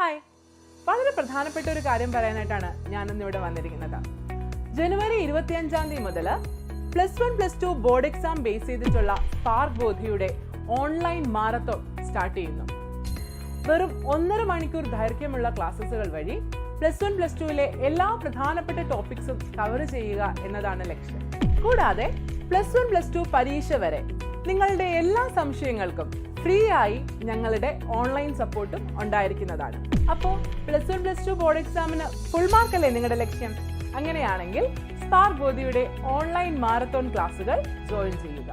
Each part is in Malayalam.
ഹായ്, വളരെ പ്രധാനപ്പെട്ട ഒരു കാര്യം പറയാനായിട്ടാണ് ഞാനിന്നിവിടെ വന്നിരിക്കുന്നത്. ജനുവരി 25 മുതൽ +1 +2 ബോർഡ് എക്സാം ബേസ് ചെയ്തിട്ടുള്ള സ്പാർക്ക് ബോധിയുടെ ഓൺലൈൻ മാരത്തോൺ സ്റ്റാർട്ട് ചെയ്യുന്നു. വെറും 1.5 മണിക്കൂർ ദൈർഘ്യമുള്ള ക്ലാസ്സുകൾ വഴി +1 +2 എല്ലാ പ്രധാനപ്പെട്ട ടോപ്പിക്സും കവർ ചെയ്യുക എന്നതാണ് ലക്ഷ്യം. കൂടാതെ +1 +2 പരീക്ഷ വരെ നിങ്ങളുടെ എല്ലാ സംശയങ്ങൾക്കും ഫ്രീ ആയി ഞങ്ങളുടെ ഓൺലൈൻ സപ്പോർട്ടും ഉണ്ടായിരിക്കുന്നതാണ്. അപ്പോൾ +1 +2 ബോർഡ് എക്സാമിന് ഫുൾ മാർക്കല്ലേ നിങ്ങളുടെ ലക്ഷ്യം? അങ്ങനെയാണെങ്കിൽ സ്പാർക്ക് ബോധിയുടെ ഓൺലൈൻ മാരത്തോൺ ക്ലാസ്സുകൾ ജോയിൻ ചെയ്യുക.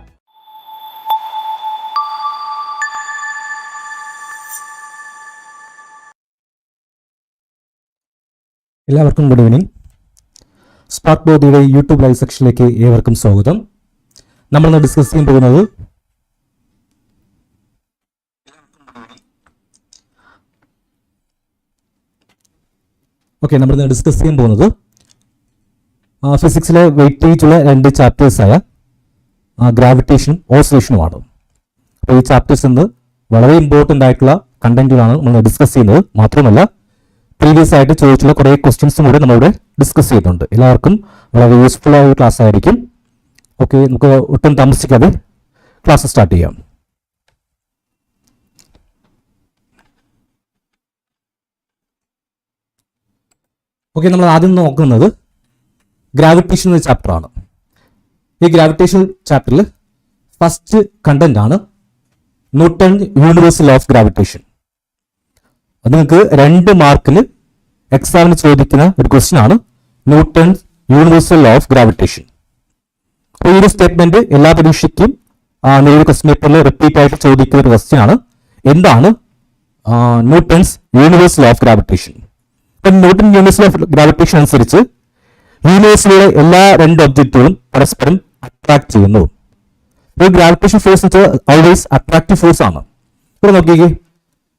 എല്ലാവർക്കും ഗുഡ് ഈവനിങ്. സ്പാർക്ക് ബോധിയുടെ യൂട്യൂബ് ലൈവ് സെക്ഷനിലേക്ക് ഏവർക്കും സ്വാഗതം. നമ്മളിന്ന് ഡിസ്കസ് ചെയ്യാൻ പോകുന്നത് ഫിസിക്സിലെ വെയിറ്റേജുള്ള 2 ചാപ്റ്റേഴ്സായ ഗ്രാവിറ്റേഷനും ഓസിലേഷനുമാണ്. അപ്പോൾ ഈ ചാപ്റ്റേഴ്സ് നിന്ന് വളരെ ഇമ്പോർട്ടൻ്റ് ആയിട്ടുള്ള കണ്ടന്റുകളാണ് നമ്മൾ ഡിസ്കസ് ചെയ്യുന്നത്. മാത്രമല്ല പ്രീവിയസ് ആയിട്ട് ചോദിച്ചുള്ള കുറേ ക്വസ്റ്റ്യൻസും കൂടെ നമ്മളിവിടെ ഡിസ്കസ് ചെയ്യുന്നുണ്ട്. എല്ലാവർക്കും വളരെ യൂസ്ഫുൾ ആയ ഒരു ക്ലാസ് ആയിരിക്കും. ഓക്കെ, നമുക്ക് ഒട്ടും താമസിക്കാതെ ക്ലാസ് സ്റ്റാർട്ട് ചെയ്യാം. ഓക്കെ, നമ്മൾ ആദ്യം നോക്കുന്നത് ഗ്രാവിറ്റേഷൻ എന്ന ചാപ്റ്ററാണ്. ഈ ഗ്രാവിറ്റേഷൻ ചാപ്റ്ററിൽ ഫസ്റ്റ് കണ്ടന്റ് ആണ് ന്യൂട്ടൺ യൂണിവേഴ്സൽ ഓഫ് ഗ്രാവിറ്റേഷൻ. അത് നിങ്ങൾക്ക് 2 മാർക്കിന് എക്സാമിന് ചോദിക്കുന്ന ഒരു ക്വസ്റ്റ്യൻ ആണ് ന്യൂട്ടൺ യൂണിവേഴ്സൽ ഓഫ് ഗ്രാവിറ്റേഷൻ. അപ്പോൾ ഈ ഒരു സ്റ്റേറ്റ്മെന്റ് എല്ലാ പരീക്ഷയ്ക്കും നിലവിൽ ക്വസ്റ്റ്യൻ പേപ്പറിൽ റിപ്പീറ്റ് ആയിട്ട് ചോദിക്കുന്ന ഒരു ക്വസ്റ്റ്യൻ ആണ്. എന്താണ് ന്യൂട്ടൺസ് യൂണിവേഴ്സൽ ഓഫ് ഗ്രാവിറ്റേഷൻ? ഇപ്പം ന്യൂട്ടൺ യൂണിവേഴ്സൽ ഓഫ് ഗ്രാവിറ്റേഷൻ അനുസരിച്ച് യൂണിവേഴ്സിലെ എല്ലാ 2 ഒബ്ജക്റ്റുകളും പരസ്പരം അട്രാക്ട് ചെയ്യുന്നു. ഒരു ഗ്രാവിറ്റേഷൻ ഫോഴ്സ് വെച്ചാൽ ഓൾവേസ് അട്രാക്റ്റീവ് ഫോഴ്സ് ആണ്. ഇവിടെ നോക്കിക്കേ,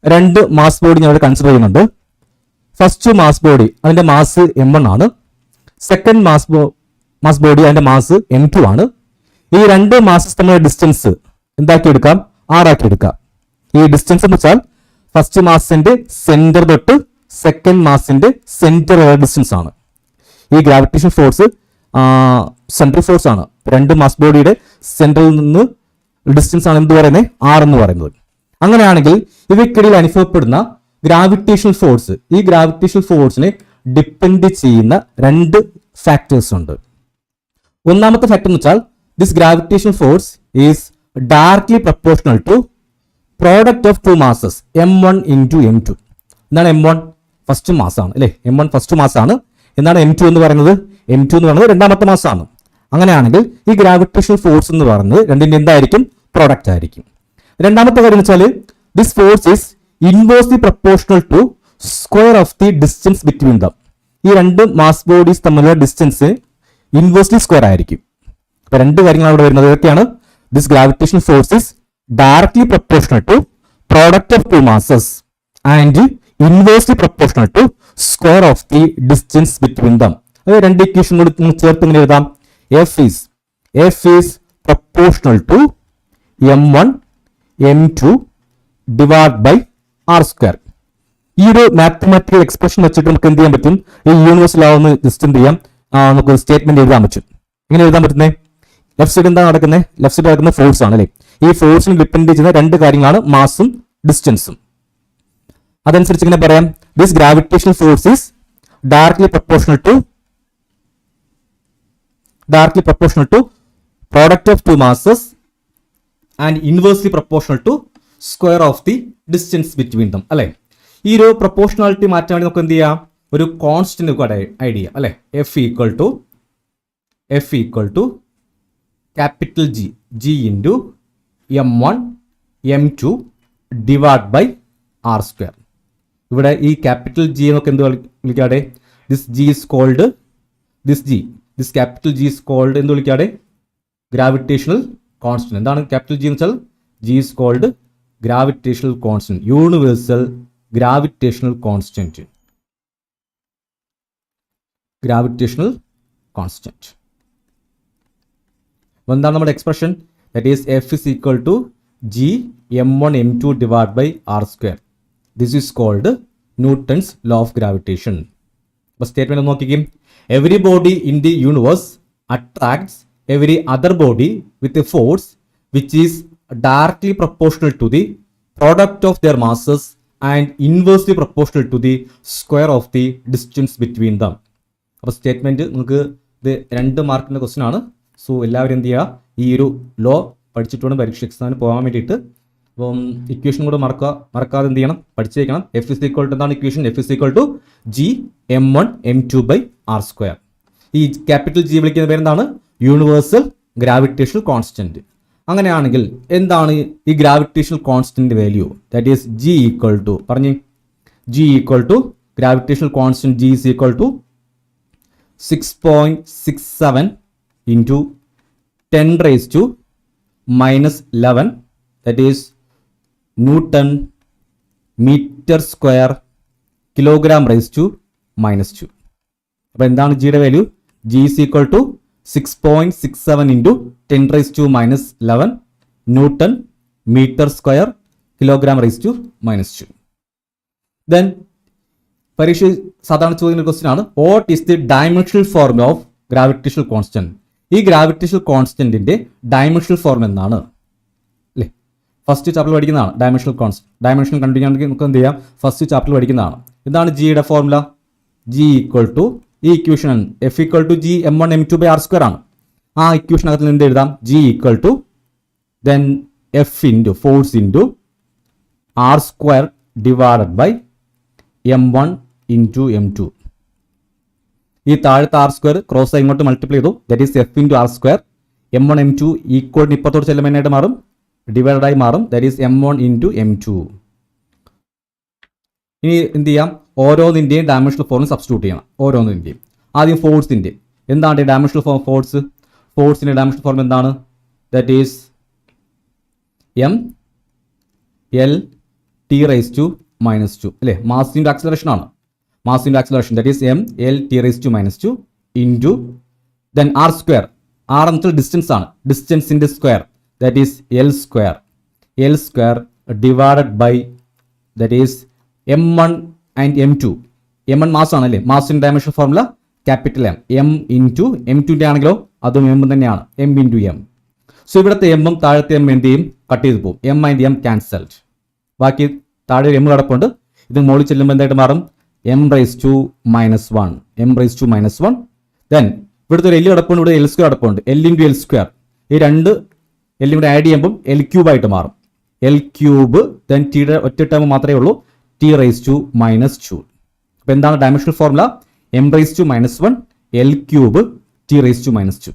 2 മാസ് ബോഡി ഞാൻ ഇവിടെ കൺസിഡർ ചെയ്യുന്നുണ്ട്. ഫസ്റ്റ് മാസ് ബോഡി അതിന്റെ മാസ് m1 ആണ്. സെക്കൻഡ് മാസ് ബോഡി അതിന്റെ മാസ് m2 ആണ്. ഈ 2 മാസസ് തമ്മിലുള്ള ഡിസ്റ്റൻസ് എന്താക്കി എടുക്കാം? r ആക്കി എടുക്കാം. ഈ ഡിസ്റ്റൻസ് എന്ന് വെച്ചാൽ ഫസ്റ്റ് മാസിന്റെ സെന്റർ തൊട്ട് സെക്കൻഡ് മാസിന്റെ സെന്റർ ഡിസ്റ്റൻസ് ആണ്. ഈ ഗ്രാവിറ്റേഷൻ ഫോഴ്സ് സെൻട്രൽ ഫോഴ്സ് ആണ്. 2 മാസ് ബോഡിയുടെ സെന്ററിൽ നിന്ന് ഡിസ്റ്റൻസ് ആണ് എന്ത് പറയുന്നത്? r എന്ന് പറയുന്നത്. അങ്ങനെയാണെങ്കിൽ ഇവയ്ക്കിടയിൽ അനുഭവപ്പെടുന്ന ഗ്രാവിറ്റേഷൻ ഫോഴ്സ്, ഈ ഗ്രാവിറ്റേഷൻ ഫോഴ്സിനെ ഡിപ്പെൻഡ് ചെയ്യുന്ന 2 ഫാക്ടേഴ്സ് ഉണ്ട്. ഒന്നാമത്തെ ഫാക്ടർ എന്ന് വെച്ചാൽ this gravitation force is directly proportional to product of 2 masses m1 into m2. എന്താണ് m1? ഫസ്റ്റ് മാസാണ് അല്ലേ? m1 ഫസ്റ്റ് മാസാണ്. എന്താണ് m2 എന്ന് പറയുന്നത്? m2 എന്ന് പറയുന്നത് രണ്ടാമത്തെ മാസമാണ്. അങ്ങനെയാണെങ്കിൽ ഈ ഗ്രാവിറ്റേഷൻ ഫോഴ്സ് എന്ന് പറയുന്നത് രണ്ടിന്റെ എന്തായിരിക്കും? പ്രോഡക്റ്റ് ആയിരിക്കും. രണ്ടാമത്തെ കാര്യം എന്ന് വെച്ചാൽ this force is inversely proportional to square of the distance between them. ഈ 2 മാസ് ബോഡീസ് തമ്മിലുള്ള ഡിസ്റ്റൻസ് ഇൻവേഴ്സ്ലി സ്ക്വയർ ആയിരിക്കും. അപ്പൊ 2 കാര്യങ്ങളാണ് അവിടെ വരുന്നത്. ഇതൊക്കെയാണ് this gravitation force is directly proportional to product of 2 masses and inversely proportional to square of the distance between them. അത് 2 ഇക്വേഷൻ കൂടി ചേർത്ത് ഇങ്ങനെ എഴുതാം. F is proportional to m1 m2 divided by r square. ഈ ഒരു മാത്തമാറ്റിക്കൽ എക്സ്പ്രഷൻ വെച്ചിട്ട് നമുക്ക് എന്ത് ചെയ്യാൻ പറ്റും? ഈ യൂണിവേഴ്സൽ ആവുന്ന ജസ്റ്റ് എന്ത് ചെയ്യാം? നമുക്ക് സ്റ്റേറ്റ്മെന്റ് എഴുതാൻ പറ്റും. എങ്ങനെ എഴുതാൻ പറ്റുന്നത്? ലെഫ്റ്റ് സൈഡ് എന്താണ് നടക്കുന്നത്? ലെഫ്റ്റ് സൈഡ് നടക്കുന്ന ഫോഴ്സ് ആണ് അല്ലേ? ഈ ഫോഴ്സിന് ഡിപ്പെൻഡ് ചെയ്യുന്ന 2 കാര്യങ്ങളാണ് മാസും ഡിസ്റ്റൻസും. അതനുസരിച്ച് ഇങ്ങനെ പറയാം, this gravitation force is directly proportional to product of 2 masses and inversely proportional to square of the distance between them. അല്ലെ? ഈ ഒരു പ്രൊപ്പോർഷണാലിറ്റി മാറ്റാൻ വേണ്ടി നമുക്ക് എന്ത് ചെയ്യാം? ഒരു കോൺസ്റ്റന്റ് ഐഡിയ അല്ലെ? F equal to capital G into m1 m2 divided by r square. ഇവിടെ ഈ ക്യാപിറ്റൽ G എന്നൊക്കെ എന്ത് വിളിക്കാതെ? This capital G is called എന്ത് വിളിക്കാതെ? Gravitational constant. എന്താണ് ക്യാപിറ്റൽ G എന്ന് വെച്ചാൽ? G is called gravitational constant, universal gravitational constant. എന്താണ് നമ്മുടെ expression? That is F is equal to G m1 m2 divided by r square. This is called Newton's law of gravitation. അപ്പോൾ സ്റ്റേറ്റ്മെന്റ് നോക്കിക്കും. Every body in the universe attracts every other body with a force which is directly proportional to the product of their masses and inversely proportional to the square of the distance between them. അപ്പോൾ സ്റ്റേറ്റ്മെന്റ് നിങ്ങൾക്ക് ഇത് 2 മാർക്കിൻ്റെ ക്വസ്റ്റ്യൻ ആണ്. സോ എല്ലാവരും എന്ത് ചെയ്യുക, ഈ ഒരു ലോ പഠിച്ചിട്ട് വേണം പരീക്ഷ എക്സാമിന് പോകാൻ വേണ്ടിയിട്ട്. അപ്പം ഇക്വേഷൻ കൂടെ മറക്കാതെ എന്ത് ചെയ്യണം, പഠിച്ചേക്കണം. എഫ് ഇസ് ഈക്വൽ ടു എന്താണ് equation? F is equal to G m1 m2 by R square. ഈ ക്യാപിറ്റൽ ജി വിളിക്കുന്ന പേരെന്താണ്? Universal gravitational constant. അങ്ങനെയാണെങ്കിൽ എന്താണ് ഈ gravitational constant value? That is G equal to, പറഞ്ഞേ, G equal to gravitational constant G is equal to 6.67 into 10 raised to minus 11, that is Newton meter square kilogram raised to minus 2. അപ്പോൾ എന്താണ് ജിയുടെ value? G is equal to 6.67 into 10 raised to minus 11 Newton meter square kilogram raised to minus 2. Then പരീക്ഷ സാധാരണ ചോദിക്കുന്ന ക്വസ്റ്റ്യൻ ആണ്, what is the dimensional form of gravitational constant? ഈ ഗ്രാവിറ്റേഷണൽ കോൺസ്റ്റന്റിന്റെ ഡയമെൻഷണൽ ഫോർം എന്താണ്? അല്ലേ, ഫസ്റ്റ് ചാപ്റ്റർ പഠിക്കുന്നതാണ് ഡയമെൻഷണൽ കോൺസ്റ്റന്റ്. ഡയമെൻഷണൽ കണ്ടുപിടിക്കുകയാണെങ്കിൽ നമുക്ക് എന്ത് ചെയ്യാം, ഫസ്റ്റ് ചാപ്റ്റർ പഠിക്കുന്നതാണ്. എന്താണ് ജിയുടെ ഫോർമുല? ജി ഈക്വൽ ടു ഈ equation F equal to G m1 m2 by R square ആണ്. ആ ഇക്വേഷനകത്ത് നിന്ന് എന്ത് എഴുതാം? G equal to then F into force into R square divided by m1 into m2. ഈ താഴത്തെ ആർ സ്ക്വയർ ക്രോസ് ഇങ്ങോട്ട് മൾട്ടിപ്ലൈ ചെയ്തു, that is F into R square. m1 m2 equal ഇപ്പത്തോട് ചെല്ലുമ്പോൾ മാറും, ഡിവൈഡഡ് ആയി മാറും, that is m1 into m2. ഇനി എന്ത് ചെയ്യാം, ഓരോന്നിൻ്റെയും ഡയമെൻഷണൽ ഫോം സബ്സ്റ്റിറ്റ്യൂട്ട് ചെയ്യണം. ഓരോന്നിൻ്റെയും ആദ്യം ഫോഴ്സിൻ്റെ എന്താണ് ഡയമെൻഷണൽ ഫോം? ഫോഴ്സിൻ്റെ ഡയമെൻഷണൽ ഫോം എന്താണ്? That is M L T raise to minus 2 അല്ലേ, മാസ് ഇൻറ്റു ആക്സിലറേഷൻ ആണ്. Mass into acceleration that is M L T raise to minus 2 into then R square. R എന്ന് വെച്ചാൽ ഡിസ്റ്റൻസ് ആണ്, ഡിസ്റ്റൻസിൻ്റെ square that is L square divided by that is m1 and m2. m1 mass ആണല്ലേ, മാസിൻ്റെ dimension formula capital M into m2ൻ്റെ ആണെങ്കിലോ അതും m തന്നെയാണ്, m ഇൻറ്റു എം. സോ ഇവിടുത്തെ എമ്മും താഴത്തെ എം എന്ത് ചെയ്യും, കട്ട് ചെയ്ത് പോകും. m and m cancelled. ബാക്കി താഴെ ഒരു എം കിടപ്പുണ്ട്, ഇത് മുകളിൽ ചെല്ലുമ്പോൾ എന്തായിട്ട് മാറും? m raise to minus 1. Then ഇവിടുത്തെ ഒരു എൽ കിടപ്പുണ്ട്, ഇവിടെ എൽ സ്ക്വയർ കിടപ്പുണ്ട്, എൽ ഇൻറ്റു എൽ സ്ക്വയർ. ഈ രണ്ട് എല്ലും കൂടെ ആഡ് ചെയ്യുമ്പോൾ എൽ ക്യൂബ് ആയിട്ട് മാറും. എൽ ക്യൂബ് ദെൻ ടിയുടെ ഒറ്റ ടേം മാത്രമേ ഉള്ളൂ, ടി റൈസ് ടു മൈനസ് 2. അപ്പോൾ എന്താണ് dimensional formula? m raise to minus 1 L cube T raise to minus 2.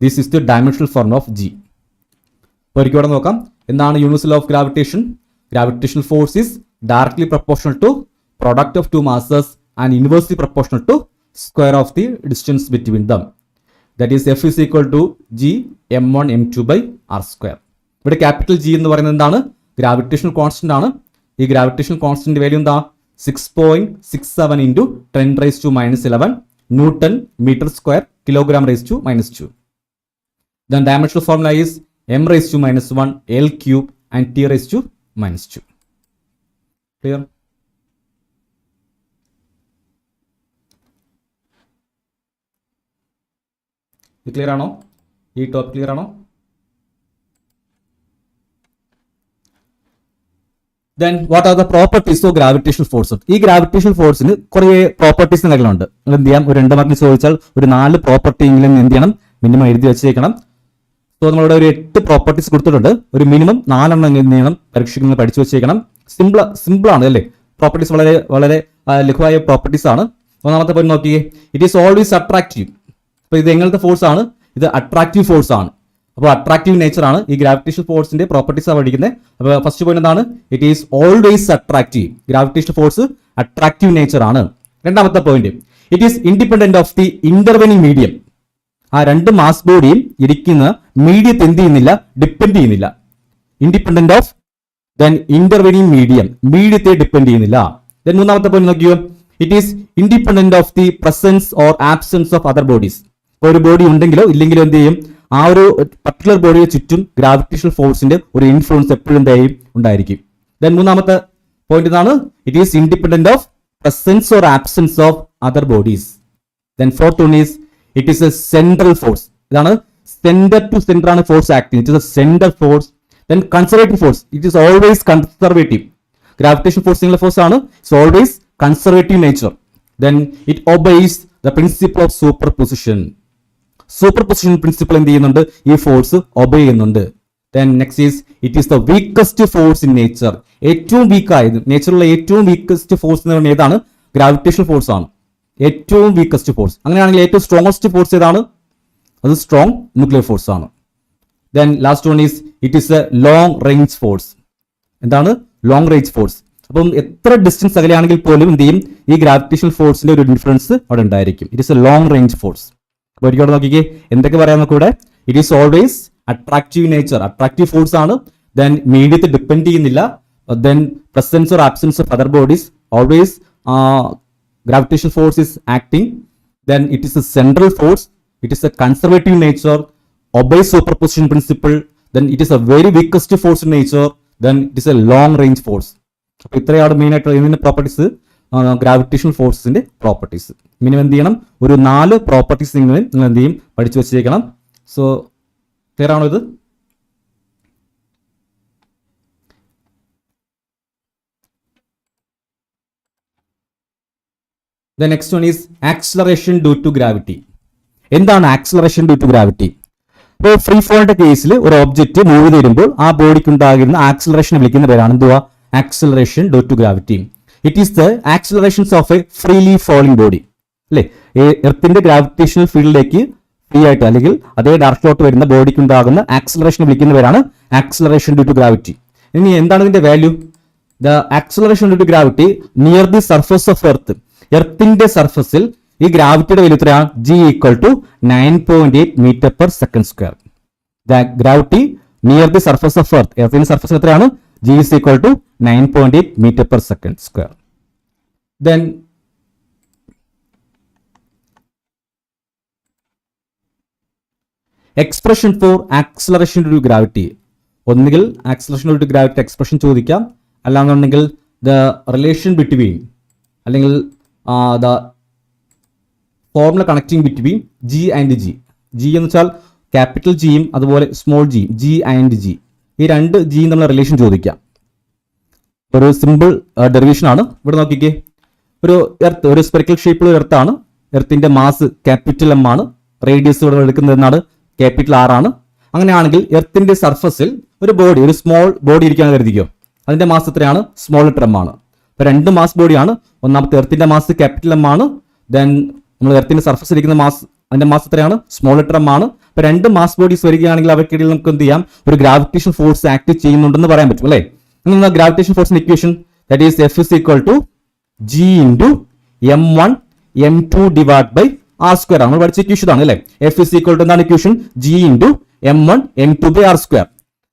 This is the dimensional formula of G. അപ്പോൾ ഒരിക്കൽ ഇവിടെ നോക്കാം, എന്താണ് universal of gravitation? Gravitational force is directly proportional to product of two masses and inversely proportional to square of the distance between them. That is F is equal to G m1 m2 by r square. ഇവിടെ ക്യാപിറ്റൽ ജി എന്ന് പറയുന്നത് എന്താണ്? ഗ്രാവിറ്റേഷണൽ കോൺസ്റ്റന്റ് ആണ്. ഈ ഗ്രാവിറ്റേഷണൽ കോൺസ്റ്റന്റ് വാല്യൂ എന്താ? 6.67 into 10 raised to minus 11 Newton meter square kilogram raised to minus 2. Then dimensional formula is m raised to minus 1 L cube and t raised to minus 2. Clear? ഇത് ക്ലിയർ ആണോ? ഈ ടോപ്പിക് ക്ലിയർ ആണോ? Then what are the properties of gravitational force? ഈ ഗ്രാവിറ്റേഷണൽ ഫോഴ്സിന് കുറേ പ്രോപ്പർട്ടീസ് നൽകുന്നുണ്ട്. നിങ്ങൾ എന്ത് ചെയ്യാം, ഒരു 2 മാർക്കിന് ചോദിച്ചാൽ ഒരു 4 പ്രോപ്പർട്ടി എങ്കിലും എന്ത് ചെയ്യണം, മിനിമം എഴുതി വെച്ചേക്കണം. സോ നമ്മളിവിടെ ഒരു 8 പ്രോപ്പർട്ടീസ് കൊടുത്തിട്ടുണ്ട്, ഒരു മിനിമം 4 എണ്ണം എന്ത് ചെയ്യണം, പരീക്ഷയ്ക്ക് നിങ്ങൾ പഠിച്ചു വെച്ചേക്കണം. സിമ്പിൾ ആണ് അല്ലേ? പ്രോപ്പർട്ടീസ് വളരെ വളരെ ലഘുവായ പ്രോപ്പർട്ടീസ് ആണ്. ഒന്നാമത്തെ പോയിന്റ് നോക്കിയേ, ഇറ്റ് ഈസ് ഓൾവേസ് അട്രാക്റ്റീവ്. അപ്പോൾ ഇത് എങ്ങനത്തെ ഫോഴ്സ് ആണ്? ഇത് അട്രാക്റ്റീവ് ഫോഴ്സ് ആണ്. അപ്പോൾ അട്രാക്റ്റീവ് നേച്ചർ ആണ് ഈ ഗ്രാവിറ്റേഷൻ ഫോഴ്സിന്റെ പ്രോപ്പർട്ടീസ് ആണ് പഠിക്കുന്നത്. അപ്പോൾ ഫസ്റ്റ് പോയിന്റ് എന്താണ്? It is always attractive. Gravitation force attractive nature ആണ്. രണ്ടാമത്തെ point, it is independent of the intervening medium. ആ 2 മാസ് ബോഡിയും ഇരിക്കുന്ന മീഡിയത്തെ എന്ത് ചെയ്യുന്നില്ല, ഡിപ്പെൻഡ് ചെയ്യുന്നില്ല. ഇൻഡിപെൻഡന്റ് ഓഫ് ദെൻ ഇന്റർവെനിങ് മീഡിയത്തെ ഡിപ്പെൻഡ് ചെയ്യുന്നില്ല. ദെൻ മൂന്നാമത്തെ പോയിന്റ് നോക്കിയോ, it is independent of the presence or absence of other bodies. ഒരു ബോഡി ഉണ്ടെങ്കിലോ ഇല്ലെങ്കിലോ എന്ത് ചെയ്യും, ആ ഒരു പർട്ടിക്കുലർ ബോഡിയെ ചുറ്റും ഗ്രാവിറ്റേഷണൽ ഫോഴ്സിന്റെ ഒരു ഇൻഫ്ലുവൻസ് എപ്പോഴും എന്തായും ഉണ്ടായിരിക്കും. ദെൻ മൂന്നാമത്തെ പോയിന്റ് എന്താണ്? It is independent of presence or absence of other bodies. Then fourth one is it is a central force. ഇതാണ് സെന്റർ ടു സെന്റർ ആണ് force acting. It is a centre force. Then conservative force. It is always conservative. Gravitation force singular force ആണ്. It's always conservative nature. Then it obeys the principle of superposition. Superposition principle എന്ത് ചെയ്യുന്നുണ്ട്? ഈ ഫോഴ്സ് ഒബേ ചെയ്യുന്നുണ്ട്. Then next is it is the weakest force in nature. ഏറ്റവും വീക്ക് ആയത് നേച്ചറിലുള്ള ഏറ്റവും വീക്കസ്റ്റ് ഫോഴ്സ് എന്ന് പറയുന്നത് ഏതാണ്? ഗ്രാവിറ്റേഷൻ ഫോഴ്സ് ആണ്. ഏറ്റവും വീക്കസ്റ്റ് ഫോഴ്സ്. അങ്ങനെയാണെങ്കിൽ ഏറ്റവും സ്ട്രോങ്സ്റ്റ് ഫോഴ്സ് ഏതാണ്? അത് സ്ട്രോങ് ന്യൂക്ലിയർ ഫോഴ്സ് ആണ്. Then last one is it is a long range force. എന്താണ്? Long range force. അപ്പം എത്ര ഡിസ്റ്റൻസ് അകലെയാണെങ്കിൽ പോലും എന്ത് ചെയ്യും? ഈ ഗ്രാവിറ്റേഷൻ ഫോഴ്സിന്റെ ഒരു ഡിഫറൻസ് അവിടെ ഉണ്ടായിരിക്കും. It is a long range force. അപ്പോൾ ഒരിക്കലും നോക്കിക്കേ എന്തൊക്കെ പറയാൻ നോക്കൂടെ. It is always attractive nature. Attractive force ആണ്. ദെൻ മീഡിയത്തെ ഡിപ്പെൻഡ് ചെയ്യുന്നില്ല. Then presence or absence of other bodies. Always gravitation force is acting. Then it is a central force. It is a conservative nature, obeys superposition principle, then it is a very weakest force in nature, then it is a long range force. അപ്പോൾ ഇത്രയാണ് മെയിൻ ആയിട്ട് ഇതിന്റെ പ്രോപ്പർട്ടീസ്, ഗ്രാവിറ്റേഷൻ ഫോഴ്സിന്റെ പ്രോപ്പർട്ടീസ്. മിനിമം എന്ത് ചെയ്യണം? ഒരു 4 പ്രോപ്പർട്ടീസ് നിങ്ങൾ എന്ത് ചെയ്യും? പഠിച്ചു വെച്ചേക്കണം. സോ ക്ലിയർ ആണോ ഇത്? The next one is acceleration due to gravity. എന്താണ് ആക്സിലറേഷൻ ഡ്യൂ ടു ഗ്രാവിറ്റി? ഇപ്പോൾ ഫ്രീ ഫോളിന്റെ കേസിൽ ഒരു ഒബ്ജക്റ്റ് മൂവ് ചെയ്ത് വരുമ്പോൾ ആ ബോഡിക്ക് ഉണ്ടാകുന്ന ആക്സിലറേഷൻ വിളിക്കുന്ന പേരാണ് എന്തുവാ? Acceleration due to gravity. It is the accelerations of a freely falling body. അല്ലേ? എർത്തിന്റെ ഗ്രാവിറ്റേഷണൽ ഫീൽഡിലേക്ക് ഫ്രീ ആയിട്ട് അല്ലെങ്കിൽ അതേ ഡയറക്ഷനിലോട്ട് വരുന്ന ബോഡിക്ക് ഉണ്ടാകുന്ന ആക്സിലറേഷൻ വിളിക്കുന്ന പേരാണ് ആക്സിലറേഷൻ ഡ്യൂ ടു ഗ്രാവിറ്റി. ഇനി എന്താണ് ഇതിന്റെ value? The acceleration due to gravity near the surface of earth. എർത്തിന്റെ സർഫസിൽ ഈ ഗ്രാവിറ്റിയുടെ വാല്യൂ എത്രയാണ്? G equal to 9.8 metre per second square. The gravity near the surface of earth. എർത്തിന്റെ സർഫസിൽ എത്രയാണ്? G is equal to 9.8 meter per second square. Then expression for acceleration due to gravity. ഒന്നുകിൽ acceleration due to gravity expression ചോദിക്കാം, അല്ലാന്നുണ്ടെങ്കിൽ the relation between അല്ലെങ്കിൽ the formula connecting between G and G. G എന്ന് വെച്ചാൽ ക്യാപിറ്റൽ ജിയും അതുപോലെ small G, G and G, ഈ രണ്ട് ജിയും തമ്മിലുള്ള റിലേഷൻ ചോദിക്കാം. ഒരു സിമ്പിൾ ഡെറിവേഷൻ ആണ്. ഇവിടെ നോക്കിക്കേ, ഒരു എർത്ത്, ഒരു സ്പെറിക്കൽ ഷേപ്പിലുള്ള എർത്ത് ആണ്. എർത്തിന്റെ മാസ് ക്യാപിറ്റൽ എം ആണ്. റേഡിയസ് ഇവിടെ എടുക്കുന്നത് എന്നാണ്? ക്യാപിറ്റൽ ആർ ആണ്. അങ്ങനെയാണെങ്കിൽ എർത്തിന്റെ സർഫസിൽ ഒരു ബോഡി, ഒരു സ്മോൾ ബോഡി ഇരിക്കുകയാണെന്ന് കരുതിക്കോ. അതിന്റെ മാസ് എത്രയാണ്? സ്മോൾ ലെറ്റർ എം ആണ്. അപ്പൊ രണ്ട് മാസ് ബോഡിയാണ്. ഒന്നാമത്തെ എർത്തിന്റെ മാസ് ക്യാപിറ്റൽ എം ആണ്. ദെൻ നമ്മൾ എർത്തിന്റെ സർഫസിൽ ഇരിക്കുന്ന മാസ്, അതിന്റെ മാസ് എത്രയാണ്? സ്മോൾ ലെറ്റർ എം ആണ്. അപ്പൊ രണ്ട് മാസ് ബോഡീസ് വരികയാണെങ്കിൽ അവർക്കിടയിൽ നമുക്ക് എന്ത് ചെയ്യാം? ഒരു ഗ്രാവിറ്റേഷൻ ഫോഴ്സ് ആക്ട് ചെയ്യുന്നുണ്ടെന്ന് പറയാൻ പറ്റും അല്ലേ? അങ്ങനെ ഗ്രാവിറ്റേഷൻ ഫോഴ്സിന്റെ equation that is F is equal to G into M1 M2 divided by R square ആണ്. നമ്മൾ പഠിച്ച ഇക്വേഷൻ ആണ് അല്ലേ? F is equal to എന്താണ് ഇക്വേഷൻ? G into M1 M2 by R square.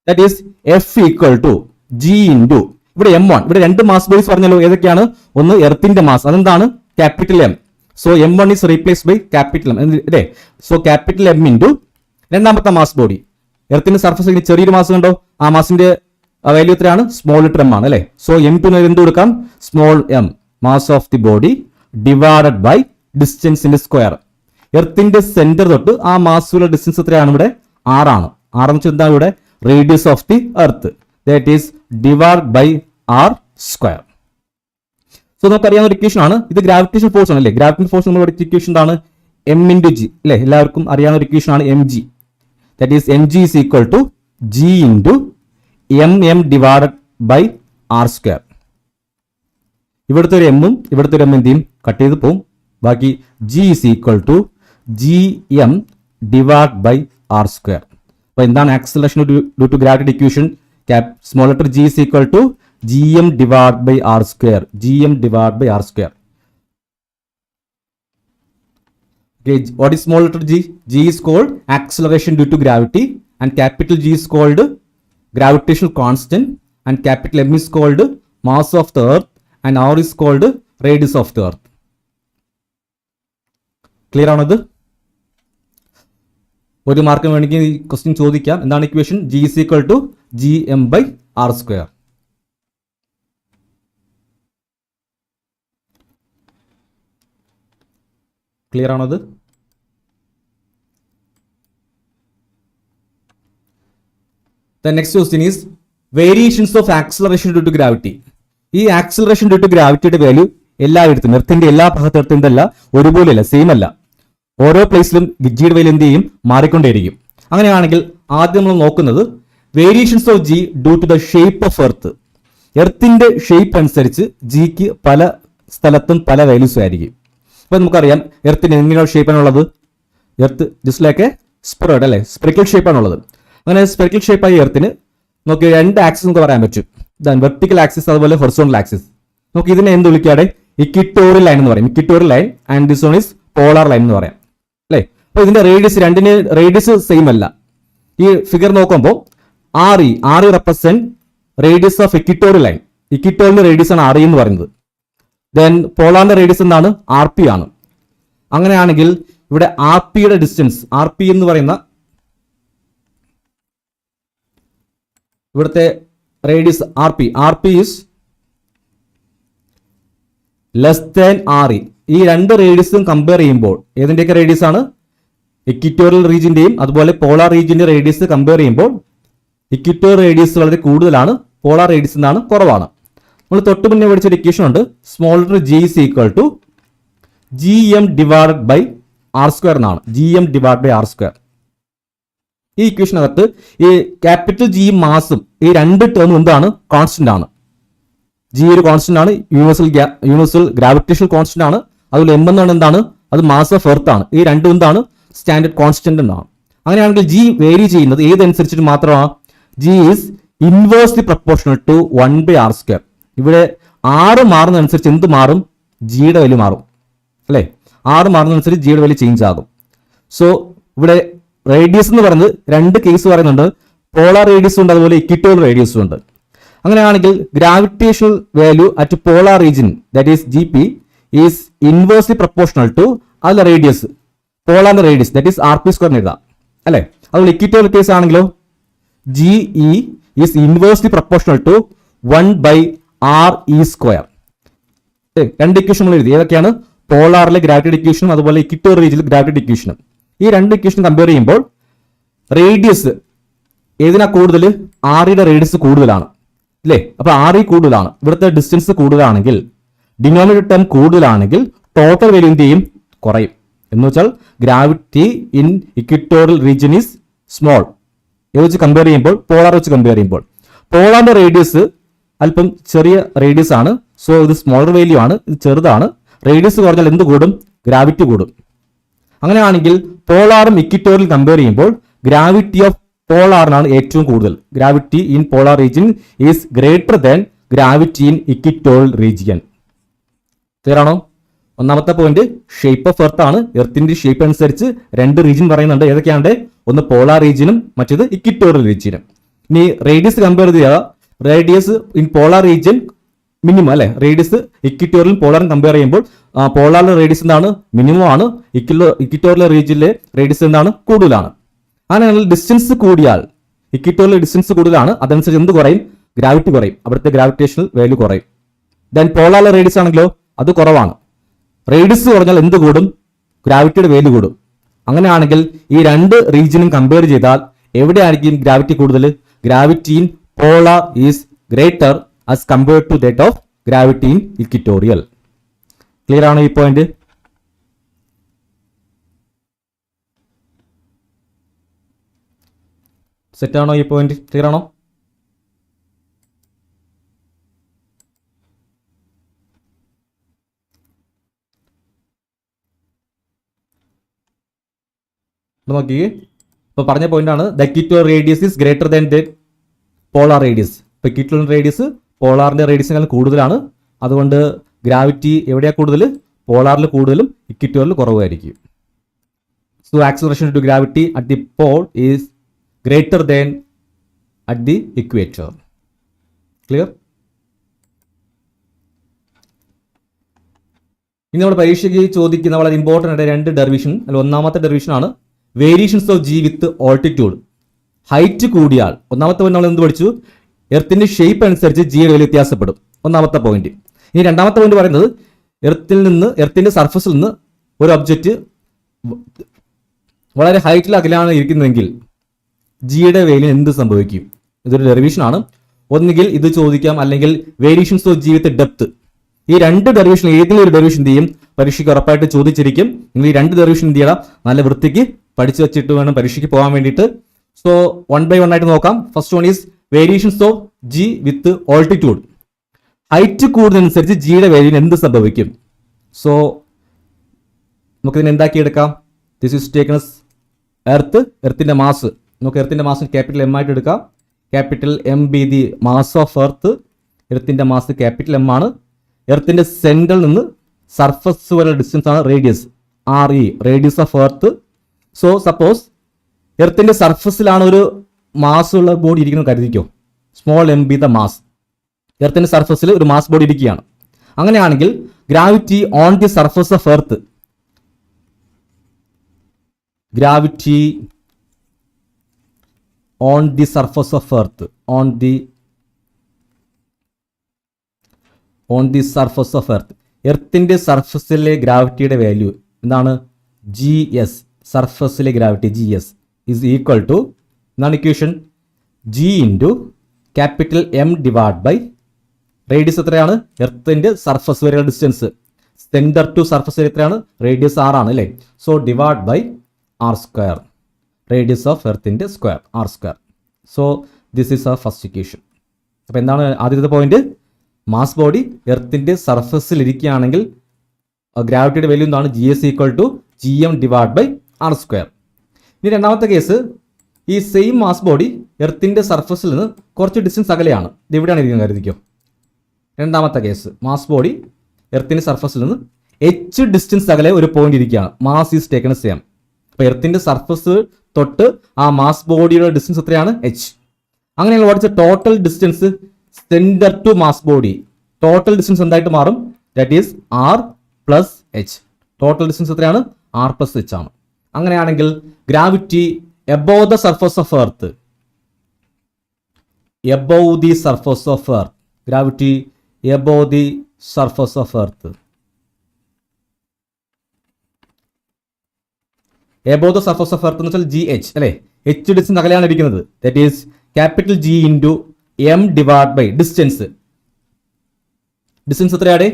That is F equal to G into ഇവിടെ M1, ഇവിടെ രണ്ട് മാസ് ബോഡീസ് പറഞ്ഞല്ലോ. ഏതൊക്കെയാണ്? ഒന്ന് എർത്തിന്റെ മാസ്, അതെന്താണ്? Capital M. So M1 is replaced by capital M അല്ലേ? സോ ക്യാപിറ്റൽ എം ഇൻറ്റു രണ്ടാമത്തെ മാസ് ബോഡി. എർത്തിന്റെ സർഫസിൽ ചെറിയൊരു മാസ് കണ്ടോ? ആ മാസിന്റെ വാല്യൂ എത്രയാണ്? സ്മോൾ ലെറ്റർ എം ആണ് അല്ലേ? സോ M2 എന്ത് കൊടുക്കാം? Small M, mass of the body divided by ഡിസ്റ്റൻസിന്റെ സ്ക്വയർ. എർത്തിന്റെ സെന്റർ തൊട്ട് ആ മാസുള്ള ഡിസ്റ്റൻസ് എത്രയാണ്? ഇവിടെ 6 ആണ്. 6 എന്ന് വെച്ചാൽ എന്താണ്? ഇവിടെ radius of the earth, that is divide by R square. So നമുക്ക് അറിയാവുന്ന ഒരു ഇക്വേഷൻ ആണ് ഇത്. ഗ്രാവിറ്റേഷൻ ഫോഴ്സ് ആണ് അല്ലേ? ഗ്രാവിറ്റേഷൻ ഫോഴ്സ് നമ്മൾ പഠിച്ച ഇക്വേഷൻ എന്താണ്? എം ഇൻറ്റു ജി അല്ലേ? എല്ലാവർക്കും അറിയാവുന്ന ഒരു ഇക്വേഷൻ ആണ് M G. That is M G is equal to G into M M divided by R square. ഇവിടുത്തെ ഒരു എമ്മും ഇവിടുത്തെ ഒരു എം എന്ത് ചെയ്യും? കട്ട് ചെയ്ത് പോവും. ബാക്കി G is equal to G M divide by R square. അപ്പൊ എന്താണ് acceleration due to gravity equation? Small letter G is equal to Gm divided by R square. Gm divided by R square. Okay, what is small letter g? G is called acceleration due to gravity, and capital G is called gravitational constant, and capital M is called mass of the earth, and R is called radius of the earth. Clear ആണോ ഇത്? ഒരു മാർക്കിന് വേണമെങ്കിൽ ഈ ക്വസ്റ്റ്യൻ ചോദിക്കാം. എന്താണ് ഇക്വേഷൻ? G is equal to Gm by R square. Clear ആണത്? The next question is variations of acceleration due to gravity. ഈ ആക്സിലറേഷൻ ഡ്യൂ ടു ഗ്രാവിറ്റിയുടെ വാല്യൂ എല്ലായിടത്തും എർത്തിന്റെ എല്ലാ ഭാഗത്തും എന്തല്ല ഒരുപോലെയല്ല, സെയിം അല്ല. ഓരോ പ്ലേസിലും ജിയുടെ വാല്യൂ എന്ത് ചെയ്യും? മാറിക്കൊണ്ടേയിരിക്കും. അങ്ങനെയാണെങ്കിൽ ആദ്യം നമ്മൾ നോക്കുന്നത് variations of G due to the shape of earth. എർത്തിന്റെ ഷേപ്പ് അനുസരിച്ച് ജിക്ക് പല സ്ഥലത്തും പല വാല്യൂസ് ആയിരിക്കും. അപ്പൊ നമുക്കറിയാം എർത്തിന് എങ്ങനെയുള്ള ഷേപ്പാണുള്ളത്? Earth just like a sphere അല്ലെ, സ്പെറിക്കൽ ഷേപ്പാണുള്ളത്. അങ്ങനെ സ്പെറിക്കൽ ഷേപ്പായ എർത്തിന് നമുക്ക് രണ്ട് ആക്സിസ് നമുക്ക് പറയാൻ പറ്റും. ഇതാണ് വെർട്ടിക്കൽ ആക്സിസ്, അതുപോലെ ഹൊറിസോണ്ടൽ ആക്സിസ്. നമുക്ക് ഇതിനെ എന്ത് വിളിക്കാതെ ഇക്വിറ്റോറിയൽ ലൈൻ എന്ന് പറയും. Equatorial line and this one is polar line എന്ന് പറയാം അല്ലേ. അപ്പൊ ഇതിന്റെ റേഡിയസ് രണ്ടിന് റേഡിയസ് സെയിം അല്ല. ഈ ഫിഗർ നോക്കുമ്പോൾ R E represent radius of equatorial line. Equatorial radius ആണ് ആർ ഇ എന്ന് പറയുന്നത്. ദെൻ പോളാറിന്റെ റേഡിയസ് എന്താണ്? ആർ പി ആണ്. അങ്ങനെയാണെങ്കിൽ ഇവിടെ ആർ പിയുടെ ഡിസ്റ്റൻസ്, ആർ പി എന്ന് പറയുന്ന ഇവിടുത്തെ radius R P is less than R E. ഈ രണ്ട് റേഡിയസും കമ്പയർ ചെയ്യുമ്പോൾ ഏതിന്റെയൊക്കെ റേഡിയസ് ആണ്? ഇക്വിറ്റോറിയൽ റീജിയന്റെയും അതുപോലെ പോളാർ റീജിയന്റെ റേഡിയസ് കമ്പയർ ചെയ്യുമ്പോൾ ഇക്വിറ്റോറിയൽ റേഡിയസ് വളരെ കൂടുതലാണ്, പോളാർ റേഡിയസ് എന്നാണ് കുറവാണ്. നമ്മൾ തൊട്ട് മുന്നേ പഠിച്ചൊരു ഇക്വേഷൻ ഉണ്ട്, small G is equal to G M divided by R square എന്നാണ്. G M divide by R square. ഈ ഇക്വേഷനകത്ത് ഈ ക്യാപിറ്റൽ ജി മാസും ഈ രണ്ട് ടേമും എന്താണ്? കോൺസ്റ്റന്റ് ആണ്. ജി ഒരു കോൺസ്റ്റന്റ് ആണ്, യൂണിവേഴ്സൽ ഗ്രാവിറ്റേഷണൽ കോൺസ്റ്റന്റ് ആണ്. അതുപോലെ എം എന്നാണ് എന്താണ്? അത് മാസ് ഓഫ് എർത്ത് ആണ്. ഈ രണ്ടും എന്താണ്? സ്റ്റാൻഡേർഡ് കോൺസ്റ്റന്റ് എന്നാണ്. അങ്ങനെയാണെങ്കിൽ ജി വേരി ചെയ്യുന്നത് ഏതനുസരിച്ചിട്ട് മാത്രമാണ്? G is inversely proportional to 1/r². ഇവിടെ ആറ് മാറുന്നതനുസരിച്ച് എന്ത് മാറും? ജിയുടെ വാല്യൂ മാറും അല്ലേ. ആറ് മാറുന്നതനുസരിച്ച് ജിയുടെ വാല്യൂ ചേഞ്ച് ആകും. സോ ഇവിടെ റേഡിയസ് എന്ന് പറയുന്നത് രണ്ട് കേസ് പറയുന്നുണ്ട്. പോളാർ റേഡിയസും ഉണ്ട്, അതുപോലെ ഇക്വിറ്റോറിയൽ റേഡിയസും ഉണ്ട്. അങ്ങനെയാണെങ്കിൽ gravitational value at polar region that is G P is inversely proportional to അതിലെ റേഡിയസ്, പോളാറിന്റെ radius that is R P square എഴുതാം അല്ലെ. അതുപോലെ ഇക്വിറ്റോറിയൽ കേസ് ആണെങ്കിലോ G E is inversely proportional to 1/r² രണ്ട് ഇക്വേഷൻ നമ്മൾ എഴുതി. ഏതൊക്കെയാണ്? പോളാറിലെ ഗ്രാവിറ്റി ഇക്വേഷനും അതുപോലെ ഇക്വിറ്റോറിയൽ റീജിയനിലെ ഗ്രാവിറ്റി ഇക്വേഷനും. ഈ രണ്ട് ഇക്വേഷൻ കമ്പയർ ചെയ്യുമ്പോൾ റേഡിയസ് ഏതിനാ കൂടുതൽ? ആറിയുടെ റേഡിയസ് കൂടുതലാണ് അല്ലേ. അപ്പൊ ആർ ഇ കൂടുതലാണ്, ഇവിടുത്തെ ഡിസ്റ്റൻസ് കൂടുതലാണെങ്കിൽ, ഡിനോമിനേറ്റർ ടേം കൂടുതലാണെങ്കിൽ ടോട്ടൽ വാല്യൂ എന്ത് ചെയ്യും? കുറയും. എന്ന് വെച്ചാൽ gravity in equatorial region is small. ഇത് വെച്ച് കമ്പയർ ചെയ്യുമ്പോൾ, പോളാർ വെച്ച് കമ്പയർ ചെയ്യുമ്പോൾ പോളാറിന്റെ റേഡിയസ് അല്പം ചെറിയ റേഡിയസ് ആണ്. സോ ഇത് സ്മോളർ വാല്യൂ ആണ്, ഇത് ചെറുതാണ്. റേഡിയസ് കുറഞ്ഞാൽ എന്ത് കൂടും? ഗ്രാവിറ്റി കൂടും. അങ്ങനെയാണെങ്കിൽ പോളാറും ഇക്വിറ്റോറിയൽ കമ്പയർ ചെയ്യുമ്പോൾ ഗ്രാവിറ്റി ഓഫ് പോളാറിനാണ് ഏറ്റവും കൂടുതൽ. Gravity in polar region is greater than gravity in equatorial region. Clear ആണോ? ഒന്നാമത്തെ പോയിന്റ് ഷേപ്പ് ഓഫ് എർത്ത് ആണ്. എർത്തിന്റെ ഷേപ്പ് അനുസരിച്ച് രണ്ട് റീജിയൻ പറയുന്നുണ്ട്. ഏതൊക്കെയാണ്? ഒന്ന് പോളാർ റീജിയനും മറ്റേത് ഇക്വിറ്റോറിയൽ റീജിയനും. ഇനി റേഡിയസ് കമ്പയർ ചെയ്യുക. Radius in polar region minimum അല്ലെ. റേഡിയസ് ഇക്വിറ്റോറിയലും പോളാറും കമ്പയർ ചെയ്യുമ്പോൾ പോളാറിലെ റേഡിയസ് എന്താണ്? മിനിമം ആണ്. ഇക്വിറ്റോറിയൽ റീജിയനിലെ റേഡിയസ് എന്താണ്? കൂടുതലാണ്. അങ്ങനെയാണെങ്കിൽ ഡിസ്റ്റൻസ് കൂടിയാൽ, ഇക്വിറ്റോറിയൽ ഡിസ്റ്റൻസ് കൂടുതലാണ്, അതനുസരിച്ച് എന്ത് കുറയും? ഗ്രാവിറ്റി കുറയും. അവിടുത്തെ ഗ്രാവിറ്റേഷണൽ വാല്യൂ കുറയും. ദെൻ പോളാറിലെ റേഡിയസ് ആണെങ്കിലോ അത് കുറവാണ്. റേഡിയസ് കുറഞ്ഞാൽ എന്ത് കൂടും? ഗ്രാവിറ്റിയുടെ വാല്യൂ കൂടും. അങ്ങനെയാണെങ്കിൽ ഈ രണ്ട് റീജിയനും കമ്പയർ ചെയ്താൽ എവിടെയായിരിക്കും ഗ്രാവിറ്റി കൂടുതൽ? Gravity in polar is greater as compared to that of gravity in equatorial. Clear ആണോ ഈ പോയിന്റ്? സെറ്റ് ആണോ ഈ പോയിന്റ്? ക്ലിയർ ആണോ? നോക്കി, ഇപ്പൊ പറഞ്ഞ പോയിന്റ് ആണ് the equatorial radius is greater than the polar radius. ഇപ്പൊ ഇക്വിറ്റോറിയൽ റേഡിയസ് പോളാറിന്റെ റേഡിയസിനേക്കാൾ കൂടുതലാണ്. അതുകൊണ്ട് ഗ്രാവിറ്റി എവിടെയാ കൂടുതൽ? പോളാറിൽ കൂടുതലും ഇക്വിറ്റോറിയൽ കുറവായിരിക്കും. So acceleration to gravity at the pole is greater than at the equator. Clear? ഇനി നമ്മുടെ പരീക്ഷയ്ക്ക് ചോദിക്കുന്ന വളരെ ഇമ്പോർട്ടൻ്റ് ആയിട്ട് രണ്ട് ഡെറിവേഷൻ. അല്ല, ഒന്നാമത്തെ ഡെറിവേഷൻ ആണ് variations of G with altitude. Height കൂടിയാൽ, ഒന്നാമത്തെ പോയിന്റ് നമ്മൾ എന്ത് പഠിച്ചു? എർത്തിന്റെ ഷേപ്പ് അനുസരിച്ച് ജിയുടെ വാല്യൂ വ്യത്യാസപ്പെടും. ഒന്നാമത്തെ പോയിന്റ്. ഇനി രണ്ടാമത്തെ പോയിന്റ് പറയുന്നത് എർത്തിന്റെ സർഫസിൽ നിന്ന് ഒരു ഒബ്ജക്റ്റ് വളരെ ഹൈറ്റിൽ അകലാണ് ഇരിക്കുന്നതെങ്കിൽ ജിയുടെ വാല്യൂ എന്ത് സംഭവിക്കും? ഇതൊരു ഡെറിവേഷൻ ആണ്. ഒന്നുകിൽ ഇത് ചോദിക്കാം, അല്ലെങ്കിൽ variations of G with depth. ഈ രണ്ട് ഡെറിവേഷൻ ഏതെങ്കിലും ഒരു ഡെറിവേഷൻ എന്ത് ചെയ്യും? പരീക്ഷയ്ക്ക് ഉറപ്പായിട്ട് ചോദിച്ചിരിക്കും. നിങ്ങൾ ഈ രണ്ട് ഡെറിവേഷൻ എന്ത് ചെയ്യണം? നല്ല വൃത്തിക്ക് പഠിച്ചു വെച്ചിട്ട് വേണം പരീക്ഷയ്ക്ക് പോകാൻ വേണ്ടിയിട്ട്. സോ 1 by 1 ആയിട്ട് നോക്കാം. First one is variations of G with altitude. Height കൂടുന്നതനുസരിച്ച് ജിയുടെ വാല്യൂവിന് എന്ത് സംഭവിക്കും? സോ നമുക്കിതിനെ എന്താക്കിയെടുക്കാം? ദിസ് ഈസ് ടേക്കൺ എർത്തിന്റെ മാസ്. നമുക്ക് എർത്തിന്റെ മാസ് ക്യാപിറ്റൽ എം ആയിട്ട് എടുക്കാം. Capital M be the mass of earth. എർത്തിന്റെ മാസ് ക്യാപിറ്റൽ എം ആണ്. എർത്തിന്റെ സെന്ററിൽ നിന്ന് സർഫസ് വരെ ഡിസ്റ്റൻസ് ആണ് radius, RE, radius of earth. So suppose എർത്തിന്റെ സർഫസിലാണ് ഒരു മാസ് ഉള്ള ബോഡി ഇരിക്കുന്നത് കരുതിക്കോ. Small M B the mass. എർത്തിന്റെ സർഫസിൽ ഒരു മാസ് ബോഡി ഇരിക്കുകയാണ്. അങ്ങനെയാണെങ്കിൽ gravity on the surface of earth, gravity on the surface of earth, on the surface of earth, എർത്തിന്റെ സർഫസിലെ ഗ്രാവിറ്റിയുടെ വാല്യൂ എന്താണ്? GS, സർഫസിലെ gravity GS is equal to എന്താണ് ഇക്വേഷൻ? G into capital M divide by radius എത്രയാണ്? എർത്തിന്റെ സർഫസ് വരെയുള്ള ഡിസ്റ്റൻസ്. സെന്റർ ടു സർഫസ് വരെ എത്രയാണ്? റേഡിയസ് 6 ആണ് അല്ലേ? So divide by R square, radius of എർത്തിന്റെ square, R square. So this is our first equation. അപ്പോൾ എന്താണ് ആദ്യത്തെ പോയിന്റ്? മാസ് ബോഡി എർത്തിന്റെ സർഫസിൽ ഇരിക്കുകയാണെങ്കിൽ ഗ്രാവിറ്റിയുടെ വാല്യൂ എന്താണ്? GS equal to GM divide by R square. ഇനി രണ്ടാമത്തെ കേസ്, ഈ സെയിം മാസ് ബോഡി എർത്തിന്റെ സർഫസിൽ നിന്ന് കുറച്ച് ഡിസ്റ്റൻസ് അകലെയാണ്. ഇത് എവിടെയാണ് ഇരിക്കുന്നത് കരുതിക്കോ. രണ്ടാമത്തെ കേസ്, മാസ് ബോഡി എർത്തിന്റെ സർഫസിൽ നിന്ന് H ഡിസ്റ്റൻസ് അകലെ ഒരു പോയിന്റ് ഇരിക്കുകയാണ്. Mass is taken same. അപ്പോൾ എർത്തിന്റെ സർഫസ് തൊട്ട് ആ മാസ് ബോഡിയുടെ ഡിസ്റ്റൻസ് എത്രയാണ്? H. അങ്ങനെയുള്ള what's total distance centre to mass body. Total distance എന്തായിട്ട് മാറും? That is R plus H. Total distance എത്രയാണ്? R പ്ലസ് H ആണ്. അങ്ങനെയാണെങ്കിൽ gravity above the surface of earth, above the surface of earth, gravity above the surface of earth, above the surface of earth എന്ന് വെച്ചാൽ GH അല്ലേ? H ഡിസ്റ്റൻസ് അകലെയാണ് ഇരിക്കുന്നത്. That is capital G into M divide by distance. Distance എത്രയാണ്?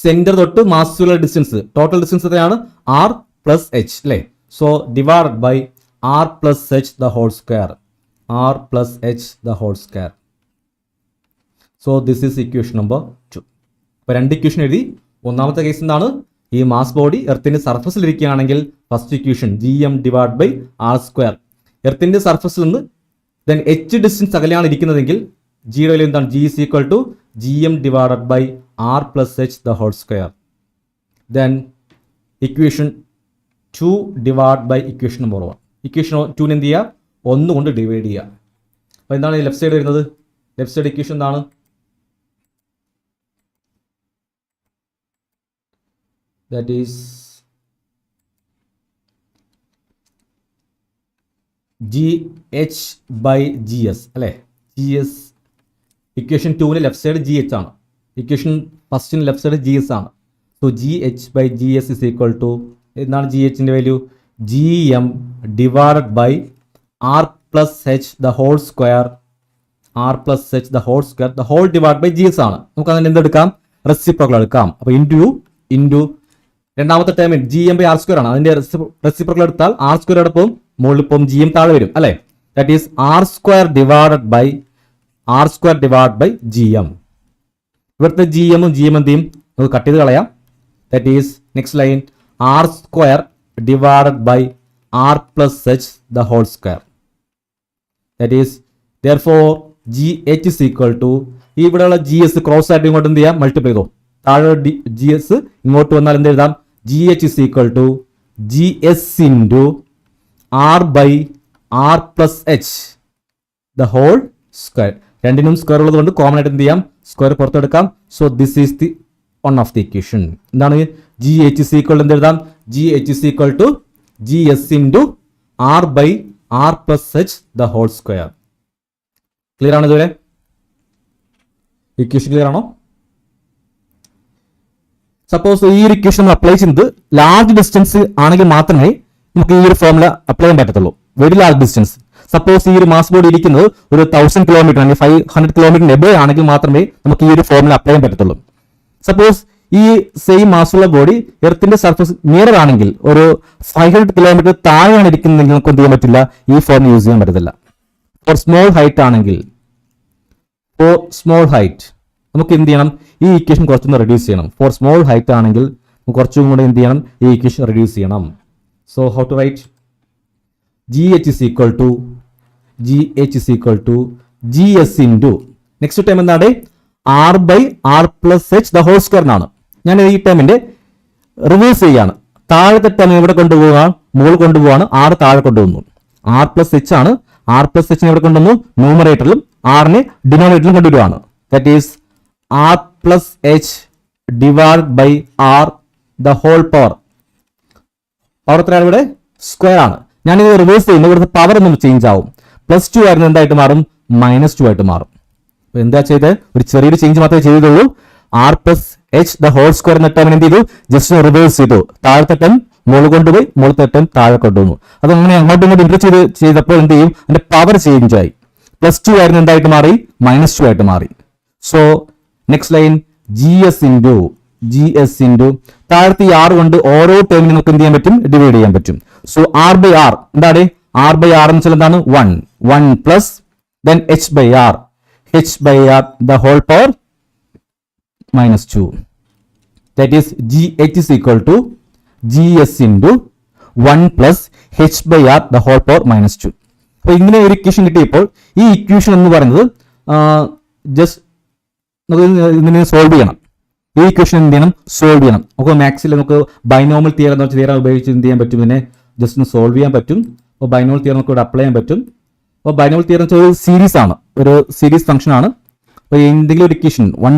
സെന്റർ തൊട്ട് മാസുള്ള ഡിസ്റ്റൻസ്. ടോട്ടൽ ഡിസ്റ്റൻസ് എത്രയാണ്? R പ്ലസ് H അല്ലേ? So divide by R plus H the whole square, R plus H the whole square. So this is equation number 2. അപ്പോൾ രണ്ട് ഇക്വേഷൻ എഴുതി. ഒന്നാമത്തെ കേസ് എന്താണ്? ഈ മാസ് ബോഡി എർത്തിന്റെ സർഫസിൽ ഇരിക്കുകയാണെങ്കിൽ first equation GM divide by R square. എർത്തിന്റെ സർഫസിൽ നിന്ന് ദെൻ H ഡിസ്റ്റൻസ് അകലെയാണ് ഇരിക്കുന്നതെങ്കിൽ ജിയുടെ വാല്യൂ എന്താണ്? G is equal to GM divided by R plus H the whole square. Then equation 2 divide by equation number 1. Equation 2 എന്ത് ചെയ്യുക? 1 കൊണ്ട് ഡിവൈഡ് ചെയ്യുക. അപ്പോൾ എന്താണ് ലെഫ്റ്റ് സൈഡ് വരുന്നത്? ലെഫ്റ്റ് സൈഡ് ഇക്വേഷൻ എന്താണ്? That is GH by GS അല്ലേ? GS ഇക്വേഷൻ 2ന് ലെഫ്റ്റ് സൈഡ് GH ആണ്. ഇക്വേഷൻ ഫസ്റ്റിന് ലെഫ്റ്റ് സൈഡ് GS ആണ്. So GH by GS is equal to എന്താണ് GHന്റെ value? GM divided by R plus H the whole square, R plus H the whole square, the whole divide by GS ആണ്. നമുക്ക് അതിന് എന്തെടുക്കാം? റെസിപ്രോക്കൽ എടുക്കാം. അപ്പോൾ ഇൻറ്റു രണ്ടാമത്തെ term GM by R square ആണ്. അതിന്റെ റെസിപ്രോക്കൽ എടുത്താൽ R സ്ക്വയർ എടുപ്പം മുകളിൽ പോകും, GM താഴെ വരും അല്ലേ? That is R square divided by GM. ഇവിടുത്തെ GM ഉം GM എന്ത് ചെയ്യും? നമുക്ക് കട്ട് ചെയ്ത് കളയാം. That is next line R square divided by R plus H the whole square. That is therefore GH is equal to ഈ ഇവിടെയുള്ള GS ക്രോസ് ആയിട്ട് ഇങ്ങോട്ട് എന്ത് ചെയ്യാം? മൾട്ടിപ്ലൈ ചെയ്തോ. താഴെ GS ഇങ്ങോട്ട് വന്നാൽ എന്ത് എഴുതാം? GH is equal to GS into R by R plus H the whole square. രണ്ടിനും സ്ക്വയർ ഉള്ളത് കൊണ്ട് കോമൺ ആയിട്ട് എന്ത് ചെയ്യാം? സ്ക്വയർ പുറത്തെടുക്കാം. So this is the one of the equation. എന്താണ്? GH is equal to എന്ത് എഴുതാം? GH is equal to GS into R by R plus H the whole square. Clear ആണ് ഇതുവരെ? ഇക്വേഷൻ ക്ലിയർ ആണോ? സപ്പോസ് ഈ ഒരു ഇക്വേഷൻ നമ്മൾ അപ്ലൈ ചെയ്യുന്നത് ലാർജ് ഡിസ്റ്റൻസ് ആണെങ്കിൽ മാത്രമേ നമുക്ക് ഈ ഒരു ഫോർമുല അപ്ലൈ ചെയ്യാൻ പറ്റത്തുള്ളൂ. വെരി ലാർജ് ഡിസ്റ്റൻസ്, സപ്പോസ് ഈ ഒരു മാസ് ബോഡി ഇരിക്കുന്നത് ഒരു 1000 കിലോമീറ്റർ അല്ലെങ്കിൽ 500 കിലോമീറ്ററിന് എബോ ആണെങ്കിൽ മാത്രമേ നമുക്ക് ഈ ഒരു ഫോർമുല അപ്ലൈ ചെയ്യാൻ പറ്റത്തുള്ളൂ. സപ്പോസ് ഈ സെയിം മാസുള്ള ബോഡി എർത്തിന്റെ സർഫസ് മിറർ ആണെങ്കിൽ ഒരു 500 കിലോമീറ്റർ താഴെയാണ് ഇരിക്കുന്നതെങ്കിൽ നമുക്ക് എന്ത് ചെയ്യാൻ പറ്റില്ല, ഈ ഫോർമുല യൂസ് ചെയ്യാൻ പറ്റത്തില്ല. ഫോർ സ്മോൾ ഹൈറ്റ് ആണെങ്കിൽ, ഫോർ സ്മോൾ ഹൈറ്റ് നമുക്ക് എന്ത് ചെയ്യണം, ഈ ഇക്വേഷൻ കുറച്ചൊന്ന് റെഡ്യൂസ് ചെയ്യണം. ഫോർ സ്മോൾ ഹൈറ്റ് ആണെങ്കിൽ കുറച്ചും കൂടെ എന്ത് ചെയ്യണം, ഈ ഇക്വേഷൻ റെഡ്യൂസ് ചെയ്യണം. So how to write GH is equal to GS into next time എന്താണ്, R by R plus H the whole square എന്നാണ്. ഞാൻ ഈ ടൈമിന്റെ റിവേഴ്സ് ചെയ്യാണ്. താഴത്തെ ടൈം എവിടെ കൊണ്ടുപോകാൻ, മുകളിൽ കൊണ്ടുപോകാണ്, R താഴെ കൊണ്ടുപോകുന്നു. R plus H ആണ്. R plus H എവിടെ കൊണ്ടുവന്നു, ന്യൂമറേറ്ററിലും R ഡിനോമിനേറ്ററിലും കൊണ്ടുവരുവാണ്. That is R plus H divided by R the whole power. Power എത്രയാണ് ഇവിടെ, സ്ക്വയർ ആണ്. ഞാനിത് റിവേഴ്സ് ചെയ്യുമ്പോൾ ഇവിടുത്തെ പവർ ഒന്നും ചേഞ്ച് ആവും. +2 ആയിരുന്നു എന്തായിട്ട് മാറും, -2 ആയിട്ട് മാറും. എന്താ ചെയ്ത്, ഒരു ചെറിയൊരു ചേഞ്ച് മാത്രമേ ചെയ്തുള്ളൂ. R plus H the whole square എന്ന ടേമിന് എന്ത് ചെയ്തു, ജസ്റ്റ് റിവേഴ്സ് ചെയ്തു. താഴത്തെ ടേം മുകളിൽ കൊണ്ടുപോയി, മുകളിലത്തെ ടേം താഴെ കൊണ്ടുവന്നു. അത് അങ്ങനെ അങ്ങോട്ടും ഇങ്ങോട്ടും ഇന്റർ ചെയ്തപ്പോൾ എന്ത് ചെയ്യും, അതിന്റെ പവർ ചേഞ്ച് ആയി. +2 ആയിരുന്നു എന്തായിട്ട് മാറി, -2 ആയിട്ട് മാറി. So next line GS into താഴത്തെ R കൊണ്ട് ഓരോ ടേമിനും നമുക്ക് എന്ത് ചെയ്യാൻ പറ്റും, ഡിവൈഡ് ചെയ്യാൻ പറ്റും. സോ R by R എന്താണ്, R by R എന്ന് വെച്ചാൽ എന്താണ്, 1 plus then H by R the whole power -2. That is GH is equal to GS into 1 plus H by R the whole power -2. അപ്പോൾ ഇങ്ങനെ ഒരു ഇക്വേഷൻ കിട്ടിയപ്പോൾ ഈ ഇക്വേഷൻ എന്ന് പറയുന്നത് ജസ്റ്റ് നമുക്ക് ഇതിനെ സോൾവ് ചെയ്യണം. ഈ ഇക്വേഷൻ എന്ത് ചെയ്യണം, സോൾവ് ചെയ്യണം. നമുക്ക് മാത്സിൽ നമുക്ക് ബൈനോമൽ തിയറം എന്ന് വെച്ചാൽ തിയറം ഉപയോഗിച്ച് എന്ത് ചെയ്യാൻ പറ്റും, ഇതിനെ ജസ്റ്റ് ഒന്ന് സോൾവ് ചെയ്യാൻ പറ്റും. അപ്പോൾ ബൈനോമൽ തിയറം നമുക്ക് ഇവിടെ അപ്ലൈ ചെയ്യാൻ പറ്റും. അപ്പോൾ ബൈനോമൽ തിയറം വെച്ചാൽ ഒരു സീരീസ് ആണ്, ഒരു സീരീസ് ഫംഗ്ഷൻ ആണ്. അപ്പോൾ എന്തെങ്കിലും ഒരു equation 1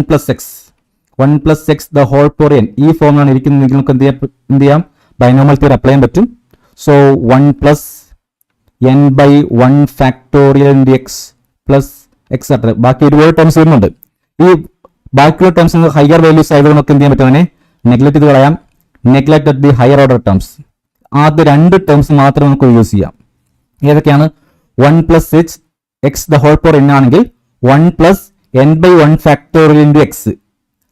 plus x the whole power n ഈ ഫോമിലാണ് ഇരിക്കുന്നതെങ്കിൽ നമുക്ക് എന്ത് ചെയ്യാം, ബൈനോമൽ തിയറം അപ്ലൈ ചെയ്യാൻ പറ്റും. So 1 plus n by 1 factorial into x plus etcetera ബാക്കി ഒരുപാട് ടേംസ് വരുന്നുണ്ട്. ഈ ബാക്കിയുള്ള ടേംസ് ഹയർ വാല്യൂസ് ആയതുകൊണ്ട് നമുക്ക് എന്ത് ചെയ്യാൻ പറ്റും, അതിനെ നെഗ്ലക്ട് ചെയ്ത് കളയാം. Neglect at the higher order terms. ആദ്യ 2 ടേംസ് മാത്രമേ നമുക്ക് യൂസ് ചെയ്യാം. ഏതൊക്കെയാണ്, 1 plus x the whole power n ആണെങ്കിൽ 1 plus n by 1 factorial into x.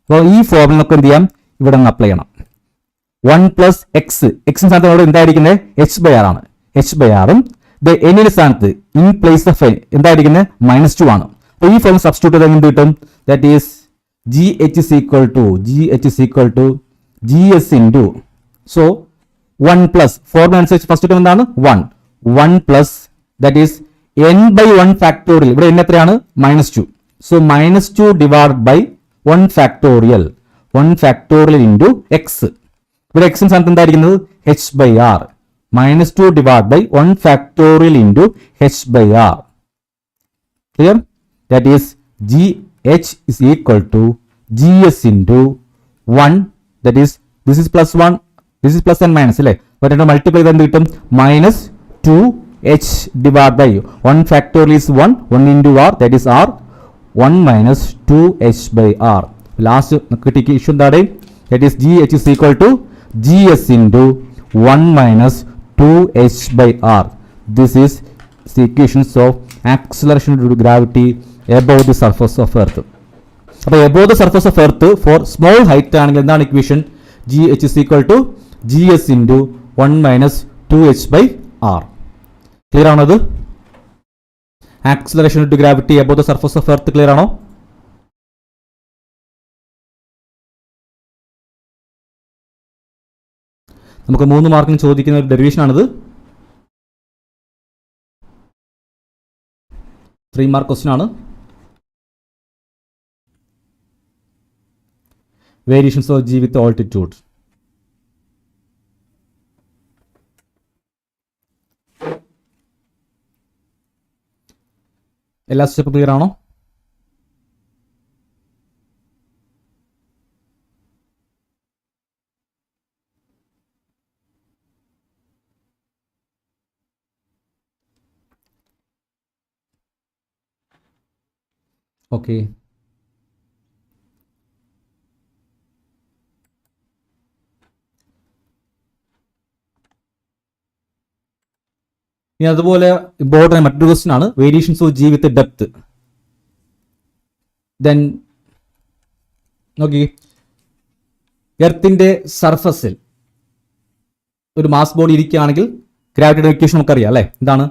അപ്പോൾ ഈ ഫോർമുല നമുക്ക് എന്ത് ചെയ്യാം, ഇവിടെ നിന്ന് അപ്ലൈ ചെയ്യണം. 1 plus x സ്ഥാനത്ത് അവിടെ എന്തായിരിക്കുന്നത്, h by r ആണ്. h by r ഉം n സ്ഥാനത്ത് ഇൻ പ്ലേസ് ഓഫ് n എന്തായിരിക്കുന്നത്, -2 ആണ്. അപ്പോൾ ഈ ഫോം സബ്സ്റ്റിറ്റ്യൂട്ട് ചെയ്താൽ എന്ത് കിട്ടും, that is GH is equal to GS into so 1 plus formula അനുസരിച്ച് ഫസ്റ്റ് ടേം എന്താണ്, 1 plus that is n by 1 factorial. ഇവിടെ n എത്രയാണ്, -2. so -2 divided by 1 factorial into x. ഇവിടെ x സ്ഥാനത്ത് എന്തായിരിക്കുന്നത്, h by r. -2 divided by 1 factorial into h by r. Clear? That is GH is equal to GS into 1, that is this is plus 1, this is plus and minus അല്ലേ, അപ്പോൾ മൾട്ടിപ്ലൈ ചെയ്ത് എന്ത് കിട്ടും, -2h divided by 1 factorial is 1 into r, that is r, 1 minus 2h by r. Last കിട്ടിയ ഇഷ്യൂ എന്താണ്, that is GH is equal to GS into 1 minus 2h by r. This is the equations of acceleration due to gravity above the surface of earth. അപ്പോൾ above the surface of earth for small height ആണെങ്കിൽ എന്താണ് equation, GH is equal to GS into 1 minus 2h by r. Clear ആണത്, acceleration due to gravity above the surface of earth clear ആണോ? നമുക്ക് 3 മാർക്കിന് ചോദിക്കുന്ന ഒരു ഡെറിവേഷൻ ആണിത്. 3 മാർക്ക് ക്വസ്റ്റ്യൻ ആണ്. Variations of G with altitude. എല്ലാ സ്റ്റെപ്പും ക്ലിയർ ആണോ? ഓക്കെ, ഇനി അതുപോലെ ഇമ്പോർട്ടൻ്റ് മറ്റൊരു ക്വസ്റ്റ്യൻ ആണ് variations of G with depth. Then നോക്കി, എർത്തിന്റെ സർഫസിൽ ഒരു മാസ് ബോഡി ഇരിക്കുകയാണെങ്കിൽ ഗ്രാവിറ്റിയുടെ ഇക്വേഷൻ നമുക്കറിയാം അല്ലേ, എന്താണ്?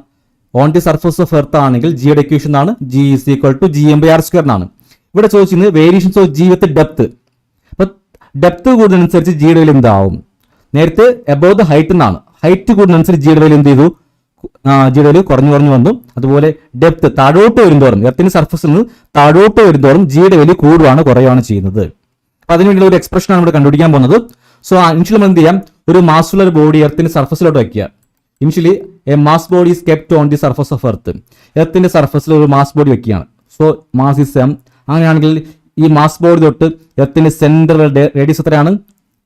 On the surface of earth ആണെങ്കിൽ ജിയുടെ ഇക്വേഷൻ ആണ് G is equal to G M by R square എന്നാണ്. ഇവിടെ ചോദിച്ചിരുന്നത് variations of G with depth. അപ്പൊ ഡെപ്ത് കൂടുന്നതനുസരിച്ച് ജിയുടെ വാല്യൂ എന്താവും? നേരത്തെ എബോവ് ദ ഹൈറ്റ് എന്നാണ്, ഹൈറ്റ് കൂടുന്നതനുസരിച്ച് ജിയുടെ വാല്യൂ എന്ത് ചെയ്തു? ജിയുടെ വാല്യൂ കുറഞ്ഞു വന്നു. അതുപോലെ ഡെപ്ത് താഴോട്ട് വരുന്തോറും, എർത്തിന്റെ സർഫസിൽ നിന്ന് താഴോട്ട് വരുന്തോറും ജിയുടെ വാല്യൂ കൂടുകയാണ് കുറയുകയാണ് ചെയ്യുന്നത്. അപ്പൊ അതിനുവേണ്ടി ഒരു എക്സ്പ്രഷനാണ് ഇവിടെ കണ്ടുപിടിക്കാൻ പോകുന്നത്. സോ ഇനിഷ്യലി നമ്മൾ എന്ത് ചെയ്യാം? ഒരു മാസുള്ള ബോഡി എർത്തിന്റെ സർഫസിലോട്ട് വയ്ക്കുക. Initially a mass body is kept on the surface of earth. എർത്തിന്റെ സർഫസിൽ ഒരു മാസ് ബോഡി വെക്കുകയാണ്. So mass is M. അങ്ങനെയാണെങ്കിൽ ഈ മാസ് ബോഡി തൊട്ട് എർത്തിന്റെ സെന്റർ റേഡിയസ് എത്രയാണ്?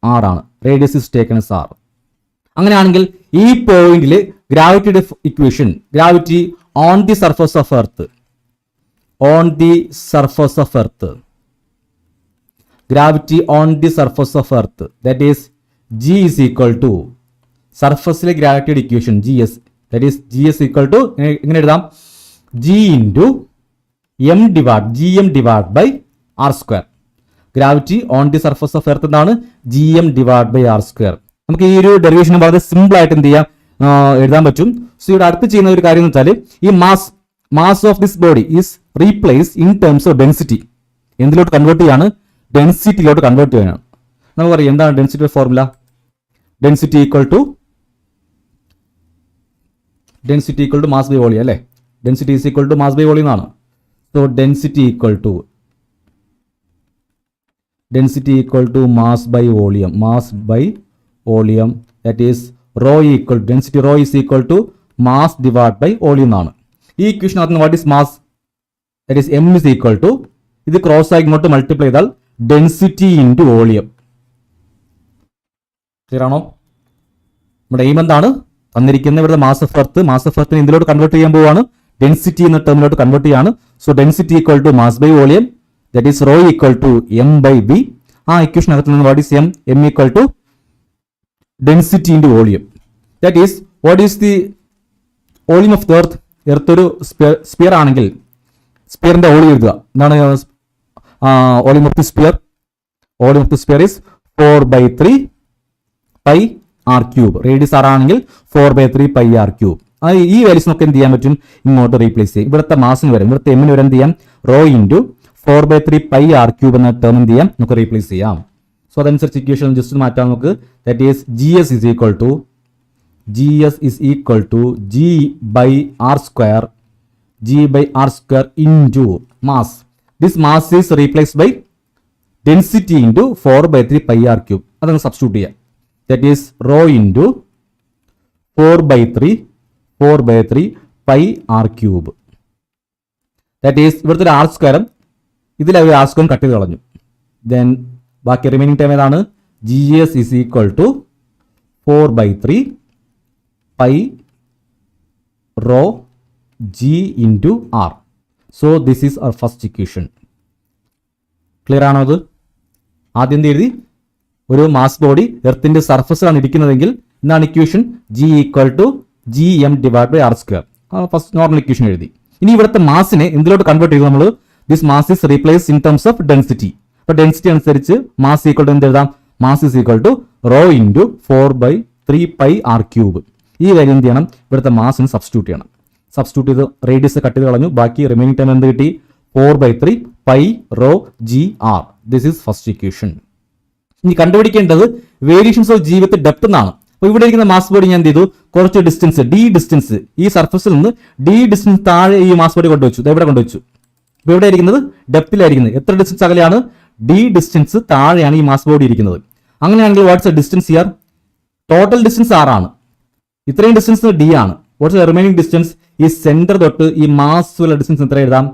6 ആണ്. Radius is taken as 6. അങ്ങനെയാണെങ്കിൽ ഈ പോയിന്റിൽ ഗ്രാവിറ്റിയുടെ equation, gravity on the surface of earth, on the surface of earth, gravity on the surface of earth, that is G is equal to സർഫസിലെ ഗ്രാവിറ്റിയുടെ equation G S, that is G S equal to എങ്ങനെ എഴുതാം? G into M divide by R square. Gravity on the surface of earth എന്താണ്? G M divide by R square. നമുക്ക് ഈ ഒരു ഡെറിവേഷൻ വളരെ സിമ്പിൾ ആയിട്ട് എന്ത് ചെയ്യാം? എഴുതാൻ പറ്റും. സോ ഇവിടെ അടുത്ത് ചെയ്യുന്ന ഒരു കാര്യം എന്ന് വെച്ചാൽ ഈ mass of this body is replace in terms of density. എന്തിലോട്ട് കൺവേർട്ട് ചെയ്യാണ്? ഡെൻസിറ്റിയിലോട്ട് കൺവേർട്ട് ചെയ്യാനാണ്. നമുക്കറിയാം എന്താണ് ഡെൻസിറ്റിയുടെ formula? Density equal to mass by volume അല്ലേ? Density is equal to mass by volume എന്നാണ്. So density equal to mass by volume, that is rho equal density rho is equal to mass divided by volume എന്നാണ്. ഈ ഇക്വേഷൻ അകത്ത് what is mass? That is m is equal to, ഇത് ക്രോസ് ആയി ഇങ്ങോട്ട് മൾട്ടിപ്ലൈ ചെയ്താൽ ഡെൻസിറ്റി ഇൻറ്റു വോളിയം. ക്ലിയർ ആണോ? നമ്മുടെ എയിം എന്താണ്? തന്നിരിക്കുന്ന ഇവിടെ മാസ് ഓഫ് എർത്തിനെ ഇതിലോട്ട് കൺവേർട്ട് ചെയ്യാൻ പോവാണ്. ഡെൻസിറ്റി എന്ന ടേമിലോട്ട് കൺവേർട്ട് ചെയ്യാണ്. So density equal to mass by volume, that is rho equal to M by B. ആ ഇക്വേഷൻ അകത്ത് നിന്ന് what is m equal to density into volume. That is, what is the volume of the earth? Earth ഒരു സ്പിയർ ആണെങ്കിൽ സ്പിയറിന്റെ വോളിയം എഴുതുക. എന്താണ് volume of the sphere? Volume of the sphere is 4/3 pi R cube. Radius 6 ആണെങ്കിൽ 4/3 പൈ ആർ ക്യൂബ്. ഈ വാല്യൂസ് നമുക്ക് എന്ത് ചെയ്യാൻ പറ്റും? ഇങ്ങോട്ട് റീപ്ലേസ് ചെയ്യും. ഇവിടുത്തെ മാസിന് വരും, ഇവിടുത്തെ എമ്മിന് വരെ എന്ത് ചെയ്യാം? Rho into 4/3 pi R cube എന്ന ടേം എന്ത് ചെയ്യാം? നമുക്ക് റീപ്ലേസ് ചെയ്യാം. സോ അതനുസരിച്ച് ഇക്വേഷൻ ജസ്റ്റ് മാറ്റാം നമുക്ക്. That is G S is equal to G by R square into mass. This mass is replaced by density into 4/3 pi R cube. അതങ്ങ് സബ്സ്റ്റിറ്റ്യൂട്ട് ചെയ്യാം. That is rho into 4/3 pi R cube. That is ഇവിടുത്തെ ഒരു ആർ സ്ക്വയറും ഇതിലെ ഒരു ആർ സ്ക്വയറും കട്ട് ചെയ്ത് കളഞ്ഞു. ദെൻ ബാക്കി റിമൈനിങ് ടൈം ഏതാണ്? G S is equal to 4/3 pi rho G into R. So this is our first equation. Clear ആണോ? അത് ആദ്യം എഴുതി, ഒരു മാസ് ബോഡി എർത്തിന്റെ സർഫസിലാണ് ഇരിക്കുന്നതെങ്കിൽ എന്താണ് equation? G equal to G M divide by R square. First normal equation എഴുതി. ഇനി ഇവിടുത്തെ മാസിനെ എന്തിലോട്ട് കൺവേർട്ട് ചെയ്തു നമ്മൾ? This mass is replace in terms of density. അപ്പൊ ഡെൻസിറ്റി അനുസരിച്ച് മാസ് ഈക്വൽ ടു എന്ത് എഴുതാം? Mass is equal to rho into 4/3 pi R cube. ഈ കാര്യം എന്ത് ചെയ്യണം? ഇവിടുത്തെ മാസിന് സബ്സ്റ്റിറ്റ്യൂട്ട് ചെയ്യണം. സബ്സ്റ്റിറ്റ്യൂട്ട് ചെയ്ത് റേഡിയസ് കട്ട് ചെയ്ത് കളഞ്ഞു. ബാക്കി റിമൈനിങ് ടൈം എന്ത് കിട്ടി? 4/3 pi rho G R. This is first equation. ഇനി കണ്ടുപിടിക്കേണ്ടത് variations of G with depth എന്നാണ്. അപ്പോൾ ഇവിടെ ഇരിക്കുന്ന മാസ് ബോഡി ഞാൻ എന്ത് ചെയ്തു? കുറച്ച് ഡിസ്റ്റൻസ് ഡി ഡിസ്റ്റൻസ്, ഈ സർഫസിൽ നിന്ന് ഡി ഡിസ്റ്റൻസ് താഴെ ഈ മാസ് ബോഡി കൊണ്ടുവച്ചു. ഇവിടെ കൊണ്ടുവച്ചു. ഇപ്പോൾ ഇവിടെ ഇരിക്കുന്നത് ഡെപ്തിലായിരിക്കുന്നത്. എത്ര ഡിസ്റ്റൻസ് അകലെയാണ്? ഡി ഡിസ്റ്റൻസ് താഴെയാണ് ഈ മാസ് ബോഡി ഇരിക്കുന്നത്. അങ്ങനെയാണെങ്കിൽ what's a distance here? Total distance 6 ആണ്. ഇത്രയും ഡിസ്റ്റൻസ് ഡി ആണ്. What's remaining distance? ഈ സെന്റർ തൊട്ട് ഈ മാസുള്ള ഡിസ്റ്റൻസ് എത്ര എഴുതാം?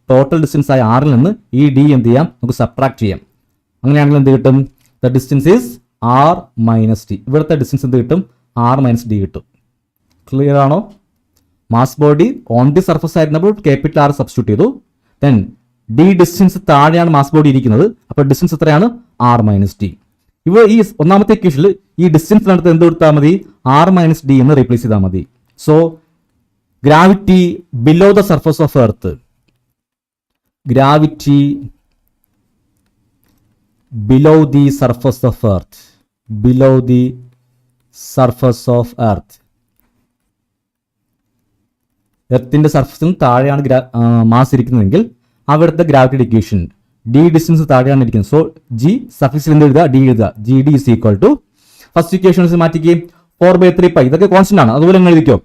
ടോട്ടൽ ഡിസ്റ്റൻസ് ആയ 6-ൽ നിന്ന് ഈ ഡി എന്ത് ചെയ്യാം? നമുക്ക് സബ്ട്രാക്ട് ചെയ്യാം. അങ്ങനെയാണെങ്കിൽ എന്ത് കിട്ടും? The distance is R minus D. ഇവിടുത്തെ ഡിസ്റ്റൻസ് എന്ത് കിട്ടും? ആർ മൈനസ് ഡി കിട്ടും. ക്ലിയർ ആണോ? Mass body on the surface ആയിരുന്നപ്പോൾ ക്യാപിറ്റൽ ആർ സബ്സ്റ്റിറ്റ്യൂട്ട് ചെയ്തു. ദെൻ ഡി ഡിസ്റ്റൻസ് താഴെയാണ് മാസ് ബോഡി ഇരിക്കുന്നത്. അപ്പോൾ ഡിസ്റ്റൻസ് എത്രയാണ്? R minus D. ഇവ ഈ ഒന്നാമത്തെ ഇക്വേഷനിൽ ഈ ഡിസ്റ്റൻസിനടുത്ത് എന്ത് കൊടുത്താൽ മതി? ആർ മൈനസ് ഡി എന്ന് റീപ്ലേസ് ചെയ്താൽ മതി. So gravity below the surface of earth. Gravity below the surface of earth. Below the surface of earth. എർത്തിന്റെ സർഫസിന് താഴെയാണ് മാസ് ഇരിക്കുന്നതെങ്കിൽ അവിടുത്തെ ഗ്രാവിറ്റി ഇക്വേഷൻ ഡി ഡിസ്റ്റൻസ് താഴെയാണ് ഇരിക്കുന്നത്. സോ ജി സഫിക്സിൽ എന്ത് എഴുതുക, ഡി എഴുതുക. G D is equal to first equations മാറ്റിക്കുകയും 4/3 പൈ, ഇതൊക്കെ കോൺസ്റ്റന്റ് ആണ്, അതുപോലെ നിങ്ങൾ എഴുതിക്കോ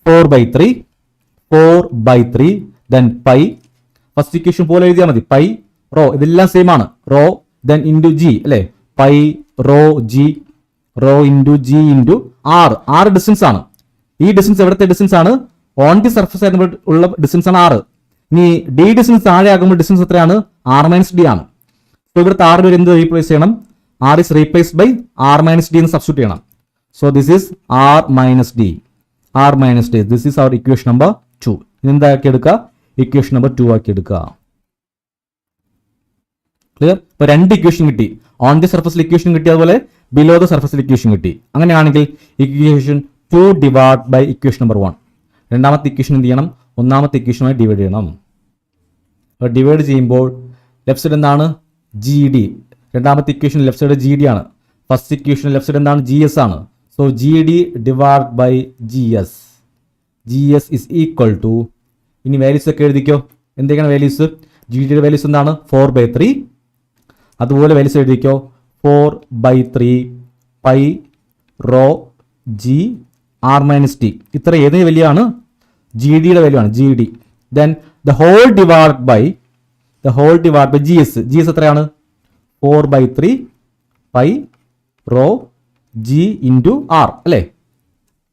4/3 ദെൻ പൈ. ഫസ്റ്റ് ഇക്വേഷൻ പോലെ എഴുതിയാൽ മതി. പൈ റോ ഇതെല്ലാം സെയിം ആണ്. റോ then into g അല്ലെ, pi rho G, rho into G into R. ആറ് ഡിസ്റ്റൻസ് ആണ്. ഈ ഡിസ്റ്റൻസ് എവിടുത്തെ ഡിസ്റ്റൻസ് ആണ്? ഓൺ ദി സർഫസ് ആകുമ്പോൾ ഉള്ള ഡിസ്റ്റൻസ് ആണ് 6. ഇനി ഡി ഡിസ്റ്റൻസ് താഴെ ആകുമ്പോൾ ഡിസ്റ്റൻസ് എത്രയാണ്? r-d ആണ്. സോ ഇവിടുത്തെ ആറ് പേര് എന്ത് റീപ്ലേസ് ചെയ്യണം? r is replaced by r-d എന്ന് സബ്സ്റ്റിറ്റ്യൂട്ട് ചെയ്യണം. So this is r-d. This is our equation number 2. ഇനി എന്താക്കി എടുക്കുക? ഇക്വേഷൻ നമ്പർ 2 ആക്കി എടുക്കുക. ക്ലിയർ? ഇപ്പൊ രണ്ട് ഇക്വേഷൻ കിട്ടി. ഓൺ ദി സർഫസിൽ ഇക്വേഷൻ കിട്ടി, അതുപോലെ ബിലോ ദ സർഫസിൽ ഇക്വേഷൻ കിട്ടി. അങ്ങനെയാണെങ്കിൽ equation 2 divide by equation number 1. രണ്ടാമത്തെ ഇക്വേഷൻ എന്ത് ചെയ്യണം? ഒന്നാമത്തെ ഇക്വേഷനുമായി ഡിവൈഡ് ചെയ്യണം. ഡിവൈഡ് ചെയ്യുമ്പോൾ ലെഫ്റ്റ് സൈഡ് എന്താണ്? G D. രണ്ടാമത്തെ equation left side G D ആണ്. ഫസ്റ്റ് ഇക്വേഷൻ ലെഫ്റ്റ് സൈഡ് എന്താണ്? ജി എസ് ആണ്. So G D divide by G S. G S is equal to, ഇനി വാല്യൂസ് ഒക്കെ എഴുതിക്കോ. എന്തൊക്കെയാണ് വാല്യൂസ്? ജി ഡിയുടെ വാല്യൂസ് എന്താണ്? 4/3. അതുപോലെ വാല്യൂസ് എഴുതിക്കോ 4/3 പൈ റോ ജി r-t. ഇത്ര ഏത് വാല്യൂ ആണ്? ജി ഡിയുടെ വാല്യൂ ആണ്, G D. Then the whole divide by G S. G S എത്രയാണ്? 4/3 pi rho G into R അല്ലേ?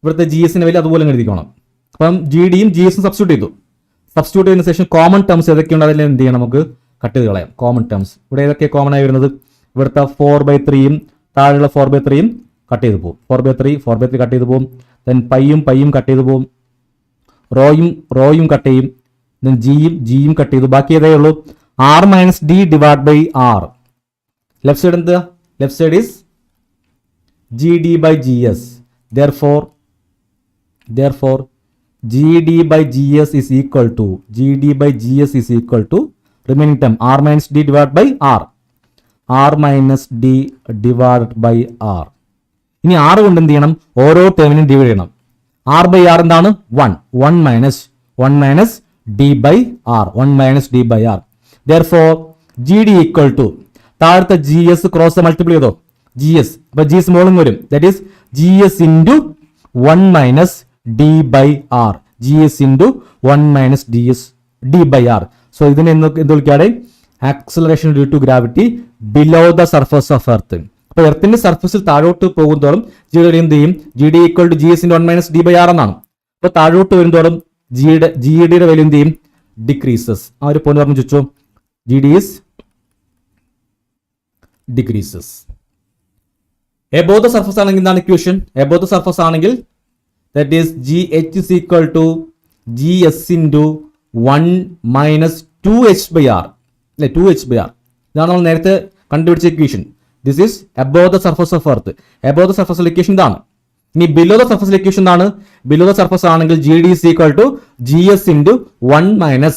ഇവിടുത്തെ ജി എസിന്റെ വാല്യൂ അതുപോലെ എഴുതിക്കണം. അപ്പം ജി ഡിയും ജി എസും സബ്സ്റ്റിറ്റ്യൂട്ട് ചെയ്തു. സബ്സ്റ്റിറ്റ്യൂട്ട് ചെയ്യുന്ന ശേഷം കോമൺ ടേംസ് ഏതൊക്കെയുണ്ട് അതിൽ എന്ത് ചെയ്യണം? നമുക്ക് കട്ട് ചെയ്ത് കളയാം. കോമൺ ടേംസ് ഇവിടെ ഏതൊക്കെ കോമൺ ആയി വരുന്നത്? ഇവിടുത്തെ 4/3യും താഴെയുള്ള 4/3യും കട്ട് ചെയ്ത് പോകും. 4/3 കട്ട് ചെയ്ത് പോകും. ദെൻ പൈയും കട്ട് ചെയ്ത് പോകും. റോയും കട്ട് ചെയ്യും. ദെൻ ജിയും കട്ട് ചെയ്തു. ബാക്കി ഏതേ ഉള്ളൂ? r-d divide by R. Left side എന്താ? Left side is G D by G S. therefore GD by GS is equal to remaining term r-d divided by r. r-d divided by r. ഇനി r കൊണ്ട് എന്ത് ചെയ്യണം? ഓരോ ടേമിനും ഡിവൈഡ് ചെയ്യണം. r by r എന്താണ്? 1 minus d by r. therefore GD equal to താഴത്തെ GS ക്രോസ് മൾട്ടിപ്ലൈ ചെയ്തോ? GS അപ്പൊ G സ്മോളും വരും. That is GS into 1 minus d by r. GS into 1 minus d by r. So ഇതിനെ എന്ത് വിളിക്കാതെ? Acceleration due to gravity below the surface of earth. അപ്പൊ എർത്തിന്റെ സർഫസിൽ താഴോട്ട് പോകുന്തോറും ജിയുടെ എന്ത് ചെയ്യും? G D equal to GS into 1 minus d by r എന്നാണ്. അപ്പൊ താഴോട്ട് വരുന്തോറും ജിയുടെ വാല്യൂ എന്ത് ചെയ്യും? ഡിക്രീസസ്. ആ ഒരു പോയിന്റ് പറഞ്ഞു ചോദിച്ചോ. G D is decreases. Above the surface ആണെങ്കിൽ എന്താണ് ഇക്വേഷൻ? എബോ ദ സർഫസ് ആണെങ്കിൽ that is GH is equal to GS into 1 minus 2H by R. 2H by R. ഇതാണ് നമ്മൾ നേരത്തെ കണ്ടുപിടിച്ച equation. This is above the surface of earth. above the surface equation ഇതാണ്. ഇനി below the surface ഇക്വേഷൻ എന്താണ്? below the surface ആണെങ്കിൽ GD is equal to GS into 1 minus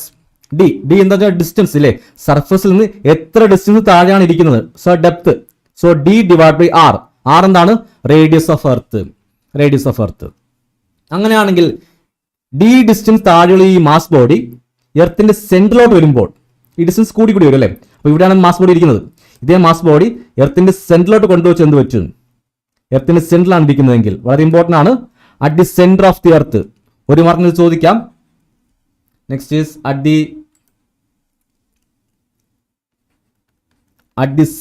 D. D എന്താ വെച്ചാൽ ഡിസ്റ്റൻസ് ഇല്ലേ? സർഫസിൽ നിന്ന് എത്ര ഡിസ്റ്റൻസ് താഴെയാണ് ഇരിക്കുന്നത്. So depth. So D divided by R. R എന്താണ്? Radius of earth. അങ്ങനെയാണെങ്കിൽ ഡി ഡിസ്റ്റൻസ് താഴെയുള്ള ഈ മാസ് ബോഡി എർത്തിന്റെ സെന്ററിലോട്ട് വരുമ്പോൾ ഈ ഡിസ്റ്റൻസ് കൂടി വരും അല്ലേ? അപ്പൊ ഇവിടെയാണ് മാസ് ബോഡി ഇരിക്കുന്നത്. ഇതേ മാസ് ബോഡി എർത്തിന്റെ സെന്ററിലോട്ട് കൊണ്ടുവച്ച് എന്ത് പറ്റും? എർത്തിന്റെ സെന്ററിലാണ് ഇരിക്കുന്നതെങ്കിൽ വളരെ ഇമ്പോർട്ടന്റ് ആണ്. At the centre of the earth ഒരു മാർക്കിന് ചോദിക്കാം. Next is at the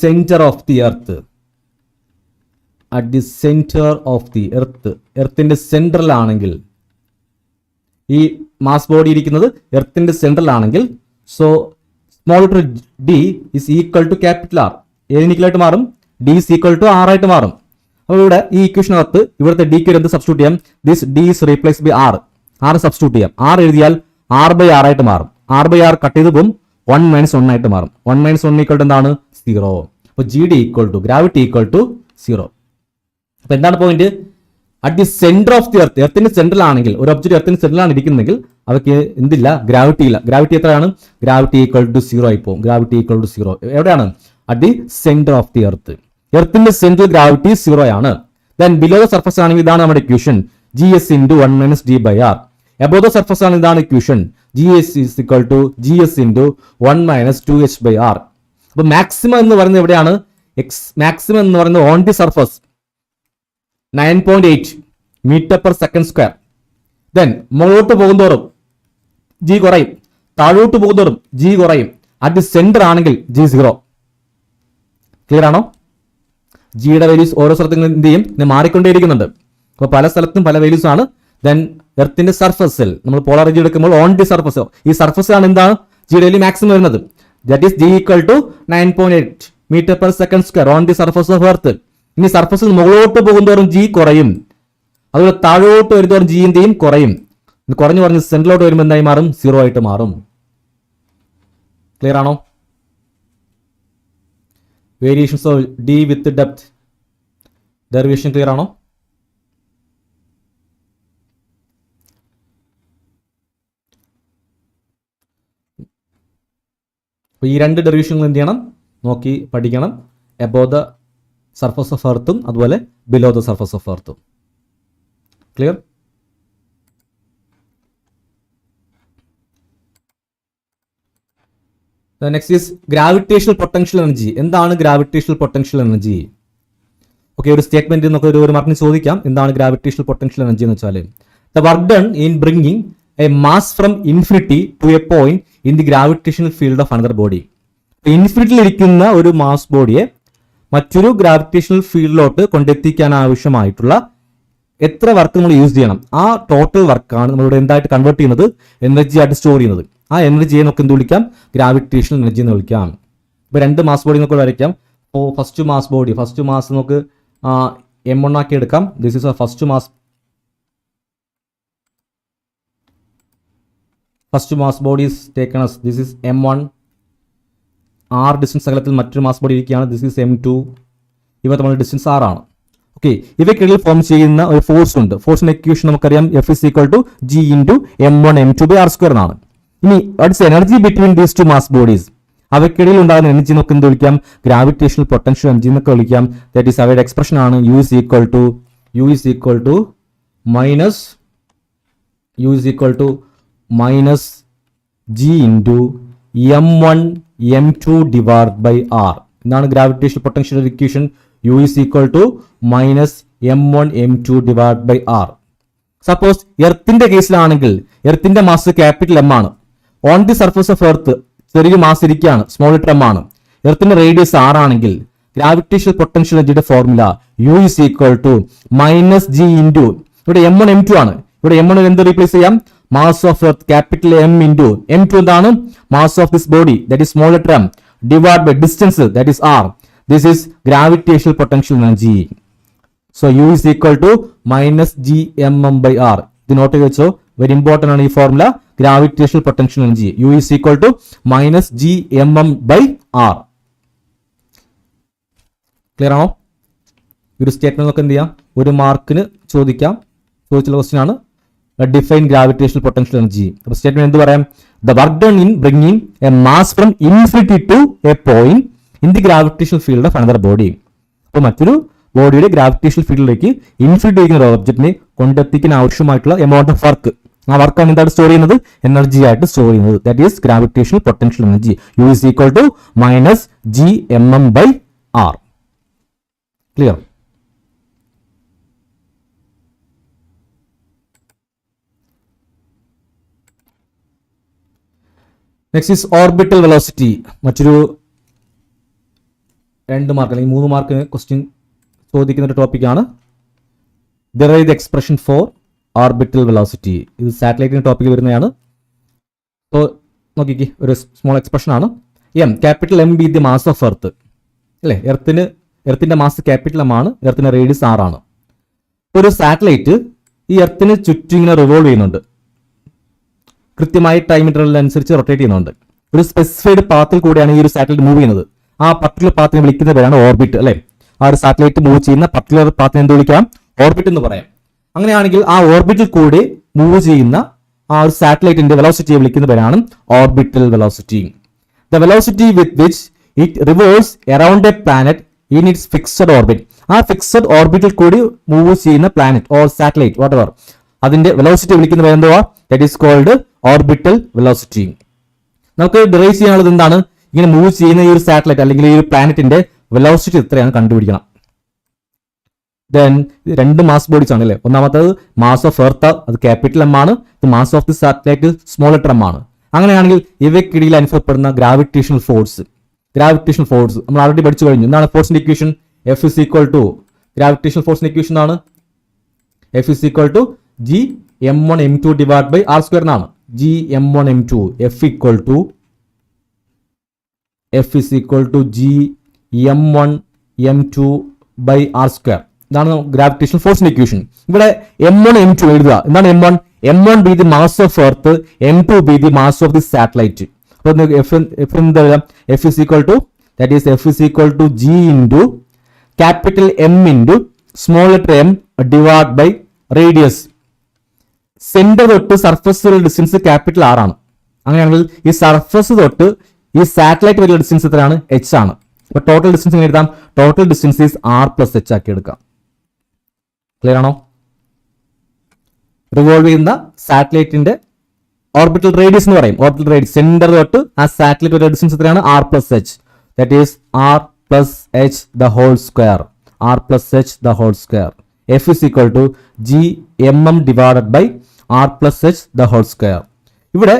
centre of the earth. at the center of the earth. എർത്തിന്റെ സെന്ററിലാണെങ്കിൽ ഈ മാസ് ബോഡി ഇരിക്കുന്നത് എർത്തിന്റെ സെന്ററിലാണെങ്കിൽ so small letter d is equal to capital R. ഏതിന് ഈക്വൽ ആയിട്ട് മാറും? D is equal to R ആയിട്ട് മാറും. അപ്പോൾ ഇവിടെ ഈ ഇക്വേഷനകത്ത് ഇവിടുത്തെ ഡിക്ക് എന്ത് സബ്സ്റ്റിറ്റ്യൂട്ട് ചെയ്യാം? This D is replace by R. R substitute ചെയ്യാം. ആർ എഴുതിയാൽ ആർ ബൈ ആർ ആയിട്ട് മാറും. ആർ ബൈ ആർ കട്ട് ചെയ്ത് പോകും. 1 minus 1 ആയിട്ട് മാറും. 1 minus 1 ഈക്വൽ ടു എന്താണ്? 0. അപ്പോൾ G D equal to gravity equal to 0. അപ്പൊ എന്താണ് point? At the centre of the earth, എർത്തിന്റെ സെന്ററിലാണെങ്കിൽ, ഒരു ഒബ്ജക്റ്റ് എർത്തിന്റെ സെന്ററിലാണ് ഇരിക്കുന്നെങ്കിൽ അവയ്ക്ക് എന്തില്ല, ഗ്രാവിറ്റി ഇല്ല. ഗ്രാവിറ്റി എത്രയാണ്? ഗ്രാവിറ്റി ഈക്വൽ ടു 0 ആയി പോകും. ഗ്രാവിറ്റി ഈക്വൽ ടു 0 എവിടെയാണ്? At the centre of the earth. എർത്തിന്റെ സെന്ററിൽ ഗ്രാവിറ്റി 0 ആണ്. ദെൻ ബിലോ ദ സർഫസ് ആണെങ്കിൽ ഇതാണ് നമ്മുടെ equation, GS into 1 minus D by R. Above the surface ആണ് ഇതാണ് equation, GS is equal to GS into 1 minus 2H by R. അപ്പൊ മാക്സിമം എന്ന് പറയുന്നത് എവിടെയാണ്? മാക്സിമം എന്ന് പറയുന്നത് on the surface 9.8 metre per second square. Then മുകളോട്ട് പോകുന്തോറും G കുറയും, താഴോട്ട് പോകുന്തോറും G കുറയും. അറ്റ് ദി സെന്റർ ആണെങ്കിൽ G0. ക്ലിയർ ആണോ? ജിയുടെ വാല്യൂസ് ഓരോ സ്ഥലത്തും എന്ത് ചെയ്യും? മാറിക്കൊണ്ടേയിരിക്കുന്നുണ്ട്. അപ്പോൾ പല സ്ഥലത്തും പല വാല്യൂസ് ആണ്. ദെൻ എർത്തിന്റെ സർഫസിൽ നമ്മൾ പോളാർ എനർജി എടുക്കുമ്പോൾ ഓൺ ദി സർഫസ്, ഈ സർഫസ് ആണ് എന്താണ് ജിയുടെ വാല്യൂ മാക്സിമം വരുന്നത്. That is G equal to 9.8 metre per second square on the surface of earth. ഇനി സർഫസിൽ മുകളോട്ട് പോകുന്തോറും G കുറയും, അതുപോലെ താഴോട്ട് വരുന്നതോറും G എന്ത് ചെയ്യും? കുറയും. കുറഞ്ഞു പറഞ്ഞ് സെന്ററിലോട്ട് വരുമ്പോൾ എന്തായി മാറും? 0 ആയിട്ട് മാറും. ക്ലിയർ ആണോ? Variations of D with depth derivation clear ആണോ? അപ്പോൾ ഈ രണ്ട് ഡെറിവേഷനുകൾ എന്ത് ചെയ്യണം? നോക്കി പഠിക്കണം. എബോവ് ദ സർഫസ് ഓഫ് എർത്തും അതുപോലെ ബിലോ ദ സർഫസ് ഓഫ് എർത്തും. Clear? Next is gravitational potential energy. എന്താണ് ഗ്രാവിറ്റേഷണൽ പൊട്ടൻഷ്യൽ എനർജി? ഓക്കെ, ഒരു സ്റ്റേറ്റ്മെന്റ് നമുക്ക് ഒരു മാർക്കിന് ചോദിക്കാം. എന്താണ് ഗ്രാവിറ്റേഷണൽ പൊട്ടൻഷ്യൽ എനർജി എന്ന് വെച്ചാൽ, the work done in bringing a mass from infinity to a point in the gravitational field of another body. ഇൻഫിനിറ്റിയിൽ ഇരിക്കുന്ന ഒരു മാസ് ബോഡിയെ മറ്റൊരു ഗ്രാവിറ്റേഷണൽ ഫീൽഡിലോട്ട് കൊണ്ടെത്തിക്കാൻ ആവശ്യമായിട്ടുള്ള എത്ര വർക്ക് നമ്മൾ യൂസ് ചെയ്യണം, ആ ടോട്ടൽ വർക്കാണ് നമ്മളിവിടെ എന്തായിട്ട് കൺവേർട്ട് ചെയ്യുന്നത്? എനർജി ആയിട്ട് സ്റ്റോർ ചെയ്യുന്നത്. ആ എനർജിയെ നമുക്ക് എന്ത് വിളിക്കാം? ഗ്രാവിറ്റേഷണൽ എനർജി എന്ന് വിളിക്കാം. ഇപ്പൊ രണ്ട് മാസ് ബോഡി നമുക്ക് വരയ്ക്കാം. അപ്പോൾ first mass body, first mass നമുക്ക് M1 ആക്കി എടുക്കാം. This is first mass body is taken as this is M1. R distance അകലത്തിൽ മറ്റൊരു മാസ് ബോഡി ഇരിക്കുകയാണ്. This is M2. ഇവ തമ്മിൽ ഡിസ്റ്റൻസ് R ആണ്. ഓക്കെ, ഇവയ്ക്കിടയിൽ ഫോം ചെയ്യുന്ന ഒരു ഫോഴ്സ് ഉണ്ട്. ഫോഴ്സിന്റെ ഇക്വേഷൻ നമുക്കറിയാം, F is equal to G into M1 M2 by R square എന്നാണ്. ഇനി what's energy between these two mass bodies? അവയ്ക്കിടയിൽ ഉണ്ടാകുന്ന എനർജി നമുക്ക് എന്ത് വിളിക്കാം? ഗ്രാവിറ്റേഷണൽ പൊട്ടൻഷ്യൽ എനർജി എന്നൊക്കെ വിളിക്കാം. ദാറ്റ് ഈസ് അവയുടെ എക്സ്പ്രഷൻ ആണ് U is equal to minus G into M1 M2 divided by R. എന്താണ് gravitational potential equation? U is equal to minus M1 M2 divided by R. Suppose എർത്തിന്റെ കേസിലാണെങ്കിൽ എർത്തിന്റെ മാസ് ക്യാപിറ്റൽ M ആണ്. On the surface of earth ചെറിയ മാസ് ഇരിക്കുകയാണ്, സ്മോൾ ലെറ്റർ M ആണ്. എർത്തിന്റെ റേഡിയസ് R ആണെങ്കിൽ ഗ്രാവിറ്റേഷണൽ പൊട്ടൻഷ്യൽ എനർജിയുടെ formula U is equal to minus G into, ഇവിടെ M1 M2 ആണ്. ഇവിടെ M1 എന്ത് റീപ്ലേസ് ചെയ്യാം? Mass of earth capital M into M2 എന്താണ്? Mass of this body that is small letter M divide by distance that is R. This is gravitational potential energy. So U is equal to minus GMM by R. ഇത് നോട്ട് ചെയ്ത് വെച്ചോ, വെരി ഇമ്പോർട്ടന്റ് ആണ് ഈ formula. Gravitational potential energy U is equal to minus GMM by R. Clear ആണോ? ഒരു സ്റ്റേറ്റ്മെന്റ് നമുക്ക് എന്ത് ചെയ്യാം? ഒരു മാർക്കിന് ചോദിക്കാം. ചോദിച്ചുള്ള ക്വസ്റ്റ്യൻ ആണ് ഡിഫൈൻ ഗ്രാവിറ്റേഷണൽ പൊട്ടൻഷ്യൽ എനർജി. അപ്പോൾ സ്റ്റേറ്റ്മെന്റ് എന്ത് പറയാം? The work done in bringing a mass from infinity to a point in the gravitational field of another body. അപ്പോൾ മറ്റൊരു ബോഡിയുടെ ഗ്രാവിറ്റേഷണൽ ഫീൽഡിലേക്ക് ഇൻഫിനിറ്റ് ഇരിക്കുന്ന ഒരു ഒബ്ജക്റ്റിനെ കൊണ്ടെത്തിക്കാൻ ആവശ്യമായിട്ടുള്ള എമൗണ്ട് ഓഫ് വർക്ക്, ആ വർക്കാണ് എന്താണ് സ്റ്റോർ ചെയ്യുന്നത്? എനർജി ആയിട്ട് സ്റ്റോർ ചെയ്യുന്നത്. That is gravitational potential energy. U is equal to minus GMM by R. Clear? Next is orbital velocity. മറ്റൊരു 2 മാർക്ക് അല്ലെങ്കിൽ 3 മാർക്കിന് ക്വസ്റ്റ്യൻ ചോദിക്കുന്ന ഒരു ടോപ്പിക്കാണ്. Derive the expression for orbital velocity. ഇത് സാറ്റലൈറ്റിന്റെ ടോപ്പിക് വരുന്നതാണ്. അപ്പോൾ നോക്കിക്കേ, ഒരു സ്മോൾ എക്സ്പ്രഷൻ ആണ്. Capital M B the mass of earth അല്ലേ? എർത്തിന്റെ മാസ് ക്യാപിറ്റൽ M ആണ്, എർത്തിന്റെ റേഡിയസ് R ആണ്. ഒരു സാറ്റലൈറ്റ് ഈ എർത്തിന് ചുറ്റും ഇങ്ങനെ റിവോൾവ് ചെയ്യുന്നുണ്ട്, കൃത്യമായി ടൈം ഇന്റർവെൽ അനുസരിച്ച് റൊട്ടേറ്റ് ചെയ്യുന്നുണ്ട്. ഒരു സ്പെസിഫൈഡ് പാത്തിൽ കൂടെയാണ് ഈ ഒരു സാറ്റലൈറ്റ് മൂവ് ചെയ്യുന്നത്. ആ പർട്ടിക്കുലർ പാത്തിനെ വിളിക്കുന്ന പേരാണ് ഓർബിറ്റ് അല്ലേ? ആ ഒരു സാറ്റലൈറ്റ് മൂവ് ചെയ്യുന്ന പർട്ടിക്കുലർ പാത്തിനെ എന്ത് വിളിക്കാം? ഓർബിറ്റ് എന്ന് പറയാം. അങ്ങനെയാണെങ്കിൽ ആ ഓർബിറ്റിൽ കൂടി മൂവ് ചെയ്യുന്ന ആ ഒരു സാറ്റലൈറ്റിന്റെ വെലോസിറ്റിയെ വിളിക്കുന്ന പേരാണ് orbital velocity. The velocity with which it revolves around a planet in its fixed orbit. ആ ഫിക്സഡ് ഓർബിറ്റിൽ കൂടി മൂവ് ചെയ്യുന്ന പ്ലാനറ്റ് ഓർ സാറ്റലൈറ്റ് വാട്ടെവർ, അതിന്റെ വെലോസിറ്റി വിളിക്കുന്ന പേര് എന്തുവാ? That is called orbital velocity. നമുക്ക് ഡിറൈവ് ചെയ്യാനുള്ളത് എന്താണ്? ഇങ്ങനെ മൂവ് ചെയ്യുന്ന ഈ ഒരു സാറ്റലൈറ്റ് അല്ലെങ്കിൽ ഈ ഒരു പ്ലാനറ്റിന്റെ വെലോസിറ്റി എത്രയാണ് കണ്ടുപിടിക്കണം. ദെൻ രണ്ട് മാസ് ബോഡീസ് ആണ് അല്ലേ. ഒന്നാമത്തത് മാസ് ഓഫ് എർത്ത്, അത് ക്യാപിറ്റൽ എം ആണ്. Mass of the satellite small letter M ആണ്. അങ്ങനെയാണെങ്കിൽ ഇവയ്ക്കിടയിൽ അനുഭവപ്പെടുന്ന ഗ്രാവിറ്റേഷണൽ ഫോഴ്സ് നമ്മൾ ആൾറെഡി പഠിച്ചു കഴിഞ്ഞു. എന്താണ് ഫോഴ്സിന്റെ equation? F is equal to gravitational ഫോഴ്സിന്റെ ഇക്വേഷൻ ആണ് F is equal to G m1 m2 divide by R square എന്നാണ്. G m1 m2 F is equal to G m1 m2 by R square. ഇതാണ് ഗ്രാവിറ്റേഷണൽ ഫോഴ്സിന്റെ ഇക്വേഷൻ. ഇവിടെ m1 m2 എഴുതുക. എന്താണ് m1 be the mass of earth, m2 be the mass of the satellite. അപ്പോൾ F is equal to that is F is equal to G into capital M into small letter M divide by radius. Centre തൊട്ട് സർഫസ് വരെ ഡിസ്റ്റൻസ് ക്യാപിറ്റൽ ആർ ആണ്. അങ്ങനെയാണെങ്കിൽ ഈ സർഫസ് തൊട്ട് ഈ സാറ്റലൈറ്റ് വരെയുള്ള ഡിസ്റ്റൻസ് എത്രയാണ്? എച്ച് ആണ്. അപ്പൊ ടോട്ടൽ ഡിസ്റ്റൻസ് എങ്ങനെ എഴുതാം? Total distance is R plus H ആക്കി എടുക്കാം. ക്ലിയർ ആണോ? റിവോൾവ് ചെയ്യുന്ന സാറ്റലൈറ്റിന്റെ ഓർബിറ്റൽ റേഡിയസ് എന്ന് പറയും. ഓർബിറ്റൽ റേഡിയസ് സെന്റർ തൊട്ട് ആ സാറ്റലൈറ്റ് വരെ ഡിസ്റ്റൻസ് എത്രയാണ്? R plus H. That is R plus H the whole square. R plus H the whole square. F is equal to G M M divided by R plus H the whole square. ഇവിടെ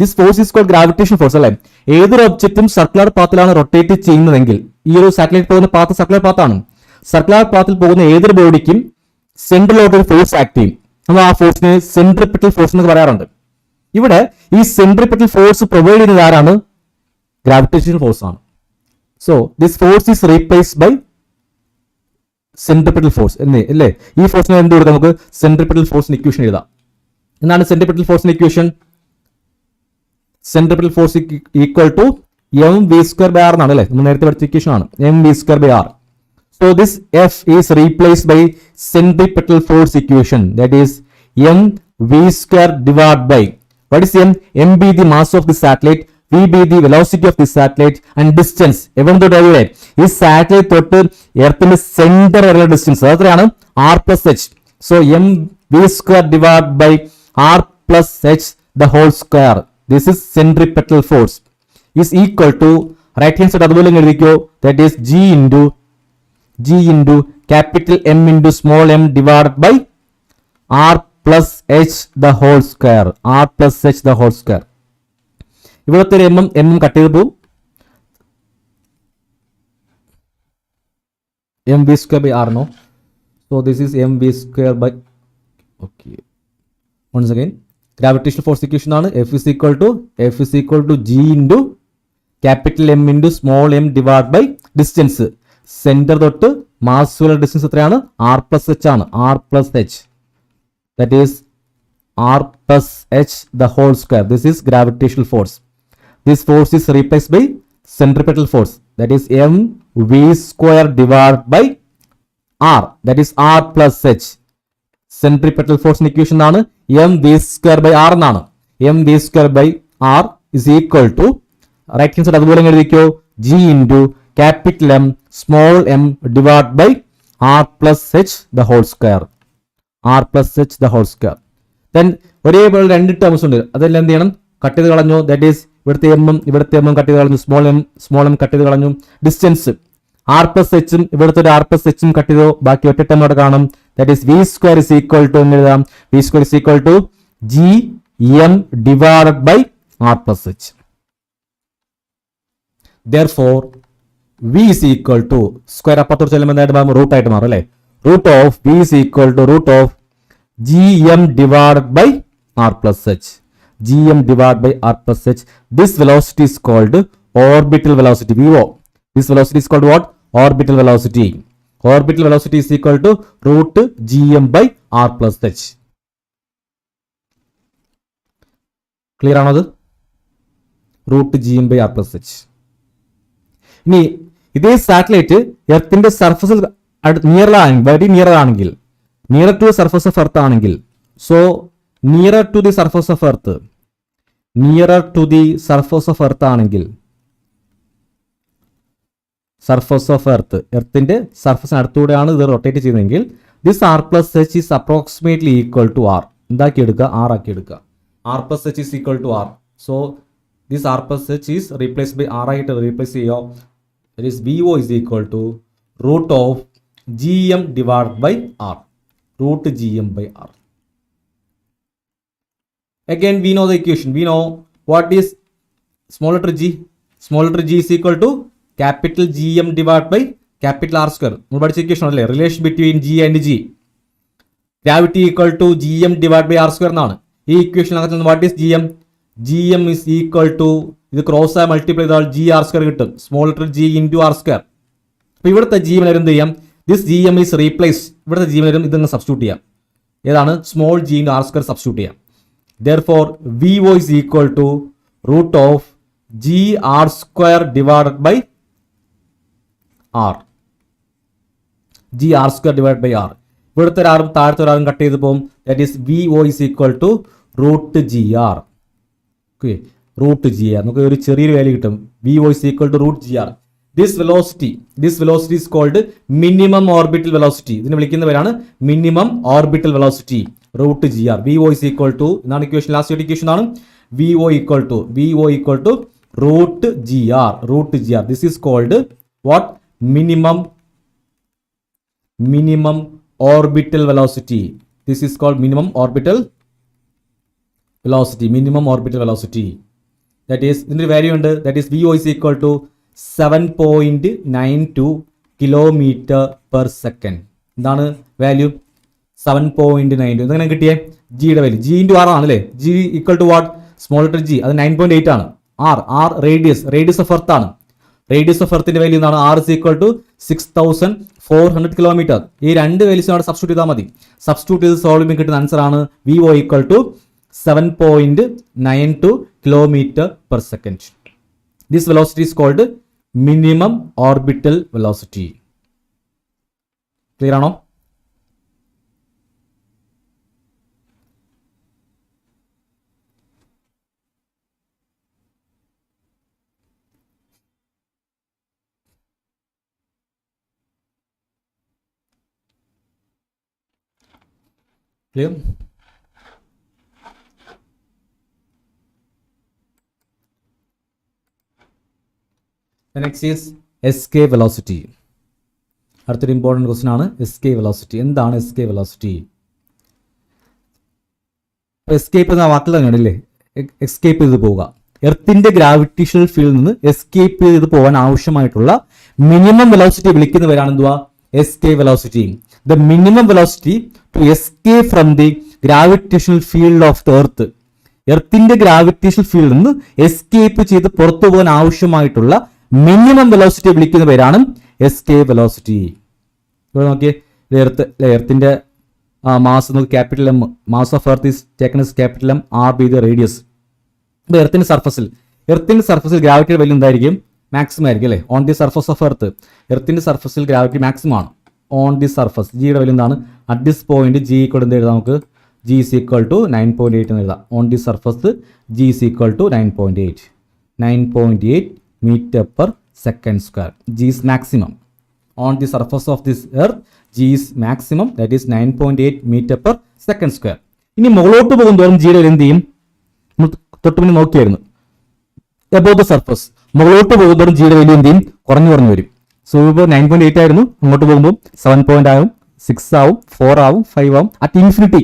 this force is called gravitation force അല്ലേ. ഏതൊരു ഒബ്ജക്റ്റും സർക്കുലർ പാത്തിലാണ് റൊട്ടേറ്റ് ചെയ്യുന്നതെങ്കിൽ, ഈ ഒരു സാറ്റലൈറ്റ് പോകുന്ന പാത്ത് സർക്കുലർ പാത്താണ്. സർക്കുലർ പാത്തിൽ പോകുന്ന ഏതൊരു ബോഡിക്കും സെൻട്രലോട്ട് ഒരു ഫോഴ്സ് ആക്ട് ചെയ്യും. നമ്മൾ ആ ഫോഴ്സിനെ സെൻട്രിപിറ്റൽ ഫോഴ്സ് എന്ന് പറയാറുണ്ട്. ഇവിടെ ഈ സെൻട്രിപിറ്റൽ ഫോഴ്സ് പ്രൊവൈഡ് ചെയ്യുന്നത് ആരാണ്? ഗ്രാവിറ്റേഷൻ ഫോഴ്സ് ആണ്. So this force is replaced by centripetal force അല്ലേ. ഈ ഫോഴ്സിനെ എന്ത് കൊടുക്കാം? നമുക്ക് സെൻട്രിപിറ്റൽ ഫോഴ്സിന് ഇക്വേഷൻ എഴുതാം. എന്താണ് സെൻട്രിപിറ്റൽ ഫോഴ്സിന്റെ equation? Centripetal force equal to M V square by R എന്നാണ് അല്ലേ. നമ്മൾ നേരത്തെ പഠിച്ച ഇക്വേഷൻ ആണ് M V square by R. So this F is replaced by centripetal force equation. That is M V square divide by what is m be the mass of the satellite, v be the velocity of the satellite and distance. എവിടെ തൊട്ട് എവിടെ? ഈ സാറ്റലൈറ്റ് തൊട്ട് എർത്തിന്റെ സെന്റർ വരെയുള്ള ഡിസ്റ്റൻസ് അത്രയാണ് r plus h. So m v square divided by r plus h the whole square. This is centripetal force is equal to right hand side അതുപോലെ എഴുതിക്കോ. That is g into capital M into small m divided by r plus h the whole square. r plus h the whole square. ഇവിടുത്തെ ഒരു എം കട്ട് ചെയ്ത് പോകും. M V square by R no. So this is M V square by okay once again gravitational force equation ആണ് F is equal to G into capital M into small m divide by distance. Centre തൊട്ട് മാസുള്ള ഡിസ്റ്റൻസ് എത്രയാണ്? ആർ പ്ലസ് എച്ച് ആണ്. R plus H. That is r plus h the whole square. This is gravitational force. This force is replaced by centripetal force. That is m v square divided by r. That is r plus h. Centripetal force equation ആണ് m v square by r എന്നാണ്. m v square by r is equal to right hand side അതുപോലെ എഴുതിക്കോ g into capital M small m divided by r plus h the whole square. r plus h the whole square. Then ഒരേപോലെ രണ്ട് ടേംസ് ഉണ്ട്. അതെല്ലാം എന്ത് ചെയ്യണം? കട്ട് ചെയ്ത് കളഞ്ഞു. ദാറ്റ് ഈസ് ഇവിടുത്തെ എമ്മും കട്ട് ചെയ്ത് കളഞ്ഞു. സ്മോൾ എം കട്ട് ചെയ്ത് കളഞ്ഞു. ഡിസ്റ്റൻസ് ആർ പ്ലസ് എച്ചും ഇവിടുത്തെ ഒരു ആർ പ്ലസ് എച്ചും കട്ട് ചെയ്തു. ബാക്കി ഒറ്റ ടേം അവിടെ കാണും. That is V square is equal to എന്ന് എഴുതാം. V square is equal to G M divided by R plus H. Therefore v is equal to square അപ്പുറത്തോട്ട് ചെല്ലുമ്പോൾ എന്തായിട്ട് റൂട്ട് ആയിട്ട് മാറും അല്ലേ. root of v is equal to root of gm divided by r plus h. gm divided by r plus h. This velocity is called orbital velocity, VO. This velocity is called what? Orbital velocity. Orbital velocity is equal to root gm by r plus h. Clear ആണത്? root gm by r plus h. ഇനി ഇതേ സാറ്റലൈറ്റ് എർത്തിന്റെ സർഫസിൽ വെരി നിയർ ആണെങ്കിൽ nearer to surface of earth ആണെങ്കിൽ, so nearer to the surface of earth, nearer to the surface of earth ആണെങ്കിൽ, സർഫസ് ഓഫ് എർത്ത്, എർത്തിന്റെ സർഫസിന് അടുത്തൂടെയാണ് ഇത് റൊട്ടേറ്റ് ചെയ്യുന്നതെങ്കിൽ, this R plus H is approximately equal to R. എന്താക്കി എടുക്കുക? ആർ ആക്കി എടുക്കുക. R plus H is equal to R. So this R plus H is replace by R ആയിട്ട് റീപ്ലേസ് ചെയ്യുക. That is V O is equal to root of G M divide by R. Root G M by R. Again, we know the equation. We know what is small letter g. Small letter g is equal to capital GM divided by capital R square. നമ്മൾ പഠിച്ച ഇക്വേഷൻ അല്ലേ? Relation between G and G. Gravity equal to G M divide by R square എന്നാണ്. ഈ ഇക്വേഷനകത്ത് what is G M? G M is equal to, ഇത് ക്രോസ് ആയി മൾട്ടിപ്ലൈ ചെയ്താൽ ജി ആർ സ്ക്വയർ കിട്ടും. Small letter g into R square. അപ്പോൾ ഇവിടുത്തെ ജി എം എന്ത് ചെയ്യാം? This G M is replace. ഇവിടുത്തെ ജി എം ഇതങ്ങ് സബ്സ്റ്റിറ്റ്യൂട്ട് ചെയ്യാം. ഏതാണ്? Small g into R square substitute ചെയ്യാം. Therefore, VO is equal to root of GR square divided by R. GR square divided by R. ഇവിടുത്തെ ഒരാളും താഴത്തെ ഒരാളും കട്ട് ചെയ്ത് പോകും. That is VO is equal to root GR. Okay, root GR. നമുക്ക് ഒരു ചെറിയൊരു വാല്യൂ കിട്ടും. VO is equal to root GR. This velocity is called minimum orbital velocity. ഇതിനെ വിളിക്കുന്ന പേരാണ് minimum orbital velocity. Root G R. V O is equal to എന്നാണ് ഇക്വേഷൻ. ലാസ്റ്റ് ഇക്വേഷൻ ആണ് V O equal to root G R. Root G R. This is called what? Minimum orbital velocity. This is called minimum orbital velocity. That is ഇതിൻ്റെ വാല്യൂ ഉണ്ട്. That is V O is equal to 7.92 kilometre per second. എന്താണ് വാല്യൂ? 7.92. ഇതെങ്ങനെ കിട്ടിയേ? ജിയുടെ വാല്യൂ ജി ഇൻറ്റു ആർ ആണ് അല്ലേ? G equal to what? Small letter G, അത് 9.8 ആണ്. ആർ റേഡിയസ് ഓഫ് എർത്ത് ആണ്. റേഡിയസ് ഓഫ് എർത്തിന്റെ വാല്യൂ എന്താണ്? R is equal to 6400 kilometre. ഈ രണ്ട് വാല്യൂസും അവിടെ സബ്സ്റ്റിറ്റ്യൂട്ട് ചെയ്താൽ മതി. സബ്സ്റ്റിറ്റ്യൂട്ട് ചെയ്ത് സോൾവ് ചെയ്യുമ്പോൾ കിട്ടുന്ന ആൻസർ ആണ് V O equal to 7.92 kilometre per second. This velocity is called minimum orbital velocity. Clear ആണോ? Clear? The next is escape velocity. അടുത്തൊരു ഇമ്പോർട്ടൻറ്റ് ക്വസ്റ്റൻ ആണ് എസ്കേപ്പ് വെലോസിറ്റി. എന്താണ് എസ്കേപ്പ് വെലോസിറ്റി? എസ്കേപ്പ് എന്ന വാക്കിൽ തന്നെയാണല്ലേ, എസ്കേപ്പ് ചെയ്ത് പോവുക. എർത്തിന്റെ ഗ്രാവിറ്റേഷണൽ ഫീൽഡിൽ നിന്ന് എസ്കേപ്പ് ചെയ്ത് പോകാൻ ആവശ്യമായിട്ടുള്ള മിനിമം വെലോസിറ്റി വിളിക്കുന്നവരാണ് എന്തുവാ? Escape velocity. The minimum velocity to escape from the gravitational field of the earth. എർത്തിന്റെ ഗ്രാവിറ്റേഷണൽ ഫീൽഡിൽ നിന്ന് എസ്കേപ്പ് ചെയ്ത് പുറത്തു പോകാൻ ആവശ്യമായിട്ടുള്ള മിനിമം വെലോസിറ്റി വിളിക്കുന്ന പേരാണ് എസ്കേപ്പ് വെലോസിറ്റി. ഇവിടെ നോക്കിയേ, എർത്തിന്റെ മാസ് നമുക്ക് capital M, mass of earth is taken as capital M, R be the radius. ഇപ്പോൾ എർത്തിന്റെ സർഫസിൽ ഗ്രാവിറ്റിയുടെ വാല്യൂ എന്തായിരിക്കും? മാക്സിമം ആയിരിക്കും അല്ലേ? On the surface of earth എർത്തിന്റെ സർഫസിൽ ഗ്രാവിറ്റി മാക്സിമം ആണ്. ഓൺ ദി സർഫസ് ജിയുടെ വാല്യൂ എന്താണ്? At this point G equal എന്ത് എഴുതാം? നമുക്ക് ജി ഈസ് ഈക്വൽ ടു 9.8 എന്ന് എഴുതാം. On the surface G is equal to 9.8 metre per second square. G is maximum on the surface of this earth. G is maximum, that is 9.8 metre per second square. ഇനി മുകളോട്ട് പോകുന്തോറും ജിയുടെ വാല്യൂ എന്ത് ചെയ്യും? നമ്മൾ തൊട്ട് മുന്നേ നോക്കിയായിരുന്നു. എബോവ് ദ സർഫസ് മുകളോട്ട് പോകുന്തോറും ജിയുടെ വാല്യൂ എന്ത് ചെയ്യും? കുറഞ്ഞു വരും. സോ ഇപ്പോൾ 9.8 ആയിരുന്നു, അങ്ങോട്ട് പോകുമ്പോൾ 7 ആവും, 6 ആവും, 4 ആവും, 5 ആവും. അറ്റ് ഇൻഫിനിറ്റി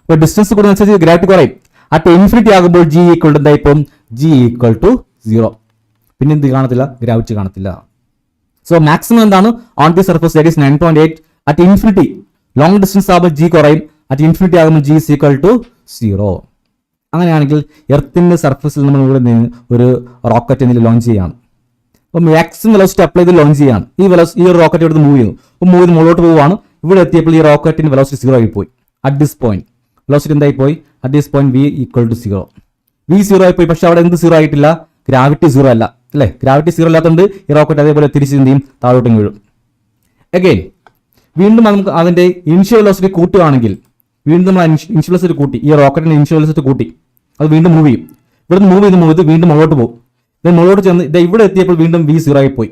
ഇപ്പോൾ ഡിസ്റ്റൻസ് കൂടുന്ന ഗ്രാവിറ്റി കുറയും. അറ്റ് ഇൻഫിനിറ്റി ആകുമ്പോൾ ജി ഈക്വൽ ടു എന്തായിപ്പോൾ? G equal to 0. പിന്നെ എന്ത് കാണത്തില്ല? ഗ്രാവിറ്റി കാണത്തില്ല. സോ മാക്സിമം എന്താണ്? On the surface that is 9.8. At infinity long distance ആകുമ്പോൾ ജി കുറയും. അറ്റ് ഇൻഫിനിറ്റി ആകുമ്പോൾ ജി ഈസ് ഈക്വൽ ടു 0. അങ്ങനെയാണെങ്കിൽ എർത്തിന്റെ സർഫസിൽ നമ്മൾ ഇവിടെ നിന്ന് ഒരു റോക്കറ്റ് എന്തെങ്കിലും ലോഞ്ച് ചെയ്യുകയാണ്. അപ്പോൾ മാക്സിമം വെലോസിറ്റി അപ്ലൈ ചെയ്ത് ലോഞ്ച് ചെയ്യാണ്. ഈ ഒരു റോക്കറ്റ് ഇവിടുന്ന് മൂവ് ചെയ്യുന്നു. അപ്പോൾ മൂവ് ചെയ്ത് മുകളിലോട്ട് പോവുകയാണ്. ഇവിടെ എത്തിയപ്പോൾ ഈ റോക്കറ്റിന്റെ വെലോസിറ്റി 0 ആയി പോയി. അറ്റ് ദിസ് പോയിന്റ് വെലോസിറ്റി എന്തായി പോയി? At this point V equal to 0. V 0 ആയി പോയി. പക്ഷെ അവിടെ എന്ത് 0 ആയിട്ടില്ല? ഗ്രാവിറ്റി 0 അല്ല അല്ലേ? ഗ്രാവിറ്റി 0 അല്ലാത്തതുകൊണ്ട് ഈ റോക്കറ്റ് അതേപോലെ തിരിച്ച് എന്ത് ചെയ്യും? താഴോട്ടും വീഴും. അഗെയിൻ വീണ്ടും നമുക്ക് അതിന്റെ ഇനിഷ്യൽ വെലോസിറ്റി കൂട്ടുകയാണെങ്കിൽ വീണ്ടും നമ്മൾ ഇനിഷ്യൽ വെലോസിറ്റി കൂട്ടി, ഈ റോക്കറ്റിന്റെ ഇനിഷ്യൽ വെലോസിറ്റി കൂട്ടി, അത് വീണ്ടും മൂവ് ചെയ്യും. ഇവിടുന്ന് മൂവ് ചെയ്ത് വീണ്ടും മുകളോട്ട് പോകും. മുകളോട്ട് ചെന്ന് ഇവിടെ എത്തിയപ്പോൾ വീണ്ടും V0 ആയി പോയി.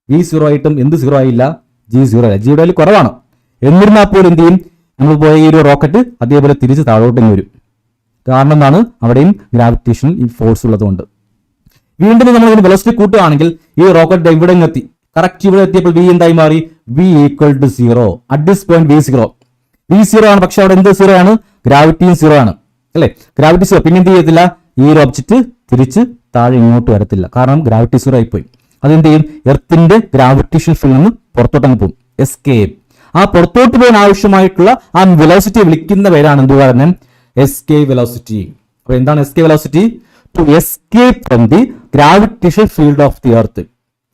V0 ആയിട്ടും എന്ത് 0 ആയില്ല? G0 ആയില്ല. Gയുടെ വാല്യൂ കുറവാണ്. എന്നിരുന്നാൽ പോലും എന്ത് ചെയ്യും? നമ്മൾ പോയ ഈ ഒരു റോക്കറ്റ് അതേപോലെ തിരിച്ച് താഴോട്ട് വരും. കാരണം എന്താണ്? അവിടെയും ഗ്രാവിറ്റേഷണൽ ഈ ഫോഴ്സ് ഉള്ളതുകൊണ്ട്. വീണ്ടും നമ്മൾ ഇതിന് വെലോസിറ്റി കൂട്ടുകയാണെങ്കിൽ ഈ റോക്കറ്റ് ഇവിടെ എത്തി. കറക്റ്റ് ഇവിടെ എത്തിയപ്പോൾ V എന്തായി മാറി? V = 0. At this point V0 ആണ്. പക്ഷെ അവിടെ എന്ത് 0 ആണ്? ഗ്രാവിറ്റിയും 0 ആണ് അല്ലെ? ഗ്രാവിറ്റി 0. പിന്നെ എന്ത് ചെയ്യത്തില്ല? ഈ ഒരു ഒബ്ജക്റ്റ് തിരിച്ച് താഴെ ഇങ്ങോട്ട് വരത്തില്ല. കാരണം ഗ്രാവിറ്റി 0 ആയി പോയി. അതെന്ത് ചെയ്യും? എർത്തിന്റെ ഗ്രാവിറ്റേഷൻ ഫീൽഡിൽ നിന്ന് പുറത്തോട്ടങ്ങ് പോകും. എസ്കേപ്പ്. ആ പുറത്തോട്ട് പോകാൻ ആവശ്യമായിട്ടുള്ള ആ വെലോസിറ്റി വിളിക്കുന്ന പേരാണ് എന്ത് പറയുന്നത്? Escape velocity. അപ്പൊ എന്താണ് escape velocity? To escape from the gravitation field of the earth.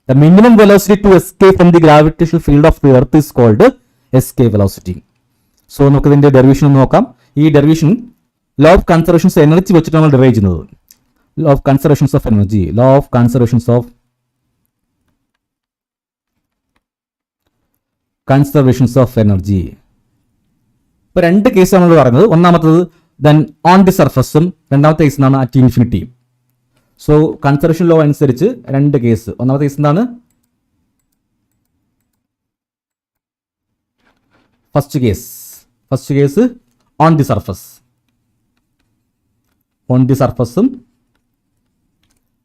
The minimum velocity to escape from the gravitation field of the earth is called escape velocity. So നമുക്ക് ഇതിന്റെ ഡെറിവേഷൻ ഒന്ന് നോക്കാം. ഈ derivation law of conservations energy വെച്ചിട്ട് നമ്മൾ ഡിറൈവ് ചെയ്യുന്നത്. Law of conservations of energy. Law of conservations of energy. ഇപ്പൊ രണ്ട് കേസ് നമ്മൾ പറയുന്നത്. ഒന്നാമത്തത് ദെൻ ഓൺ ദി സർഫസും, രണ്ടാമത്തെ കേസ് എന്താണ്? At infinity. So conservation law അനുസരിച്ച് രണ്ട് കേസ്. ഒന്നാമത്തെ കേസ് എന്താണ്? First case on the surface. On the സർഫസും,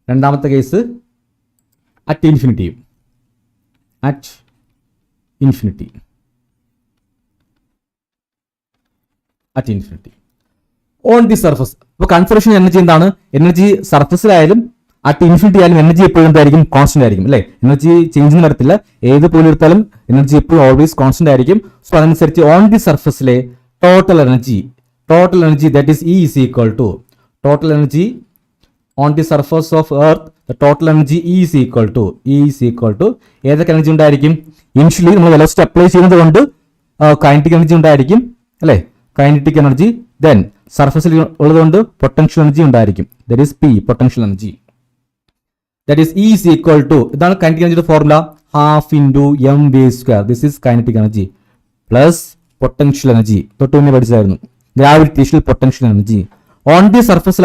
രണ്ടാമത്തെ കേസ് അറ്റ് ഇൻഫിനിറ്റിയും. At infinity. On the surface. അപ്പോൾ കൺസർവേഷൻ എനർജി എന്താണ്? എനർജി സർഫസിലായാലും അറ്റ് ഇൻഫിനിറ്റി ആയാലും എനർജി എപ്പോഴും എന്തായിരിക്കും? കോൺസ്റ്റന്റ് ആയിരിക്കും അല്ലെ? എനർജി ചേഞ്ച് വരത്തില്ല. ഏത് പോലെ എടുത്താലും എനർജി എപ്പോഴും ഓൾവേസ് കോൺസ്റ്റന്റ് ആയിരിക്കും. സോ അതനുസരിച്ച് ഓൺ ദി സർഫസിലെ total energy that is E is equal to total energy on the surface of earth. The total energy E is equal to ഏതൊക്കെ എനർജി ഉണ്ടായിരിക്കും? ഇനിഷ്യലി നമ്മൾ വെലോസിറ്റി അപ്ലൈ ചെയ്യുന്നത് കൊണ്ട് കൈനറ്റിക് എനർജി ഉണ്ടായിരിക്കും അല്ലെ? Kinetic energy. ദെൻ സർഫസിൽ ഉള്ളതുകൊണ്ട് പൊട്ടൻഷ്യൽ എനർജി ഉണ്ടായിരിക്കും. That is P, potential energy. That is E is equal to, ഇതാണ് കൈനറ്റിക് എനർജിയുടെ formula, ½ × mv². This is kinetic energy plus potential energy. തൊട്ട് മുന്നേ പഠിച്ചായിരുന്നു, gravitational potential energy. On the surface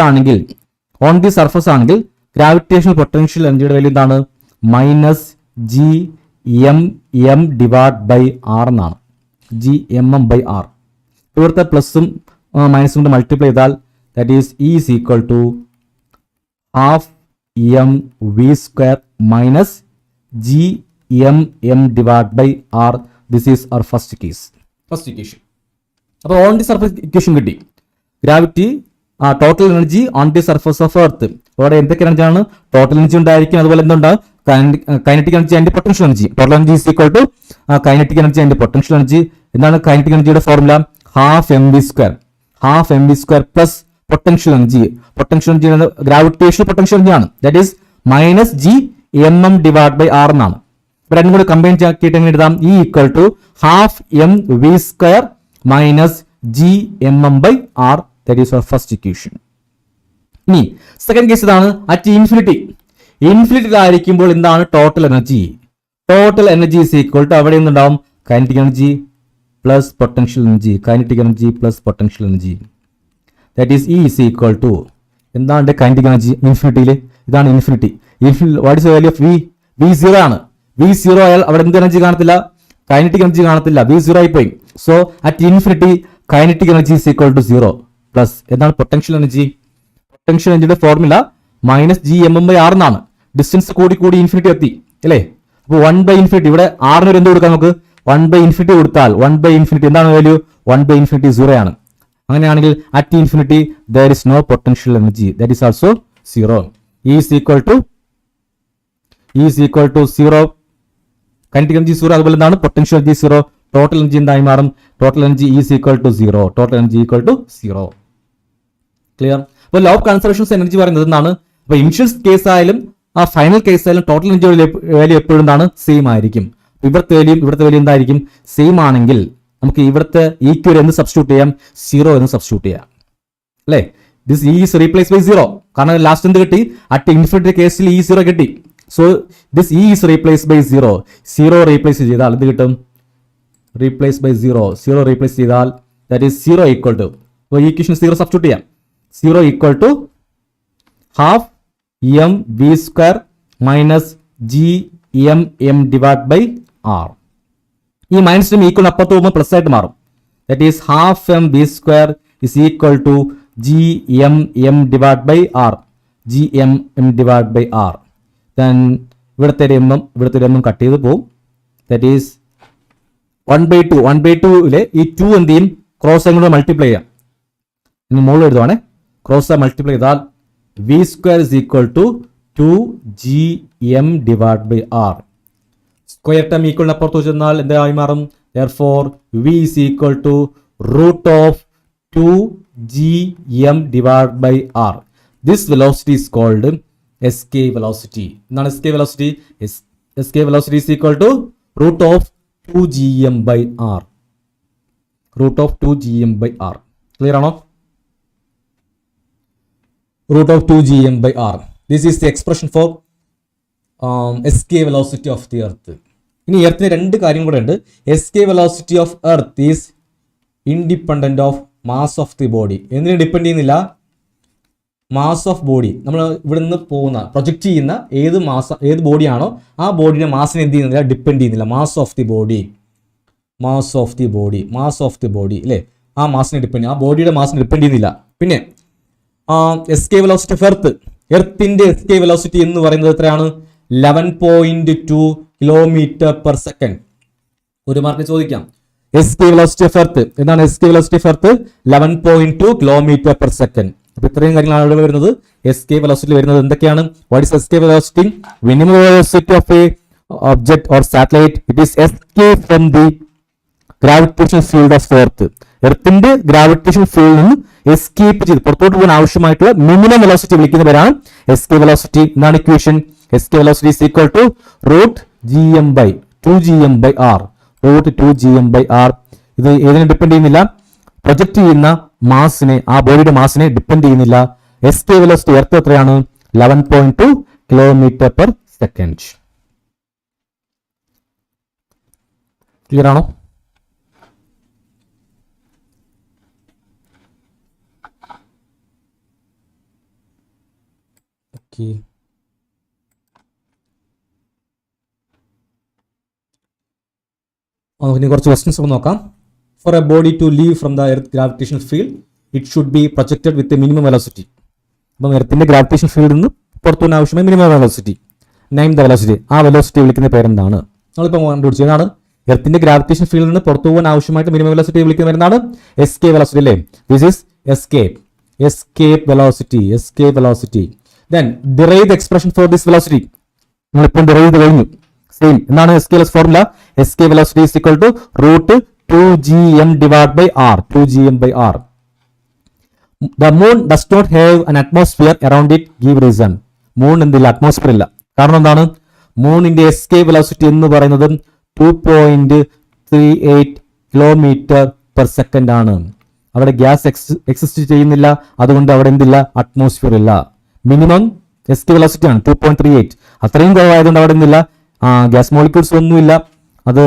ആണെങ്കിൽ ഗ്രാവിറ്റേഷണൽ പൊട്ടൻഷ്യൽ എനർജിയുടെ വാല്യൂ എന്താണ്? -Gmm/r എന്നാണ്. Gmm/r. ഇവിടുത്തെ പ്ലസും മൈനസും കൊണ്ട് മൾട്ടിപ്ലൈ ചെയ്താൽ that is E is equal to ½ mv² minus Gmm/r. This is our first equation. അപ്പോൾ ഓൺ ദി സർഫസ് ഇക്വേഷൻ കിട്ടി. Gravity total energy on the surface of earth. അവിടെ എന്തൊക്കെ എനർജിയാണ്? ടോട്ടൽ എനർജി ഉണ്ടായിരിക്കും. അതുപോലെ എന്തുണ്ടാവും? Kinetic energy and potential energy. Total energy is equal to kinetic energy and potential energy. എന്താണ് കൈനറ്റിക് എനർജിയുടെ formula? ½ mv² plus potential energy. Potential energy gravitational potential energy ആണ്. ദാറ്റ് ഈസ് -Gmm/r എന്നാണ്. രണ്ടും കൂടി കമ്പൈൻ ആക്കിയിട്ട് എങ്ങനെ എഴുതാം? E = ½ mv² minus Gmm/r. That is our first equation. ഇനി സെക്കൻഡ് കേസ് ഇതാണ്. അറ്റ് ഇൻഫിനിറ്റിയിലായിരിക്കുമ്പോൾ എന്താണ് total energy? Total energy is equal to, അവിടെ എന്തുണ്ടാവും? Kinetic energy plus potential energy. Kinetic energy plus potential energy. That is E is equal to, എന്താണ് കൈനറ്റിക് എനർജി ഇൻഫിനിറ്റിയിൽ? ഇതാണ് infinity. What is the value of V0 ആണ്. V0 ആയാൽ അവിടെ എന്ത് എനർജി കാണത്തില്ല? കൈനറ്റിക് എനർജി കാണത്തില്ല. V0 ആയി പോയി. So at infinity kinetic energy is equal to 0 plus എന്താണ് പൊട്ടൻഷ്യൽ എനർജി? പൊട്ടൻഷ്യൽ എനർജിയുടെ ഫോർമുല -Gmm/r എന്നാണ്. ഡിസ്റ്റൻസ് കൂടി ഇൻഫിനിറ്റി എത്തി അല്ലേ? അപ്പോൾ 1/∞. ഇവിടെ ആറിന് എന്ത് കൊടുക്കാം നമുക്ക്? 1/∞ കൊടുത്താൽ 1/∞ എന്താണ് വാല്യൂ? 1/∞ 0 ആണ്. അങ്ങനെയാണെങ്കിൽ at infinity there is no potential energy. That is also 0. E is equal to 0. Kinetic energy 0. അതുപോലെ എന്താണ്? Potential energy 0. ടോട്ടൽ എനർജി എന്തായി മാറും? Total energy E is equal to 0. Total energy equal to 0. Clear? അപ്പോൾ ലോ ഓഫ് കൺസർവേഷൻസ് എനർജി പറയുന്നത് എന്താണ്? അപ്പോൾ ഇനിഷ്യൽ കേസ് ആയാലും ആ ഫൈനൽ കേസ് ആയാലും ടോട്ടൽ എനർജി വാല്യൂ എപ്പോഴും എന്താണ്? സെയിം ആയിരിക്കും. ഇവിടുത്തെ വാല്യൂ എന്തായിരിക്കും? സെയിം ആണെങ്കിൽ നമുക്ക് ഇവിടുത്തെ ഈക്വൽ എന്ന് സബ്സ്റ്റിറ്റ്യൂട്ട് ചെയ്യാം? 0 എന്ന് സബ്സ്റ്റിറ്റ്യൂട്ട് ചെയ്യാം അല്ലേ? This E is replaced by 0. കാരണം ലാസ്റ്റ് എന്ത് കിട്ടി? അറ്റ് ഇൻഫിനിറ്റി കേസിൽ E0 കിട്ടി. So this E is replaced by 0. 0 replace ചെയ്താൽ എന്ത് കിട്ടും? replace by 0. 0 replace ചെയ്താൽ that is 0 equal to, അപ്പോൾ ഈ ഇക്വേഷൻ 0 സബ്സ്റ്റിറ്റ്യൂട്ട് ചെയ്യാം. 0 equal to half m v square minus g m m divided by r. ഈ മൈനസിനും ഈക്വൽ അപ്പുറത്ത് പോകുമ്പോൾ പ്ലസ് ആയിട്ട് മാറും. that is half m v square is equal to g m m divided by r. g m m divided by r. then ഇവിടുത്തെ എമ്മും കട്ട് ചെയ്ത് പോകും. that is 1/2. 1/2 ഈ 2 എന്ത് ചെയ്യും, ക്രോസ് ആയി കൊണ്ട് മൾട്ടിപ്ലൈ ചെയ്യാം. ഇനി മുകളിൽ എഴുതുവാണേ, ക്രോസ് ആയി മൾട്ടിപ്ലൈ ചെയ്താൽ V square is equal to 2gm divide by R. Square term ഈക്വലിന് അപ്പുറത്ത് വെച്ചെന്നാൽ എന്തായി മാറും? therefore v is equal to root of 2gm divided by r. this velocity is called escape velocity. എന്താണ് escape velocity? escape velocity is equal to root of 2gm by r. root of 2gm by r. clear ആണോ? root of 2gm by r. this is the expression for escape velocity of the earth. ഇനി എർത്തിന് രണ്ട് കാര്യം കൂടെ ഉണ്ട്. escape velocity of earth is independent of mass of the body. എന്തിനെ ഡിപ്പെൻഡ് ചെയ്യുന്നില്ല? Mass of body. നമ്മൾ ഇവിടെ നിന്ന് പോകുന്ന പ്രൊജക്റ്റ് ചെയ്യുന്ന ഏത് ബോഡിയാണോ ആ ബോഡിയുടെ മാസിനെ എന്ത് ചെയ്യുന്നില്ല, ഡിപ്പെൻഡ് ചെയ്യുന്നില്ല. മാസ് ഓഫ് ദി ബോഡി അല്ലേ, ആ മാസിനെ ഡിപ്പെൻഡ്, ആ ബോഡിയുടെ മാസിനെ ഡിപ്പെൻഡ് ചെയ്യുന്നില്ല. പിന്നെ escape velocity of earth, എർത്തിന്റെ escape velocity എന്ന് പറയുന്നത് എത്രയാണ്? 11.2 കിലോമീറ്റർ പെർ സെക്കൻഡ്. ഒരു മാർക്കിന് ചോദിക്കാം, escape velocity of earth എന്താണ്? escape velocity of earth 11.2 kilometre per second. അപ്പൊ ഇത്രയും കാര്യങ്ങളാണ് ഇവിടെ വരുന്നത്. escape velocity വരുന്നത് എന്തൊക്കെയാണ്? what is escape velocity? minimum velocity of a object or satellite. it is escape from the gravitational field of earth. എർത്തിന്റെ ഗ്രാവിറ്റേഷൻ ഫീൽഡിൽ നിന്ന് എസ്കേപ്പ് ചെയ്ത് പുറത്തോട്ട് പോകാൻ ആവശ്യമായിട്ടുള്ള മിനിമം വെലോസിറ്റി വിളിക്കുന്ന പേരാണ് escape velocity. എന്നാണ് equation? escape velocity is equal to root gm by 2gm by r. root 2gm by r. ഇത് ഏതിനെ ഡിപ്പെൻഡ് ചെയ്യുന്നില്ല? പ്രൊജക്ട് ചെയ്യുന്ന മാസിനെ, ആ ബോഡിയുടെ മാസിനെ ഡിപ്പെൻഡ് ചെയ്യുന്നില്ല. escape velocity എർത്ത് എത്രയാണ്? 11.2 കിലോമീറ്റർ പെർ സെക്കൻഡ്. ക്ലിയർ ആണോ? ഓക്കെ, ഇനി കുറച്ച് ക്വസ്റ്റ്യൻസ് ഒക്കെ നോക്കാം. For a body to leave from the earth gravitational field it should be projected with a minimum velocity. അപ്പം എർത്തിന്റെ ഗ്രാവിറ്റേഷൻ ഫീൽഡിൽ നിന്ന് പുറത്തു പോകാൻ ആവശ്യമായ minimum velocity. Name the velocity. ആ വെലോസിറ്റി വിളിക്കുന്ന പേരെന്താണ്? നമ്മളിപ്പോൾ കണ്ടുപിടിച്ചത് ഏതാണ്? എർത്തിന്റെ ഗ്രാവിറ്റേഷൻ ഫീൽഡിൽ നിന്ന് പുറത്തു പോകാൻ ആവശ്യമായിട്ട് മിനിമം വെലോസിറ്റി വിളിക്കുന്ന പേരെന്താണ്? escape velocity അല്ലേ? This is escape velocity. then derive the expression for this velocity. നമ്മളിപ്പോൾ derive ചെയ്ത് കഴിഞ്ഞു. സെയിം എന്താണ് escape formula? escape velocity is equal to root 2gm divided by r. 2gm by r. the moon does not have an atmosphere around it. give reason. Moon എന്തില്ല? അറ്റ്മോസ്ഫിയർ ഇല്ല. കാരണം എന്താണ്? മൂണിന്റെ escape velocity എന്ന് പറയുന്നത് 2.38 കിലോമീറ്റർ പെർ സെക്കൻഡ് ആണ്. അവിടെ ഗ്യാസ് എക്സിസ്റ്റ് ചെയ്യുന്നില്ല, അതുകൊണ്ട് അവിടെ എന്തില്ല? അറ്റ്മോസ്ഫിയർ ഇല്ല. മിനിമം escape velocity ആണ് 2.38. അത്രയും കുറവായതുകൊണ്ട് അവിടെ എന്തില്ല? ഗ്യാസ് മോളിക്യൂൾസ് ഒന്നുമില്ല. അത്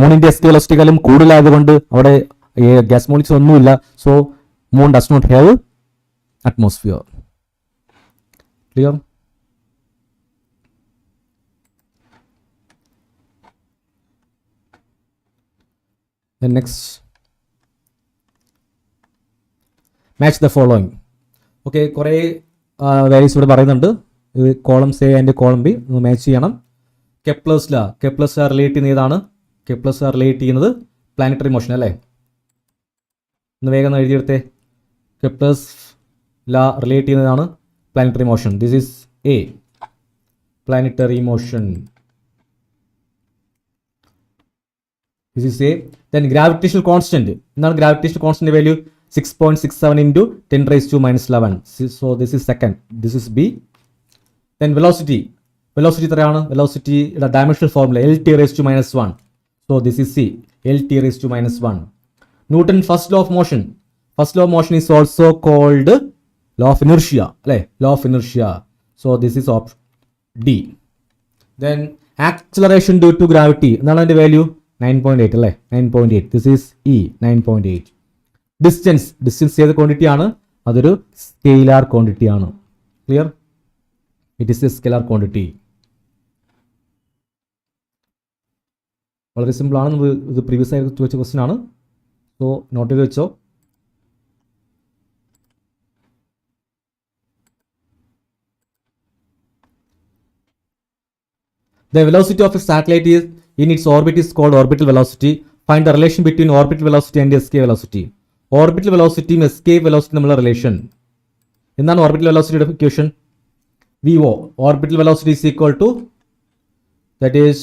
മൂണിന്റെ escape velocityക്കാളും കൂടുതലായതുകൊണ്ട് അവിടെ ഗ്യാസ് മോളിക്യൂൾസ് ഒന്നുമില്ല. So moon does not have atmosphere. Clear? Next, match the following. Okay, കുറേ വാല്യൂസ് ഇവിടെ പറയുന്നുണ്ട്. ഇത് columns A and column B match ചെയ്യണം. കെപ്ലേഴ്സ് ലാ റിലേറ്റ് ചെയ്യുന്ന ഏതാണ്? കെപ്ലേഴ്സ് ലാ റിലേറ്റ് ചെയ്യുന്നത് പ്ലാനറ്ററി മോഷൻ അല്ലേ? ഒന്ന് വേഗം എഴുതിയെടുത്തേ. കെപ്ലേഴ്സ് ലാ റിലേറ്റ് ചെയ്യുന്നതാണ് planetary motion. This is A, planetary motion. This is A. Then gravitational constant. എന്താണ് gravitational constant value? 6.67 into 10 raised to minus 11. So this is second. This is B. Then velocity. Velocity എത്രയാണ്? velocity dimensional formula LT raised to minus 1. So this is C. LT raised to minus 1. Newton first law of motion. First law of motion is also called law of inertia. Law of inertia. So this is option D. Then acceleration due to gravity എന്താണ് അതിൻ്റെ വാല്യൂ 9.8 അല്ലേ 9.8 ദിസ് ഈസ് ഇ 9.8. ഡിസ്റ്റൻസ് ഏത് ക്വാണ്ടിറ്റി ആണ് അതൊരു സ്കെയിലാർ ക്വാണ്ടിറ്റി ആണ് clear it is a scalar quantity വളരെ സിമ്പിൾ ആണ് ഇത് പ്രീവിയസ് ആയി ചോദിച്ച ക്വസ്റ്റ്യൻ ആണ് സോ നോട്ട് ചെയ്ത് വെച്ചോ The velocity of a satellite is in its orbit is called orbital velocity. Find the relation between orbital velocity and escape velocity. Orbital velocity and escape velocity തമ്മിലുള്ള relation. എന്താണ് orbital velocity equation? VO. Orbital velocity is equal to that is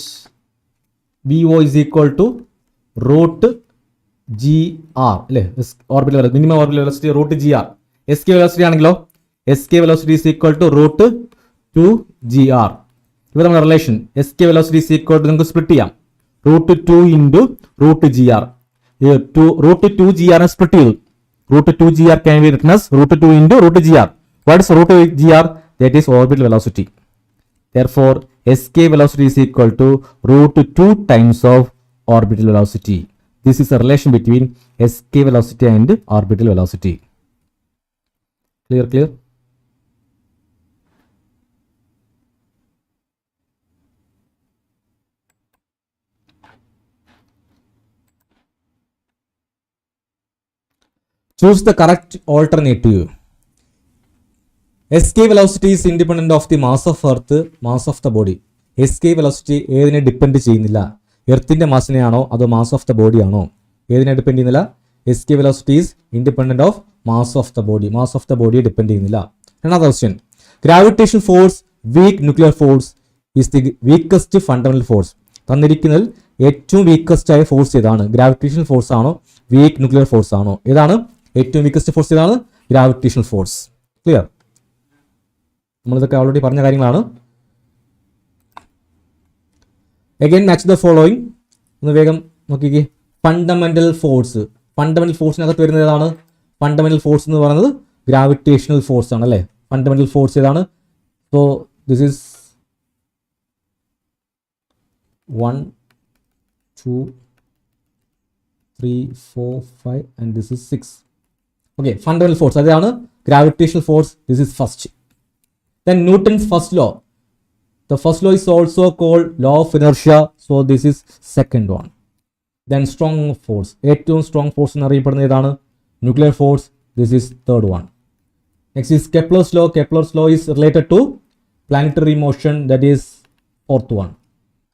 VO is equal to root GR അല്ലേ orbital velocity minimum orbital velocity root GR. Escape velocity ആണെങ്കിലോ escape velocity is equal to root 2GR. ഇവ നമ്മുടെ relation escape velocity is equal to നമുക്ക് സ്പ്ലിറ്റ് ചെയ്യാം root 2 into root G R root 2 G R split ചെയ്തു root 2 G R can be written as root 2 into root G R what is root G R that is orbital velocity therefore escape velocity is equal to root 2 times of orbital velocity. This is a relation between escape velocity and orbital velocity. Clear? Choose the correct alternative. Escape velocity is independent of the mass of earth, mass of the body. Escape velocity ഏതിനെ ഡിപ്പെൻഡ് ചെയ്യുന്നില്ല എർത്തിന്റെ മാസിനെയാണോ അതോ മാസ് ഓഫ് ദ ബോഡി ആണോ ഏതിനെ ഡിപ്പെൻഡ് ചെയ്യുന്നില്ല escape velocity is independent of mass of the body. Mass of the body depend ചെയ്യുന്നില്ല. Another question. Gravitation force, weak nuclear force is the weakest fundamental force. തന്നിരിക്കുന്നതിൽ ഏറ്റവും വീക്കസ്റ്റ് ആയ ഫോഴ്സ് ഏതാണ് ഗ്രാവിറ്റേഷണൽ ഫോഴ്സ് ആണോ വീക്ക് ന്യൂക്ലിയർ ഫോഴ്സ് ആണോ ഏതാണ് ഏറ്റവും വീക്കസ്റ്റ് ഫോഴ്സ് ഏതാണ് ഗ്രാവിറ്റേഷണൽ ഫോഴ്സ് ക്ലിയർ നമ്മളിതൊക്കെ ഓൾറെഡി പറഞ്ഞ കാര്യങ്ങളാണ് അഗൈൻ മാച്ച് ദ ഫോളോയിങ് ഒന്ന് വേഗം നോക്കിക്കേ ഫണ്ടമെന്റൽ ഫോഴ്സിനകത്ത് വരുന്നത് ഏതാണ് ഫണ്ടമെന്റൽ ഫോഴ്സ് എന്ന് പറയുന്നത് ഗ്രാവിറ്റേഷണൽ ഫോഴ്സ് ആണ് അല്ലേ ഫണ്ടമെന്റൽ ഫോഴ്സ് ഏതാണ് so this is 1 2 3 4 5 and this is 6 okay fundamental force അതാണ് gravitational force this is first then Newton's first law the first law is also called law of inertia so this is second one then strong force ഏറ്റവും strong force എന്നറിയപ്പെടുന്ന ഏതാണ് nuclear force this is third one next is Kepler's law is related to planetary motion that is fourth one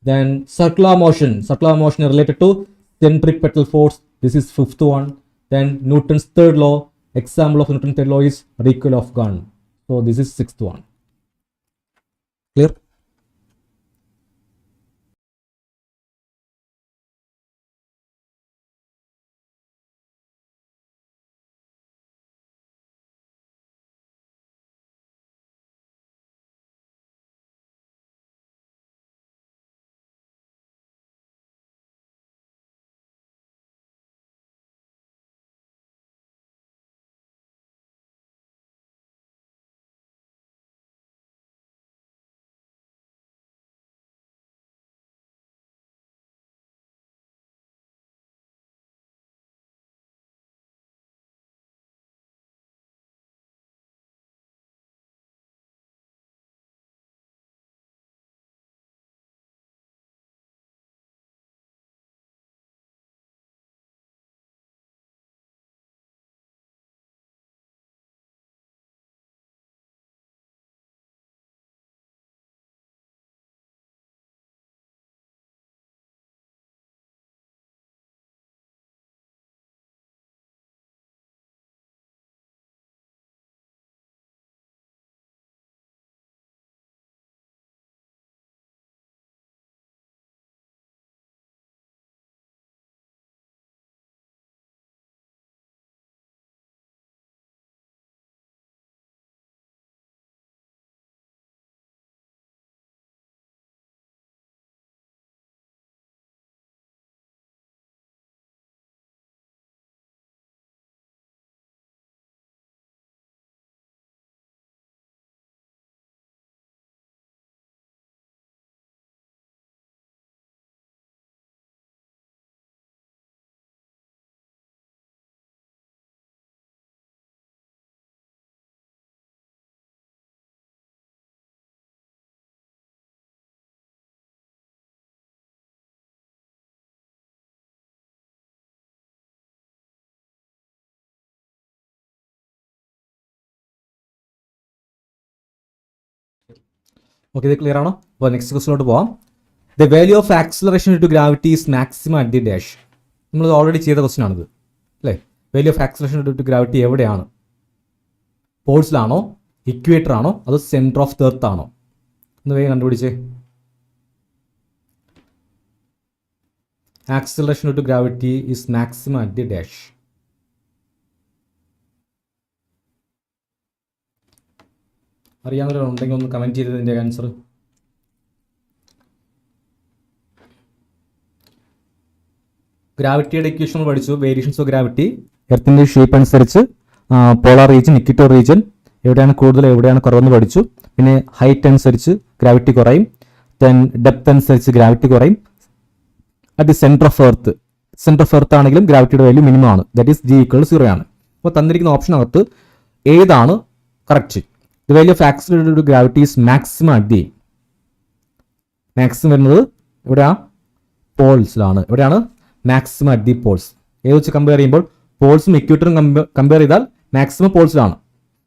then circular motion related to centripetal force this is fifth one then Newton's third law example of Newton's third law is recoil of gun so this is sixth one clear okay, ഇത് ക്ലിയർ ആണോ? അപ്പോൾ നെക്സ്റ്റ് ക്വസ്റ്റിലോട്ട് പോവാം. The value of acceleration due to gravity is maximum at the dash. നമ്മൾ ഓൾറെഡി ചെയ്ത ക്വസ്റ്റ്യൻ ആണിത് അല്ലേ? Value of acceleration due to gravity എവിടെയാണ്? പോൾസിലാണോ, ഇക്വേറ്റർ ആണോ, അതോ സെൻറ്റർ ഓഫ് ദി എർത്ത് ആണോ? ഒന്ന് വേഗം കണ്ടുപിടിച്ചേ. Acceleration due to gravity is maximum at the dash. അറിയാവുന്നവരുണ്ടെങ്കിൽ ഒന്ന് കമൻറ്റ് ചെയ്തതിൻ്റെ ആൻസർ. ഗ്രാവിറ്റിയുടെ ഇക്വേഷൻ പഠിച്ചു. വേരിയേഷൻസ് ഓഫ് ഗ്രാവിറ്റി, എർത്തിൻ്റെ ഷേപ്പ് അനുസരിച്ച് പോളാർ റീജിയൻ, ഇക്വറ്റോർ റീജിയൻ, എവിടെയാണ് കൂടുതൽ എവിടെയാണ് കുറവെന്ന് പഠിച്ചു. പിന്നെ ഹൈറ്റ് അനുസരിച്ച് ഗ്രാവിറ്റി കുറയും, ദെൻ ഡെപ്ത് അനുസരിച്ച് ഗ്രാവിറ്റി കുറയും. At the centre of earth ആണെങ്കിലും ഗ്രാവിറ്റിയുടെ വാല്യൂ മിനിമം ആണ്, ദാറ്റ് ഈസ് G = 0 ആണ്. അപ്പോൾ തന്നിരിക്കുന്ന ഓപ്ഷനകത്ത് ഏതാണ് correct? The value of acceleration due to gravity is maximum at the, maximum വരുന്നത് എവിടെയാണ്? പോൾസിലാണ്. എവിടെയാണ് മാക്സിമം അറ്റ് ദി പോൾസ്? ഏത് വെച്ച് കമ്പയർ ചെയ്യുമ്പോൾ പോൾസും ഇക്വേറ്ററും കമ്പയർ ചെയ്താൽ മാക്സിമം പോൾസിലാണ്.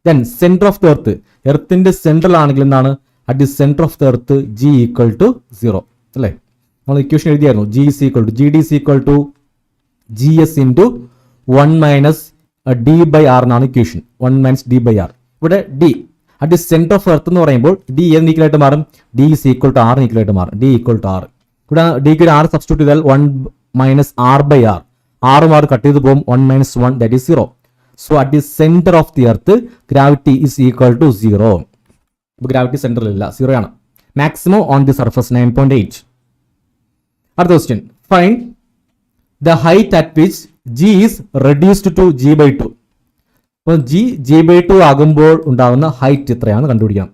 Then centre of the earth, എർത്തിൻ്റെ സെൻട്രലാണെങ്കിൽ എന്താണ്? At the centre of the earth G = 0 അല്ലേ? നമ്മൾ ഇക്വേഷൻ എഴുതിയായിരുന്നു. GD = GS × 1 - D/R എന്നാണ് ഇക്വേഷൻ. 1 - D/R. ഇവിടെ D at the centre of earth എന്ന് പറയുമ്പോൾ D ഏത് ഈക്വലായിട്ട് മാറും? D = R ഈക്വലായിട്ട് മാറും. D = R. ഇവിടെ ഡിക്ക് ഒരു R സബ്സ്റ്റിറ്റ്യൂട്ട് ചെയ്താൽ 1 - R/R. R മാർക്ക് കട്ട് ചെയ്ത് പോകും. 1 - 1 that is 0. So at the centre of the earth gravity is equal to 0. ഇപ്പോൾ ഗ്രാവിറ്റി സെൻറ്ററിലില്ല, 0 ആണ്. Maximum on the surface 9.8. അടുത്ത question, find the height at which G is reduced to G/2. അപ്പോൾ G/2 ആകുമ്പോൾ ഉണ്ടാകുന്ന ഹൈറ്റ് എത്രയാണ് കണ്ടുപിടിക്കണം.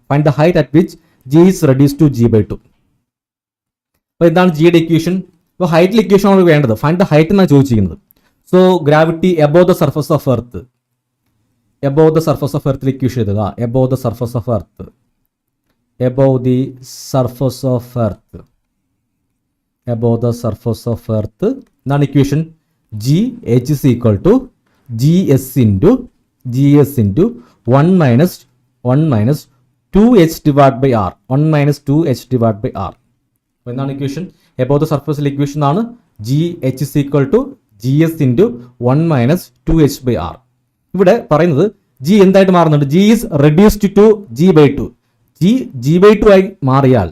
Find the height at which G is reduced to G/2. അപ്പോൾ എന്താണ് ജിയുടെ ഇക്വേഷൻ? അപ്പോൾ ഹൈറ്റിൽ ഇക്വേഷൻ ആണ് വേണ്ടത്. ഫൈൻഡ് ദ ഹൈറ്റ് എന്നാണ് ചോദിച്ചിരിക്കുന്നത്. So gravity above the surface of earth, above the surface of എർത്തിൽ ഇക്വേഷൻ എഴുതുക. Above the surface of earth, above the surface of earth, above the surface of earth എന്താണ് equation? GH is equal to GS into 1 minus 2H divided by R. 1 minus 2H divided by R. അപ്പോൾ എന്താണ് ഇക്വേഷൻ? എബോവ് ദ സർഫസിൽ ഇക്വേഷൻ ആണ് GH is equal to GS into 1 minus 2H by R. ഇവിടെ പറയുന്നത് G എന്തായിട്ട് മാറുന്നുണ്ട്? G is reduced to G/2. G/2 ആയി മാറിയാൽ,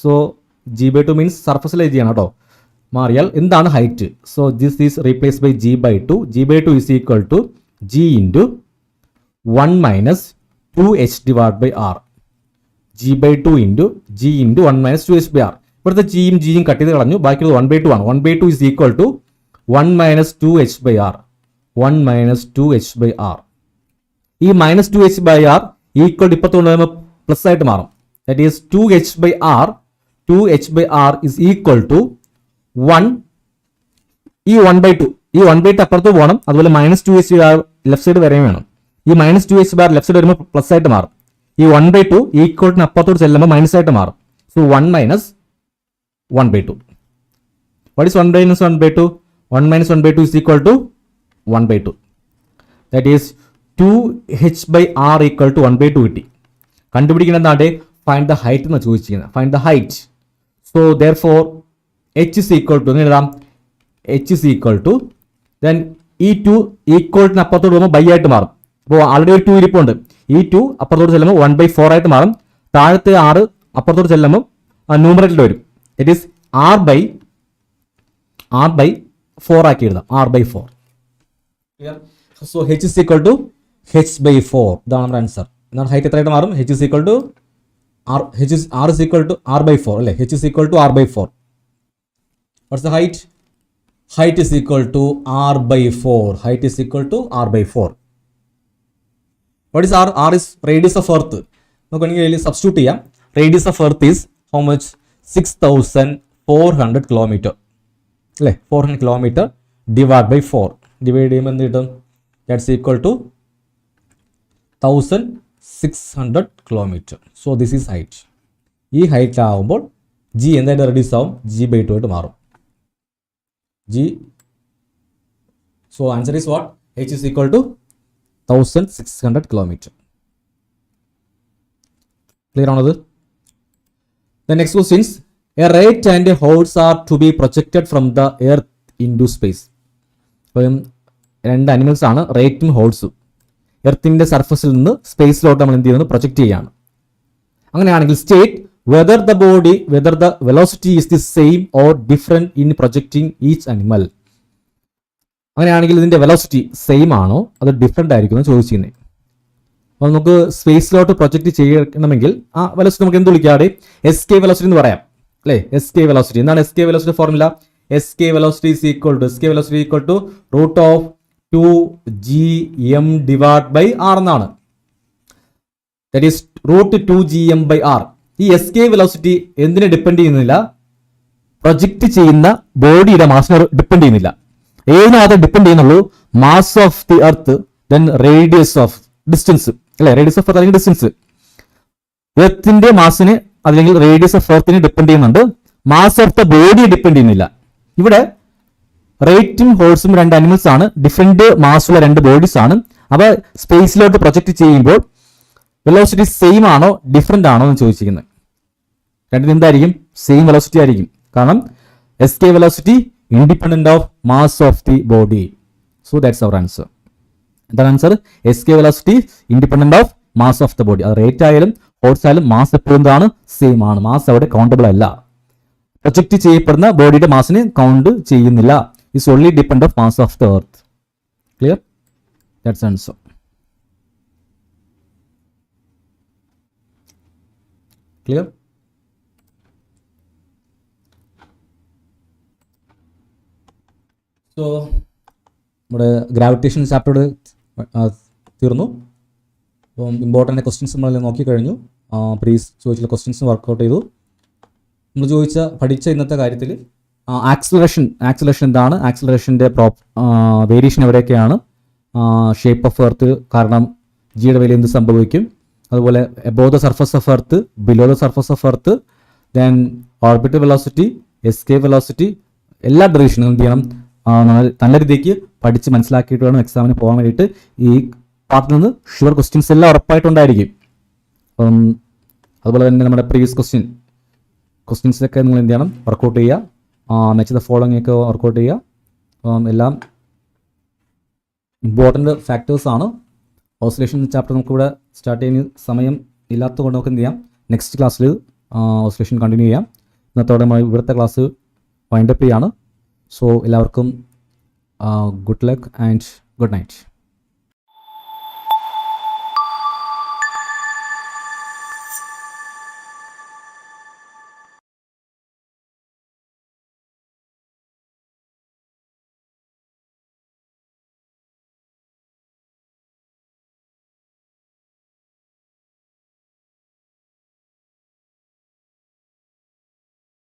സോ G/2 മീൻസ് സർഫസിലെ G ആണ് കേട്ടോ, മാറിയാൽ എന്താണ് height? So this is replace by G/2. G/2 is equal to G into 1 minus 2H divided by R. G/2 into G into 1 minus 2H by R. ഇവിടുത്തെ Gയും Gയും കട്ട് ചെയ്ത് കളഞ്ഞു, ബാക്കിയുള്ളത് 1/2 ആണ്. 1/2 is equal to 1 minus 2H by R. 1 minus 2H by R. ഈ minus 2H by R equal ഇപ്പത്ത് കൊണ്ടുവരുമ്പോൾ പ്ലസ് ആയിട്ട് മാറും. That is 2H by R. 2H by R is equal to 1. ഈ 1/2, ഈ 1/2 അപ്പുറത്ത് പോകണം. അതുപോലെ മൈനസ് 2H ലെഫ്റ്റ് സൈഡ് വരെയും വേണം. ഈ മൈനസ് 2H ലെഫ്റ്റ് സൈഡ് വരുമ്പോൾ പ്ലസ് ആയിട്ട് മാറും. ഈ 1/2 ഈക്വലിന് അപ്പുറത്തോട്ട് ചെല്ലുമ്പോൾ മൈനസ് ആയിട്ട് മാറും. So 1 minus 1/2. What is 1 minus 1/2? 1 minus 1/2 is equal to 1/2. That is 2H by R equal to 1/2 കിട്ടി. കണ്ടുപിടിക്കുന്നതാണ് ഫൈൻഡ് ദ ഹൈറ്റ് എന്ന് ചോദിച്ചിരിക്കുന്നത്. Find the height. So therefore H is equal to എങ്ങനെ എഴുതാം? H is equal to then ഈ 2 ഈക്വലിന് അപ്പുറത്തോട്ട് പോകുമ്പോൾ ബൈ ആയിട്ട് മാറും. അപ്പോൾ ആൾറെഡി ഒരു 2 ഇരിപ്പുണ്ട്. ഈ 2 അപ്പുറത്തോട്ട് ചെല്ലുമ്പോൾ 1/4 ആയിട്ട് മാറും. താഴത്തെ 6 അപ്പുറത്തോട്ട് ചെല്ലുമ്പോൾ ന്യൂമറേറ്ററിൽ വരും. ഇറ്റ് ഈസ് R by 4 ആക്കി എഴുതാം. R/4. So H is equal to H/4. ഇതാണ് നമ്മുടെ ആൻസർ. എന്താണ് ഹൈറ്റ് എത്രയായിട്ട് മാറും? H is equal to R is equal to R/4 അല്ലേ? H is equal to R/4. What's the height? Height is equal to R/4. Height is equal to R/4. What is R? R is radius of Earth. നമുക്ക് സബ്സ്റ്റിറ്റ്യൂട്ട് ചെയ്യാം. Radius of Earth is how much? 6,400 kilometer. അല്ലേ? 400 kilometer divided by 4. ഡിവൈഡ് ചെയ്യുമ്പോൾ എന്ത് കിട്ടും? That's equal to 1,600 kilometer. So this is height. ഈ ഹൈറ്റ് ആകുമ്പോൾ G എന്തായിട്ട് റെഡ്യൂസ് ആവും? G/2 ആയിട്ട് മാറും. G. So answer is what? H is equal to 1,600 kilometer. Clear ആണത്? The next question is, a rate and a horse are to be projected from the earth into space. അപ്പം രണ്ട് അനിമൽസ് ആണ് റേറ്റും ഹോഴ്സും. എർത്തിൻ്റെ സർഫസിൽ നിന്ന് സ്പേസിലോട്ട് നമ്മൾ എന്ത് ചെയ്യുന്നത്, പ്രൊജക്റ്റ് ചെയ്യുകയാണ്. അങ്ങനെയാണെങ്കിൽ state whether the velocity is the same or different in projecting each animal. അങ്ങനെയാണെങ്കിൽ ഇതിൻ്റെ വെലോസിറ്റി സെയിം ആണോ അത് ഡിഫറെൻ്റ് ആയിരിക്കും എന്ന് ചോദിച്ചിരുന്നത്. അപ്പോൾ നമുക്ക് സ്പേസിലോട്ട് പ്രൊജക്റ്റ് ചെയ്യണമെങ്കിൽ ആ വെലോസിറ്റി നമുക്ക് എന്ത് വിളിക്കാതെ എസ് കെ വെലോസിറ്റി എന്ന് പറയാം അല്ലേ. എസ് കെ വെലോസിറ്റി എന്താണ് escape velocity formula? Escape velocity is equal to root of 2gm divide by R എന്നാണ്. That is root 2gm/r. ഈ എസ് കെ വെലോസിറ്റി എന്തിനെ ഡിപ്പെൻഡ് ചെയ്യുന്നില്ല? പ്രൊജക്റ്റ് ചെയ്യുന്ന ബോഡിയുടെ മാസിനെ ഡിപ്പെൻഡ് ചെയ്യുന്നില്ല. ഏതിനകത്ത് ഡിപ്പെൻഡ് ചെയ്യുന്നുള്ളൂ? Mass of the earth, then radius of distance അല്ലെ. റേഡിയസ് ഓഫ് എർത്ത് അല്ലെങ്കിൽ ഡിസ്റ്റൻസ് എർത്തിന്റെ മാസിന് അല്ലെങ്കിൽ റേഡിയസ് ഓഫ് എർത്തിനെ ഡിപ്പെൻഡ് ചെയ്യുന്നുണ്ട്. മാസ് ഓഫ് ദ ബോഡിയെ ഡിപ്പെൻഡ് ചെയ്യുന്നില്ല. ഇവിടെ റേറ്റും ഹോഴ്സും രണ്ട് അനിമൽസ് ആണ്, ഡിഫറെന്റ് മാസുള്ള രണ്ട് ബോഡീസ് ആണ്. അപ്പോൾ സ്പേസിലോട്ട് പ്രൊജക്റ്റ് ചെയ്യുമ്പോൾ വെലോസിറ്റി സെയിം ആണോ ഡിഫറെന്റ് ആണോ എന്ന് ചോദിച്ചിരിക്കുന്നത്. രണ്ടിനും എന്തായിരിക്കും? സെയിം വെലോസിറ്റി ആയിരിക്കും. കാരണം escape velocity independent of mass of the body. So that's our answer. എന്താണ് answer? Escape velocity independent of mass of the body. അത് റേറ്റ് ആയാലും ഹോഴ്സ് ആയാലും മാസ് എപ്പോഴും എന്താണ്? സെയിം ആണ്. മാസ് അവിടെ കൗണ്ടബിൾ അല്ല. പ്രൊജക്റ്റ് ചെയ്യപ്പെടുന്ന ബോഡിയുടെ മാസിനെ കൗണ്ട് ചെയ്യുന്നില്ല. It's only depend of mass of the earth. Clear? That's answer. Clear? So നമ്മുടെ ഗ്രാവിറ്റേഷൻ ചാപ്റ്റർ തീർന്നു. അപ്പം ഇമ്പോർട്ടൻ്റ് ക്വസ്റ്റ്യൻസ് നമ്മൾ നോക്കിക്കഴിഞ്ഞു. പ്രീസ് ചോദിച്ചുള്ള ക്വസ്റ്റ്യൻസ് വർക്കൗട്ട് ചെയ്തു. നമ്മൾ പഠിച്ച ഇന്നത്തെ കാര്യത്തിൽ ആക്സിലറേഷൻ എന്താണ്, ആക്സിലറേഷൻ്റെ വേരിയേഷൻ എവിടെയൊക്കെയാണ്, ഷേപ്പ് ഓഫ് എർത്ത് കാരണം ജിയുടെ വില എന്ത് സംഭവിക്കും, അതുപോലെ above the surface of earth, below the surface of earth, then orbital velocity, escape velocity, എല്ലാ ഡെറിവേഷനും എന്ത് ചെയ്യണം നല്ല രീതിക്ക് പഠിച്ച് മനസ്സിലാക്കിയിട്ട് വേണം എക്സാമിന് പോകാൻ വേണ്ടിയിട്ട്. ഈ പാർട്ടിൽ നിന്ന് ഷുവർ ക്വസ്റ്റ്യൻസ് എല്ലാം ഉറപ്പായിട്ടുണ്ടായിരിക്കും. അപ്പം അതുപോലെ തന്നെ നമ്മുടെ പ്രീവിയസ് ക്വസ്റ്റ്യൻസൊക്കെ നിങ്ങൾ എന്ത് ചെയ്യണം, വർക്കൗട്ട് ചെയ്യുക. മാച്ച് ദ ഫോളോയിങ് ഒക്കെ വർക്കൗട്ട് ചെയ്യുക. എല്ലാം ഇമ്പോർട്ടൻ്റ് ഫാക്ടേഴ്സാണ്. ഓസിലേഷൻ ചാപ്റ്റർ നമുക്കിവിടെ സ്റ്റാർട്ട് ചെയ്യുന്ന സമയം ഇല്ലാത്തതുകൊണ്ട് നമുക്ക് എന്ത് ചെയ്യാം, നെക്സ്റ്റ് ക്ലാസ്സിൽ ഓസിലേഷൻ കണ്ടിന്യൂ ചെയ്യാം. ഇന്നത്തോടെ നമ്മൾ ഇവിടുത്തെ ക്ലാസ് വൈൻഡപ്പ് ചെയ്യാണ്. സോ എല്ലാവർക്കും good luck and good night.